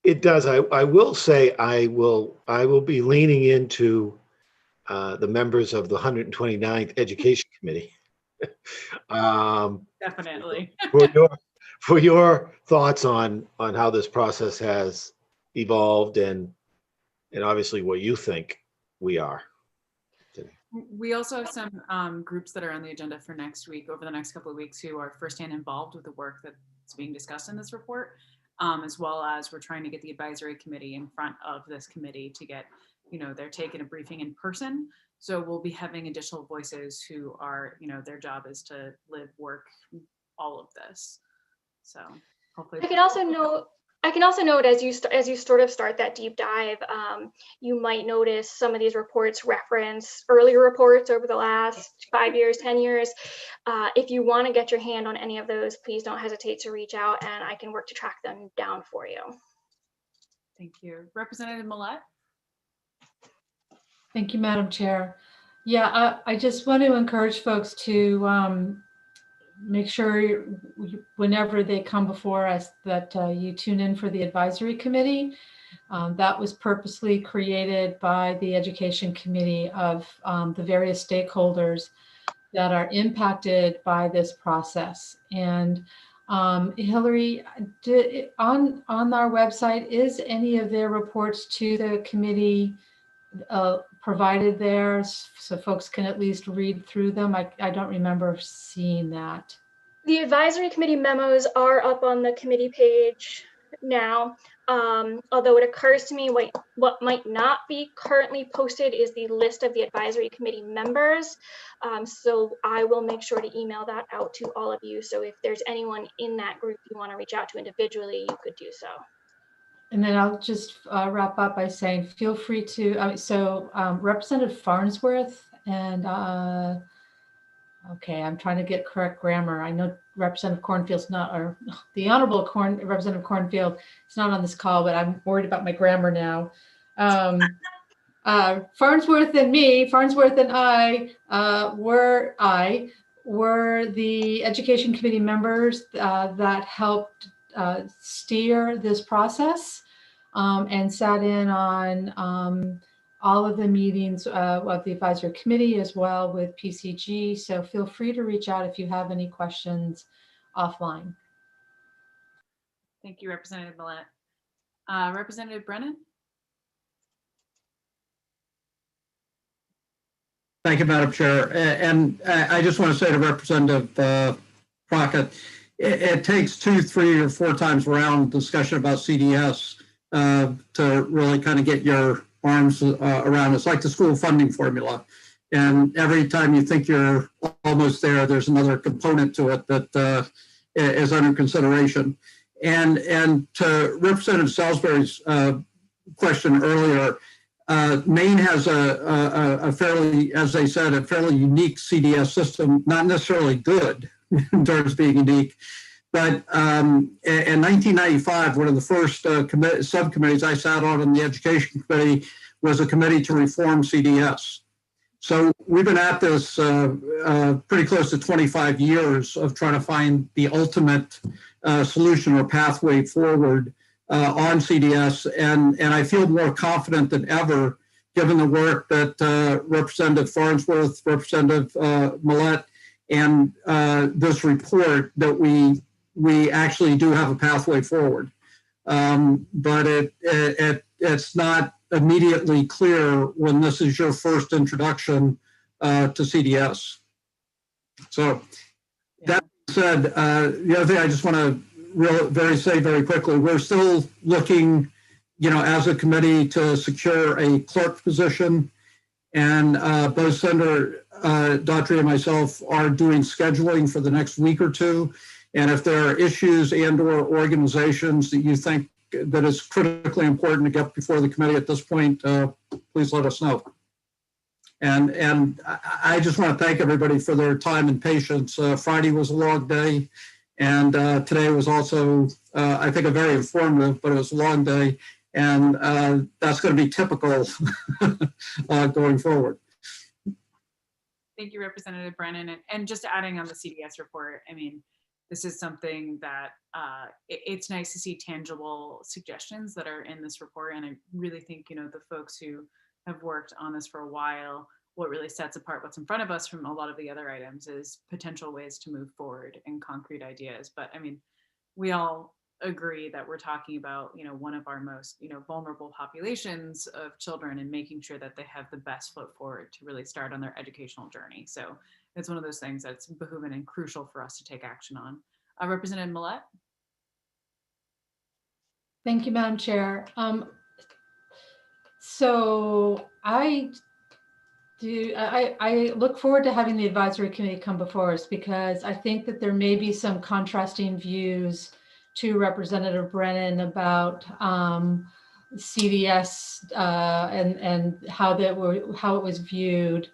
It does. I will say I will be leaning into the members of the 129th Education Committee.
Definitely.
for your thoughts on how this process has evolved and obviously what you think we are.
We also have some groups that are on the agenda for next week, over the next couple of weeks, who are firsthand involved with the work that's being discussed in this report, as well as we're trying to get the advisory committee in front of this committee to get, they're taking a briefing in person. So we'll be having additional voices who are, their job is to live, work, all of this. So hopefully.
I could also note I can also note as you sort of start that deep dive, you might notice some of these reports reference earlier reports over the last 5 years, 10 years. If you want to get your hand on any of those, please don't hesitate to reach out and I can work to track them down for you.
Thank you. Representative Millett?
Thank you, Madam Chair. Yeah, I just want to encourage folks to make sure whenever they come before us that you tune in for the advisory committee. That was purposely created by the education committee of the various stakeholders that are impacted by this process. And Hillary, on our website, is any of their reports to the committee provided there so folks can at least read through them? I don't remember seeing that.
The advisory committee memos are up on the committee page now. Although it occurs to me what might not be currently posted is the list of the advisory committee members. So I will make sure to email that out to all of you. So if there's anyone in that group you want to reach out to individually, you could do so.
And then I'll just wrap up by saying, feel free to, Representative Farnsworth and, okay, I'm trying to get correct grammar. I know Representative Cornfield's not, or the Honorable Representative Cornfield is not on this call, but I'm worried about my grammar now. Farnsworth and I were the Education Committee members that helped steer this process and sat in on all of the meetings of the advisory committee as well with PCG. So feel free to reach out if you have any questions offline.
Thank you, Representative Millett. Representative Brennan?
Thank you, Madam Chair. And I just want to say to Representative Crockett, it takes 2, 3, or 4 times around discussion about CDS to really kind of get your arms around. It's like the school funding formula. And every time you think you're almost there, there's another component to it that is under consideration. And to Representative Salisbury's question earlier, Maine has a fairly, as they said, a fairly unique CDS system, not necessarily good in terms of being unique. But in 1995, one of the first subcommittees I sat on in the Education Committee was a committee to reform CDS. So we've been at this pretty close to 25 years of trying to find the ultimate solution or pathway forward on CDS. And I feel more confident than ever, given the work that Representative Farnsworth, Representative Millett, and this report, that we actually do have a pathway forward. But it's not immediately clear when this is your first introduction to CDS. So that said, the other thing I just want to say very quickly, we're still looking, as a committee to secure a clerk position. And both Senator Daughtry and myself are doing scheduling for the next week or two. And if there are issues and/or organizations that you think that is critically important to get before the committee at this point, please let us know. And I just want to thank everybody for their time and patience. Friday was a long day, and today was also, I think, a very informative, but it was a long day, and that's going to be typical going forward.
Thank you, Representative Brennan. And just adding on the CDS report, I mean, this is something that it's nice to see tangible suggestions that are in this report. And I really think, the folks who have worked on this for a while, what really sets apart what's in front of us from a lot of the other items is potential ways to move forward and concrete ideas. But I mean, we all agree that we're talking about, one of our most, vulnerable populations of children, and making sure that they have the best foot forward to really start on their educational journey. So it's one of those things that's behooving and crucial for us to take action on. Representative Millett?
Thank you, Madam Chair. So I look forward to having the advisory committee come before us, because I think that there may be some contrasting views to Representative Brennan about CDS and how it was viewed.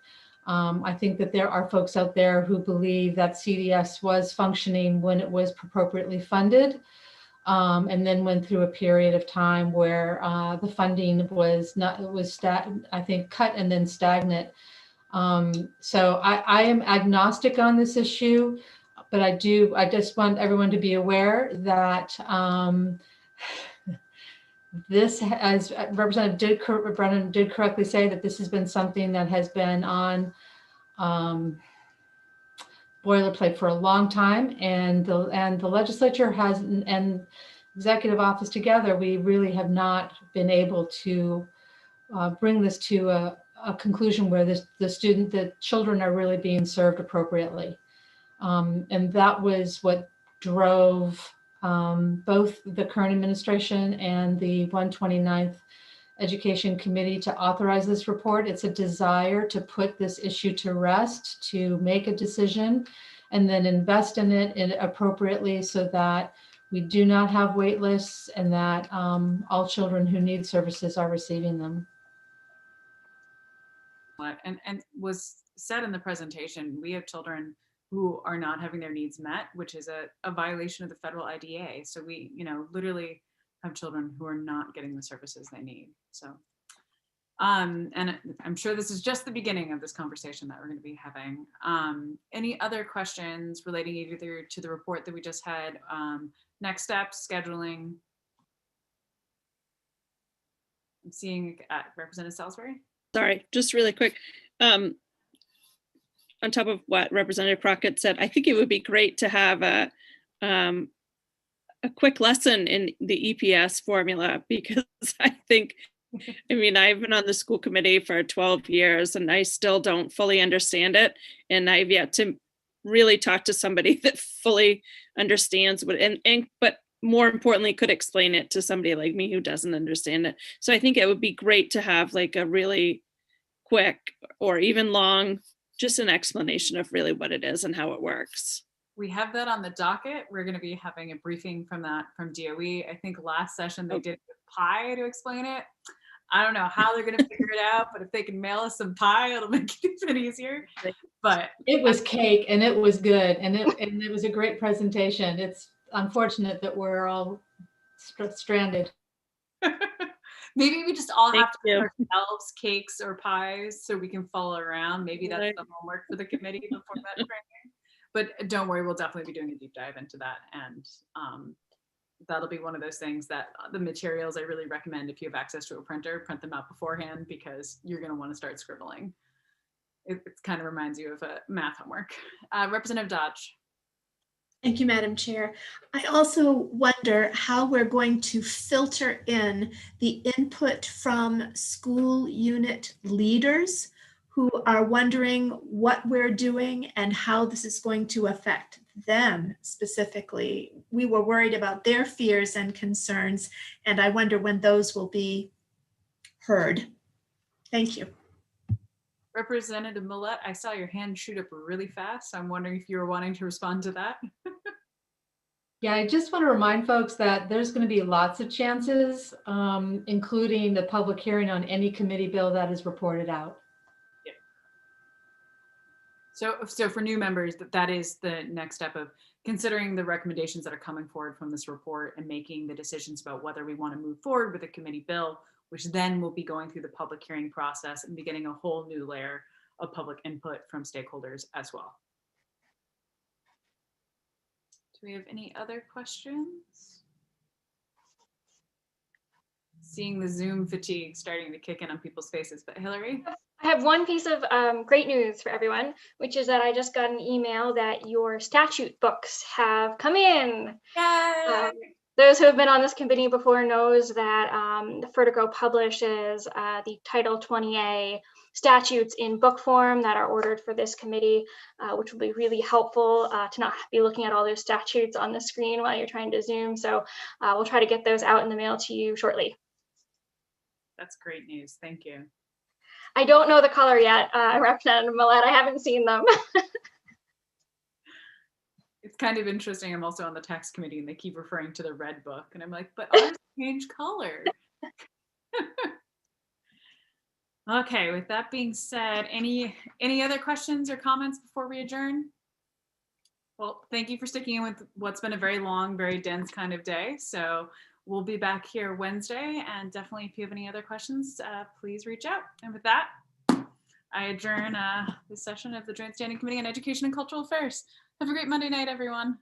I think that there are folks out there who believe that CDS was functioning when it was appropriately funded, and then went through a period of time where the funding was I think cut and then stagnant. So I am agnostic on this issue, but I just want everyone to be aware that this, as Representative Brennan did correctly say, that this has been something that has been on boilerplate for a long time, and the legislature has and executive office together, we really have not been able to bring this to a conclusion where the children are really being served appropriately. And that was what drove both the current administration and the 129th Education Committee to authorize this report. It's a desire to put this issue to rest, to make a decision, and then invest in it appropriately so that we do not have wait lists and that all children who need services are receiving them.
And was said in the presentation, we have children who are not having their needs met, which is a violation of the federal IDA. So we, literally have children who are not getting the services they need. So, and I'm sure this is just the beginning of this conversation that we're going to be having. Any other questions relating either to the report that we just had, next steps, scheduling? I'm seeing Representative Salisbury.
Sorry, just really quick. On top of what Representative Crockett said, I think it would be great to have a quick lesson in the EPS formula, because I think, I've been on the school committee for 12 years and I still don't fully understand it. And I've yet to really talk to somebody that fully understands what, but more importantly, could explain it to somebody like me who doesn't understand it. So I think it would be great to have like a really quick or even long, just an explanation of really what it is and how it works.
We have that on the docket. We're going to be having a briefing from DOE. I think last session they did pie to explain it. I don't know how they're going to figure it out, but if they can mail us some pie, it'll make it a bit easier. But
it was cake and it was good. And it was a great presentation. It's unfortunate that we're all stranded.
Maybe we just all have to make ourselves cakes or pies so we can follow around. Maybe that's the homework for the committee before that training. But don't worry, we'll definitely be doing a deep dive into that. And that'll be one of those things that the materials I really recommend, if you have access to a printer, print them out beforehand, because you're going to want to start scribbling. It kind of reminds you of a math homework. Representative Dodge.
Thank you, Madam Chair. I also wonder how we're going to filter in the input from school unit leaders who are wondering what we're doing and how this is going to affect them specifically. We were worried about their fears and concerns, and I wonder when those will be heard. Thank you.
Representative Millette, I saw your hand shoot up really fast. I'm wondering if you were wanting to respond to that.
Yeah, I just want to remind folks that there's going to be lots of chances, including the public hearing on any committee bill that is reported out.
Yeah. So for new members, that is the next step of considering the recommendations that are coming forward from this report and making the decisions about whether we want to move forward with a committee bill, which then will be going through the public hearing process and be getting a whole new layer of public input from stakeholders as well. Do we have any other questions? Seeing the Zoom fatigue starting to kick in on people's faces, but Hillary?
I have one piece of great news for everyone, which is that I just got an email that your statute books have come in.
Yay!
Those who have been on this committee before knows that the Vertigo publishes the Title 20A statutes in book form that are ordered for this committee, which will be really helpful to not be looking at all those statutes on the screen while you're trying to Zoom. So we'll try to get those out in the mail to you shortly.
That's great news. Thank you.
I don't know the color yet, Representative Millette. I haven't seen them.
It's kind of interesting. I'm also on the tax committee and they keep referring to the red book and I'm like, but ours changed color. Okay, with that being said, any other questions or comments before we adjourn? Well, thank you for sticking in with what's been a very long, very dense kind of day. So we'll be back here Wednesday, and definitely if you have any other questions, please reach out. And with that, I adjourn this session of the Joint Standing Committee on Education and Cultural Affairs. Have a great Monday night, everyone.